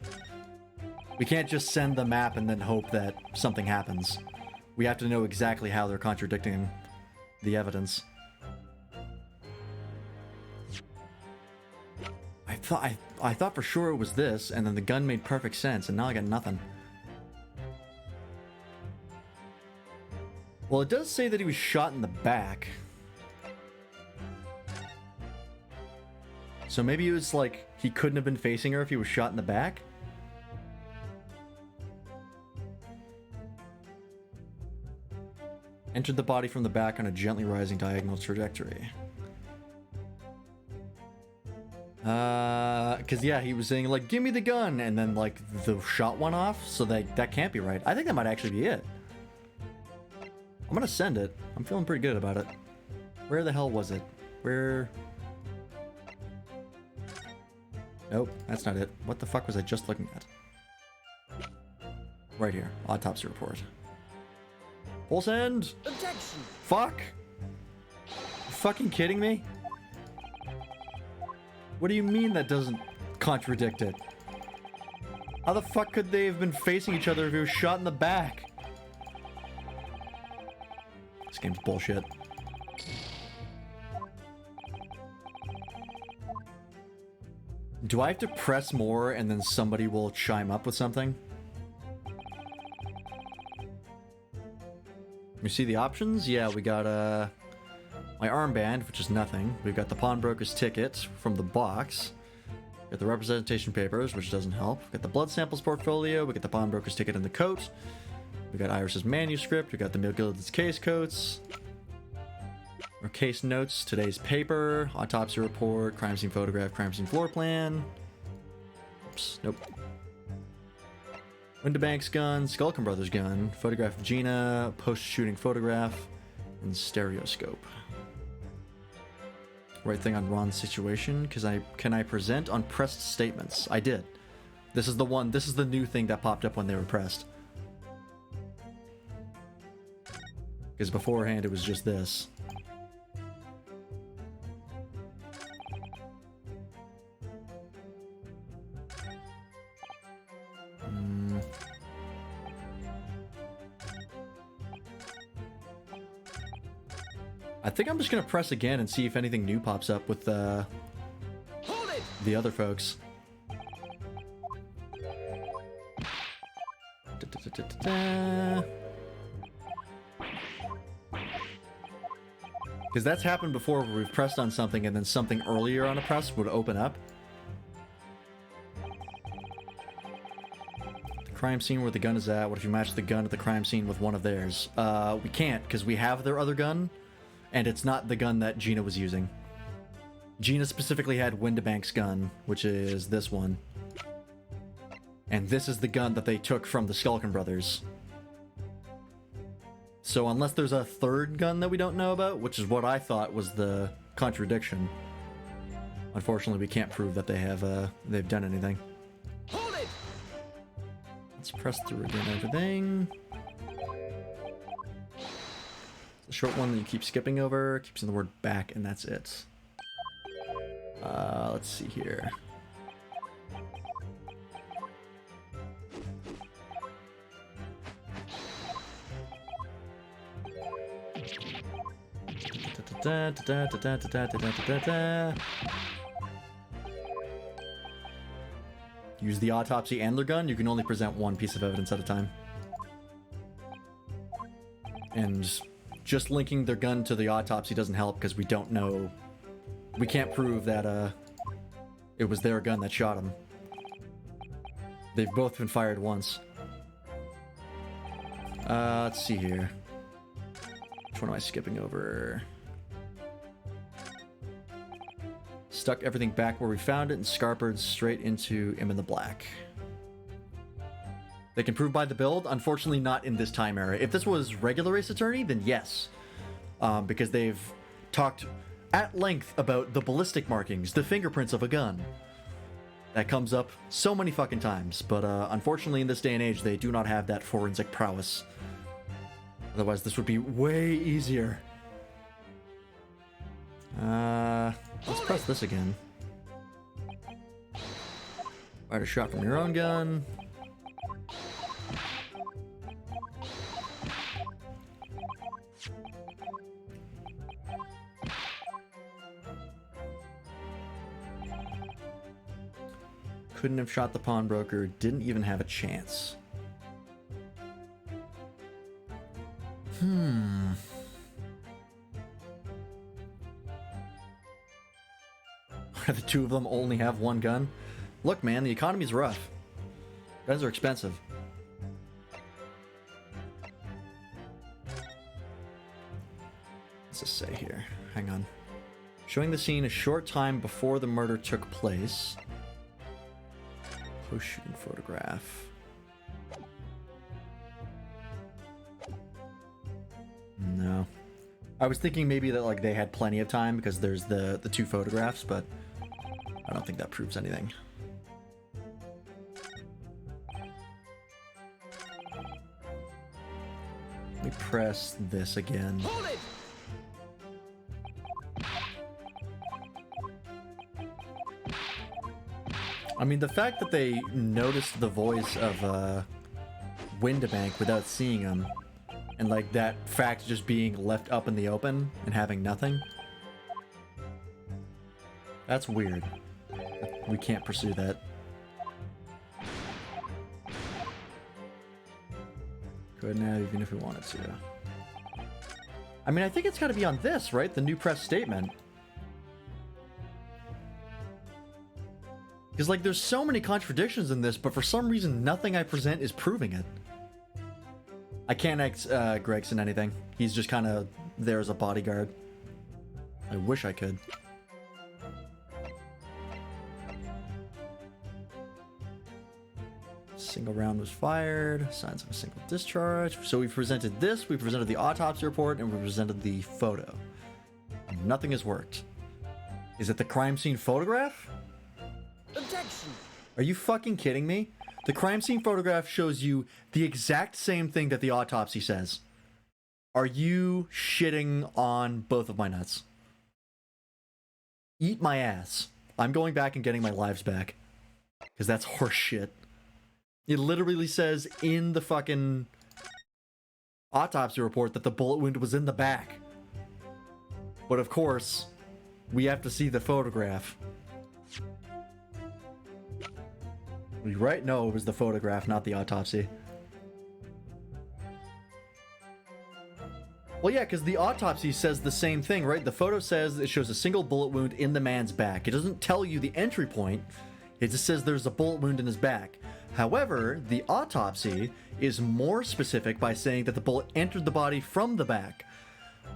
We can't just send the map and then hope that something happens. We have to know exactly how they're contradicting the evidence. I thought for sure it was this, and then the gun made perfect sense, and now I got nothing. Well, it does say that he was shot in the back. So maybe it was like he couldn't have been facing her if he was shot in the back? Entered the body from the back on a gently rising diagonal trajectory. Because yeah, he was saying like, give me the gun, and then like the shot went off, so that can't be right. I think that might actually be it. I'm gonna send it. I'm feeling pretty good about it. Where the hell was it? Where... Nope, that's not it. What the fuck was I just looking at? Right here. Autopsy report. Full send! Objection! Fuck! You fucking kidding me? What do you mean that doesn't contradict it? How the fuck could they have been facing each other if he was shot in the back? This game's bullshit. Do I have to press more and then somebody will chime up with something? You see the options? Yeah, we got my armband, which is nothing. We've got the pawnbroker's ticket from the box. We got the representation papers, which doesn't help. We got the blood samples portfolio. We got the pawnbroker's ticket in the coat. We got Iris's manuscript. We got the McGillicuddy's case coats. Or case notes, today's paper, autopsy report, crime scene photograph, crime scene floor plan. Oops, nope. Windibank's gun, Skulkin Brothers gun, photograph of Gina, post-shooting photograph, and stereoscope. right thing on Ron's situation, because can I present on pressed statements? I did. This is the one. This is the new thing that popped up when they were pressed. Because beforehand it was just this. I think I'm just gonna press again and see if anything new pops up with the other folks. Because that's happened before where we've pressed on something and then something earlier on a press would open up. The crime scene where the gun is at. What if you match the gun at the crime scene with one of theirs? We can't, because we have their other gun. And it's not the gun that Gina was using. Gina specifically had Windibank's gun, which is this one. And this is the gun that they took from the Skulkin brothers. So unless there's a third gun that we don't know about, which is what I thought was the contradiction, unfortunately we can't prove that they've done anything. Let's press through again everything. The short one that you keep skipping over, keeps in the word back, and that's it. Let's see here. Use the autopsy and their gun. You can only present one piece of evidence at a time. And just linking their gun to the autopsy doesn't help because we don't know. We can't prove that it was their gun that shot him. They've both been fired once. Let's see here. Which one am I skipping over? Stuck everything back where we found it and scarpered straight into him in the black. They can prove by the build. Unfortunately, not in this time era. If this was regular Ace Attorney, then yes. Because they've talked at length about the ballistic markings, the fingerprints of a gun. That comes up so many fucking times. But unfortunately, in this day and age, they do not have that forensic prowess. Otherwise, this would be way easier. Let's press this again. Fired a shot from your own gun. Couldn't have shot the pawnbroker, didn't even have a chance. Why do the two of them only have one gun? Look, man, the economy's rough. Guns are expensive. What's this say here? Hang on. Showing the scene a short time before the murder took place. Post-shooting photograph. No. I was thinking maybe that like they had plenty of time because there's the two photographs, but I don't think that proves anything. Let me press this again. I mean, the fact that they noticed the voice of Windibank without seeing him, and like that fact just being left up in the open and having nothing, that's weird. We can't pursue that. Good now, even if we wanted to. I mean, I think it's got to be on this, right? The new press statement. Because, like, there's so many contradictions in this, but for some reason, nothing I present is proving it. I can't ask Gregson anything. He's just kind of there as a bodyguard. I wish I could. Single round was fired. Signs of a single discharge. So we presented this, we presented the autopsy report, and we presented the photo. Nothing has worked. Is it the crime scene photograph? Objection. Are you fucking kidding me? The crime scene photograph shows you the exact same thing that the autopsy says. Are you shitting on both of my nuts? Eat my ass. I'm going back and getting my lives back. Because that's horse shit. It literally says in the fucking autopsy report that the bullet wound was in the back. But of course, we have to see the photograph. Are you right? No, it was the photograph, not the autopsy. Well, yeah, because the autopsy says the same thing, right? The photo says it shows a single bullet wound in the man's back. It doesn't tell you the entry point. It just says there's a bullet wound in his back. However, the autopsy is more specific by saying that the bullet entered the body from the back.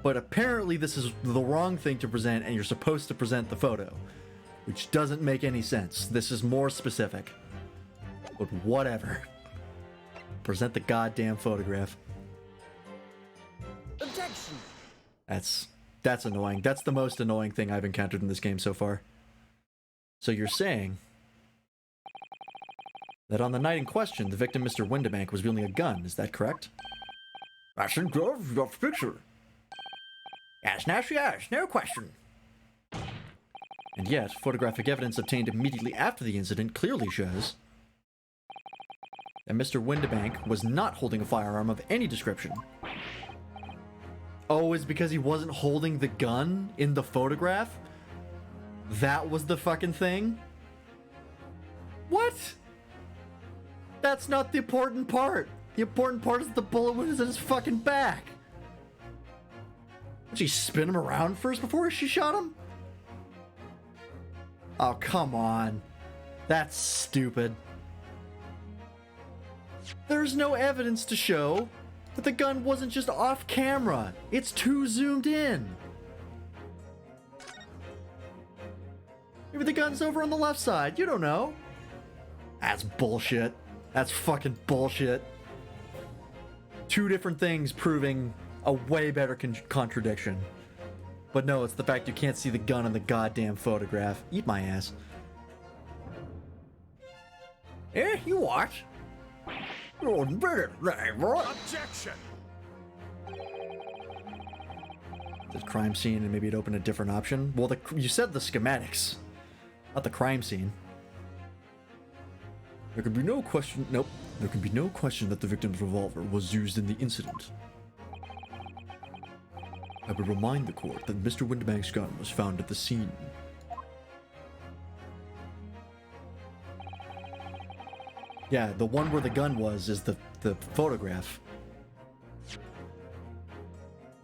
But apparently this is the wrong thing to present, and you're supposed to present the photo. Which doesn't make any sense. This is more specific. But whatever. Present the goddamn photograph. Objection. That's annoying. That's the most annoying thing I've encountered in this game so far. So you're saying that on the night in question, the victim, Mr. Windebank, was wielding a gun, is that correct? That's in glove, got the picture. Yes, now she has, no question. And yet, photographic evidence obtained immediately after the incident clearly shows that Mr. Windebank was not holding a firearm of any description. Oh, is because he wasn't holding the gun in the photograph? That was the fucking thing? What? That's not the important part. The important part is the bullet wound is in his fucking back. Did she spin him around first before she shot him? Oh, come on. That's stupid. There's no evidence to show that the gun wasn't just off camera. It's too zoomed in. Maybe the gun's over on the left side. You don't know. That's bullshit. That's fucking bullshit. Two different things proving a way better contradiction. But no, it's the fact you can't see the gun in the goddamn photograph. Eat my ass. You what? Oh, better, right? Objection. The crime scene, and maybe it opened a different option. Well, you said the schematics, not the crime scene. There can be no question. Nope. There can be no question that the victim's revolver was used in the incident. I would remind the court that Mr. Windebank's gun was found at the scene. Yeah, the one where the gun was is the photograph.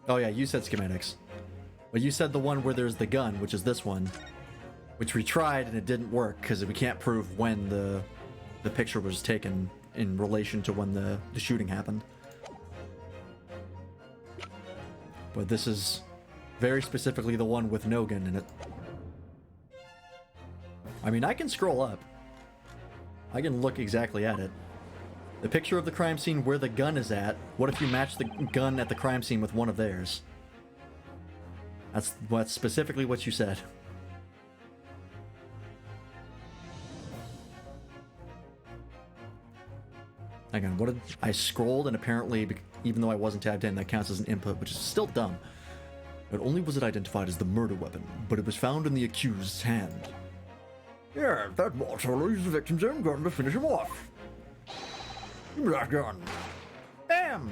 Oh yeah, you said schematics. But you said the one where there's the gun, which is this one. Which we tried and it didn't work because we can't prove when the picture was taken in relation to when the shooting happened. But this is very specifically the one with no gun in it. I mean, I can scroll up. I can look exactly at it. The picture of the crime scene where the gun is at, what if you match the gun at the crime scene with one of theirs? That's specifically what you said. Hang on, what did I scrolled, and apparently, even though I wasn't tabbed in, that counts as an input, which is still dumb. Not only was it identified as the murder weapon, but it was found in the accused's hand. Yeah, that will totally use the victim's own gun to finish him off. Give me that gun. Bam!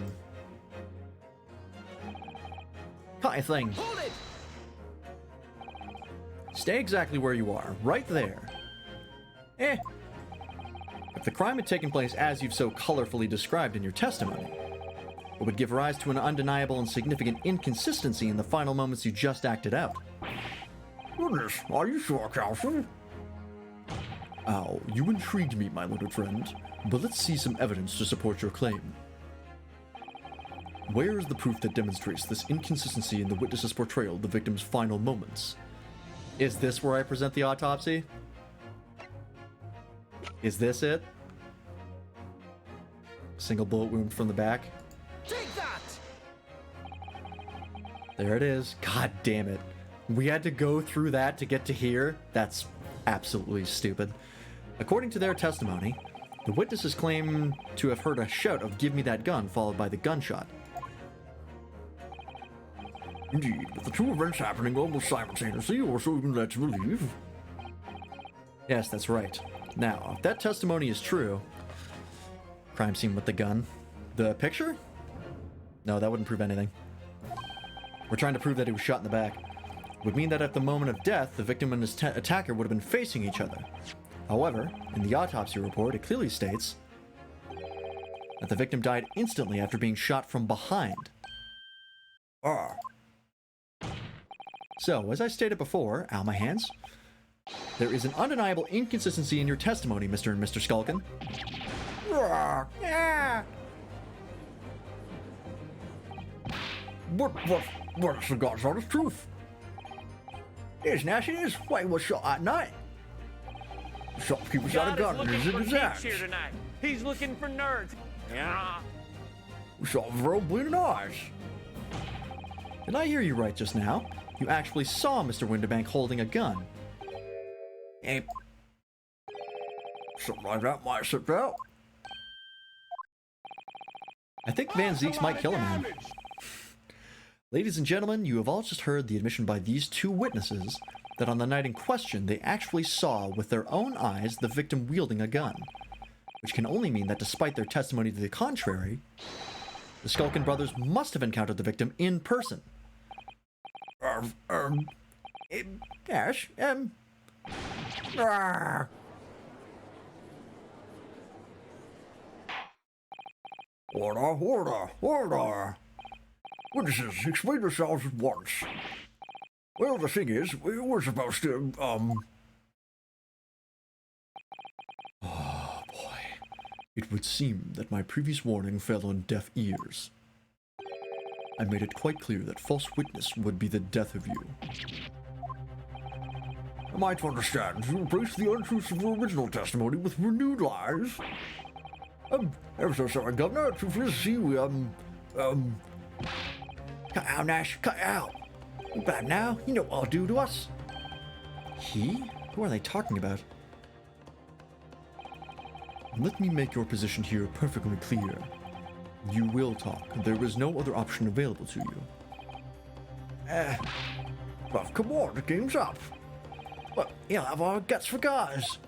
Kind of thing. Hold it! Stay exactly where you are, right there. If the crime had taken place as you've so colorfully described in your testimony, it would give rise to an undeniable and significant inconsistency in the final moments you just acted out. Goodness, are you sure, counsel? Ow, you intrigued me, my little friend, but let's see some evidence to support your claim. Where is the proof that demonstrates this inconsistency in the witness's portrayal of the victim's final moments? Is this where I present the autopsy? Is this it? Single bullet wound from the back. Take that! There it is. God damn it. We had to go through that to get to here? That's absolutely stupid. According to their testimony, the witnesses claim to have heard a shout of "Give me that gun," followed by the gunshot. Indeed, with the two events happening almost simultaneously, or so even led to believe. Yes, that's right. Now, if that testimony is true, crime scene with the gun, the picture? No, that wouldn't prove anything. We're trying to prove that he was shot in the back. Would mean that at the moment of death, the victim and his attacker would have been facing each other. However, in the autopsy report, it clearly states that the victim died instantly after being shot from behind. Ah, So, as I stated before, Alma Hands, there is an undeniable inconsistency in your testimony, Mr. and Mr. Skulkin. what's the God's honest truth? Yes, Nash it is. Why he was shot at night. Shopkeeper's got a God gun is in his looking for his geeks axe. here tonight. He's looking for nerds. Yeah. We saw him with our own bleeding eyes. Did I hear you right just now? You actually saw Mr. Winterbank holding a gun. Eh, Something like that might slip out. I think Van Zeeks might kill a man. Damage. Ladies and gentlemen, you have all just heard the admission by these two witnesses that on the night in question they actually saw with their own eyes the victim wielding a gun, which can only mean that despite their testimony to the contrary, the Skulkin brothers must have encountered the victim in person. Nash, Order. Witnesses, explain yourselves at once. Well, the thing is, we were supposed to, Oh boy. It would seem that my previous warning fell on deaf ears. I made it quite clear that false witness would be the death of you. am I to understand, you replaced the untruths of your original testimony with renewed lies? Ever so sorry, Governor. Truth is, see, we, cut out, Nash, cut out. You bad now. You know what I'll do to us. He? Who are they talking about? Let me make your position here perfectly clear. You will talk. There is no other option available to you. well, come on, the game's up. But you'll have our guts for guys.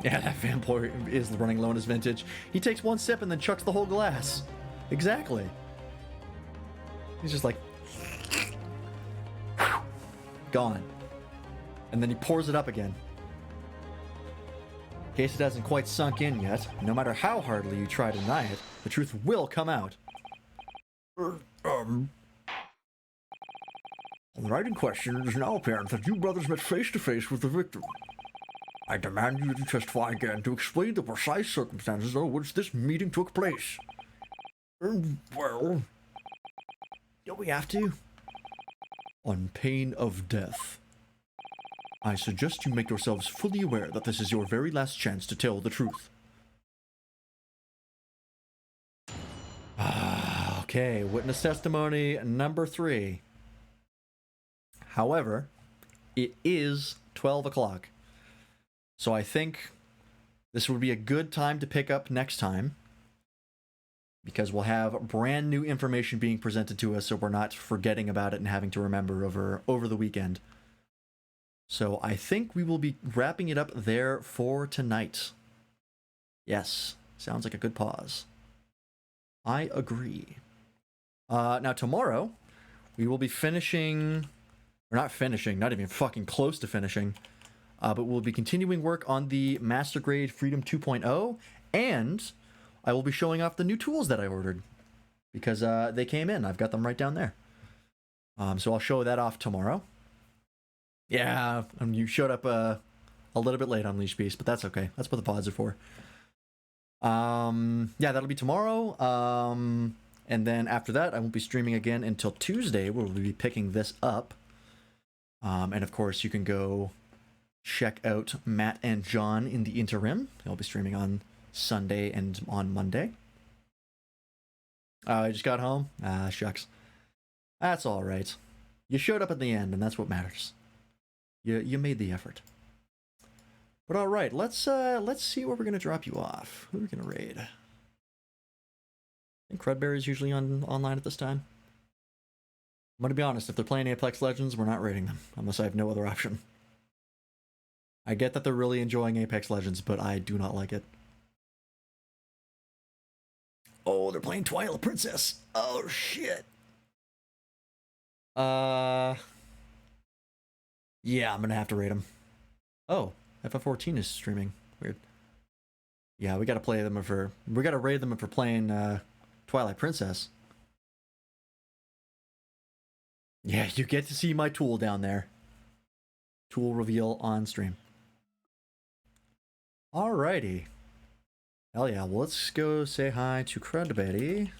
Yeah, that vampire is running low on his vintage. He takes one sip and then chucks the whole glass. Exactly. He's just like... gone. And then he pours it up again. In case it hasn't quite sunk in yet, no matter how hardly you try to deny it, the truth will come out. On the night in question, it is now apparent that you brothers met face to face with the victim. I demand you to testify again to explain the precise circumstances under which this meeting took place. Well, Don't we have to? On pain of death. I suggest you make yourselves fully aware that this is your very last chance to tell the truth. Okay, witness testimony number 3. However, it is 12 o'clock. So I think this would be a good time to pick up next time, because we'll have brand new information being presented to us, so we're not forgetting about it and having to remember over the weekend. So I think we will be wrapping it up there for tonight. Yes, sounds like a good pause. I agree. Now tomorrow, we will be finishing... We're not finishing, not even fucking close to finishing. But we'll be continuing work on the Master Grade Freedom 2.0, and I will be showing off the new tools that I ordered, because they came in. I've got them right down there. So I'll show that off tomorrow. Yeah, you showed up a little bit late on Leash Beast, but that's okay. That's what the pods are for. Yeah, that'll be tomorrow. And then after that, I won't be streaming again until Tuesday, where we'll be picking this up. And of course, you can go check out Matt and John in the interim. They'll be streaming on Sunday and on Monday. I just got home. Shucks. That's all right. You showed up at the end, and that's what matters. You made the effort. But all right, let's see where we're gonna drop you off. Who are we gonna raid? I think Crudberry's usually online at this time. I'm gonna be honest, if they're playing Apex Legends, we're not raiding them, unless I have no other option. I get that they're really enjoying Apex Legends, but I do not like it. Oh, they're playing Twilight Princess. Oh shit. Yeah, I'm gonna have to raid them. Oh, FF14 is streaming. Weird. Yeah, we gotta play them for. We gotta raid them for playing Twilight Princess. Yeah, you get to see my tool down there. Tool reveal on stream. Alrighty. Hell yeah, well, let's go say hi to Crudberry.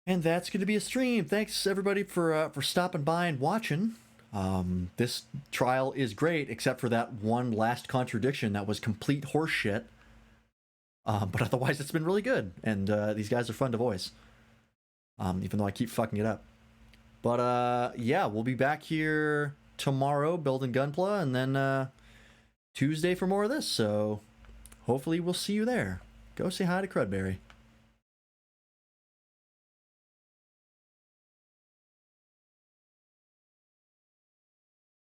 And that's going to be a stream. Thanks everybody for stopping by and watching. This trial is great, except for that one last contradiction that was complete horseshit. But otherwise, it's been really good, and these guys are fun to voice. Even though I keep fucking it up. But yeah, we'll be back here tomorrow building Gunpla, and then Tuesday for more of this. So hopefully we'll see you there. Go say hi to Crudberry.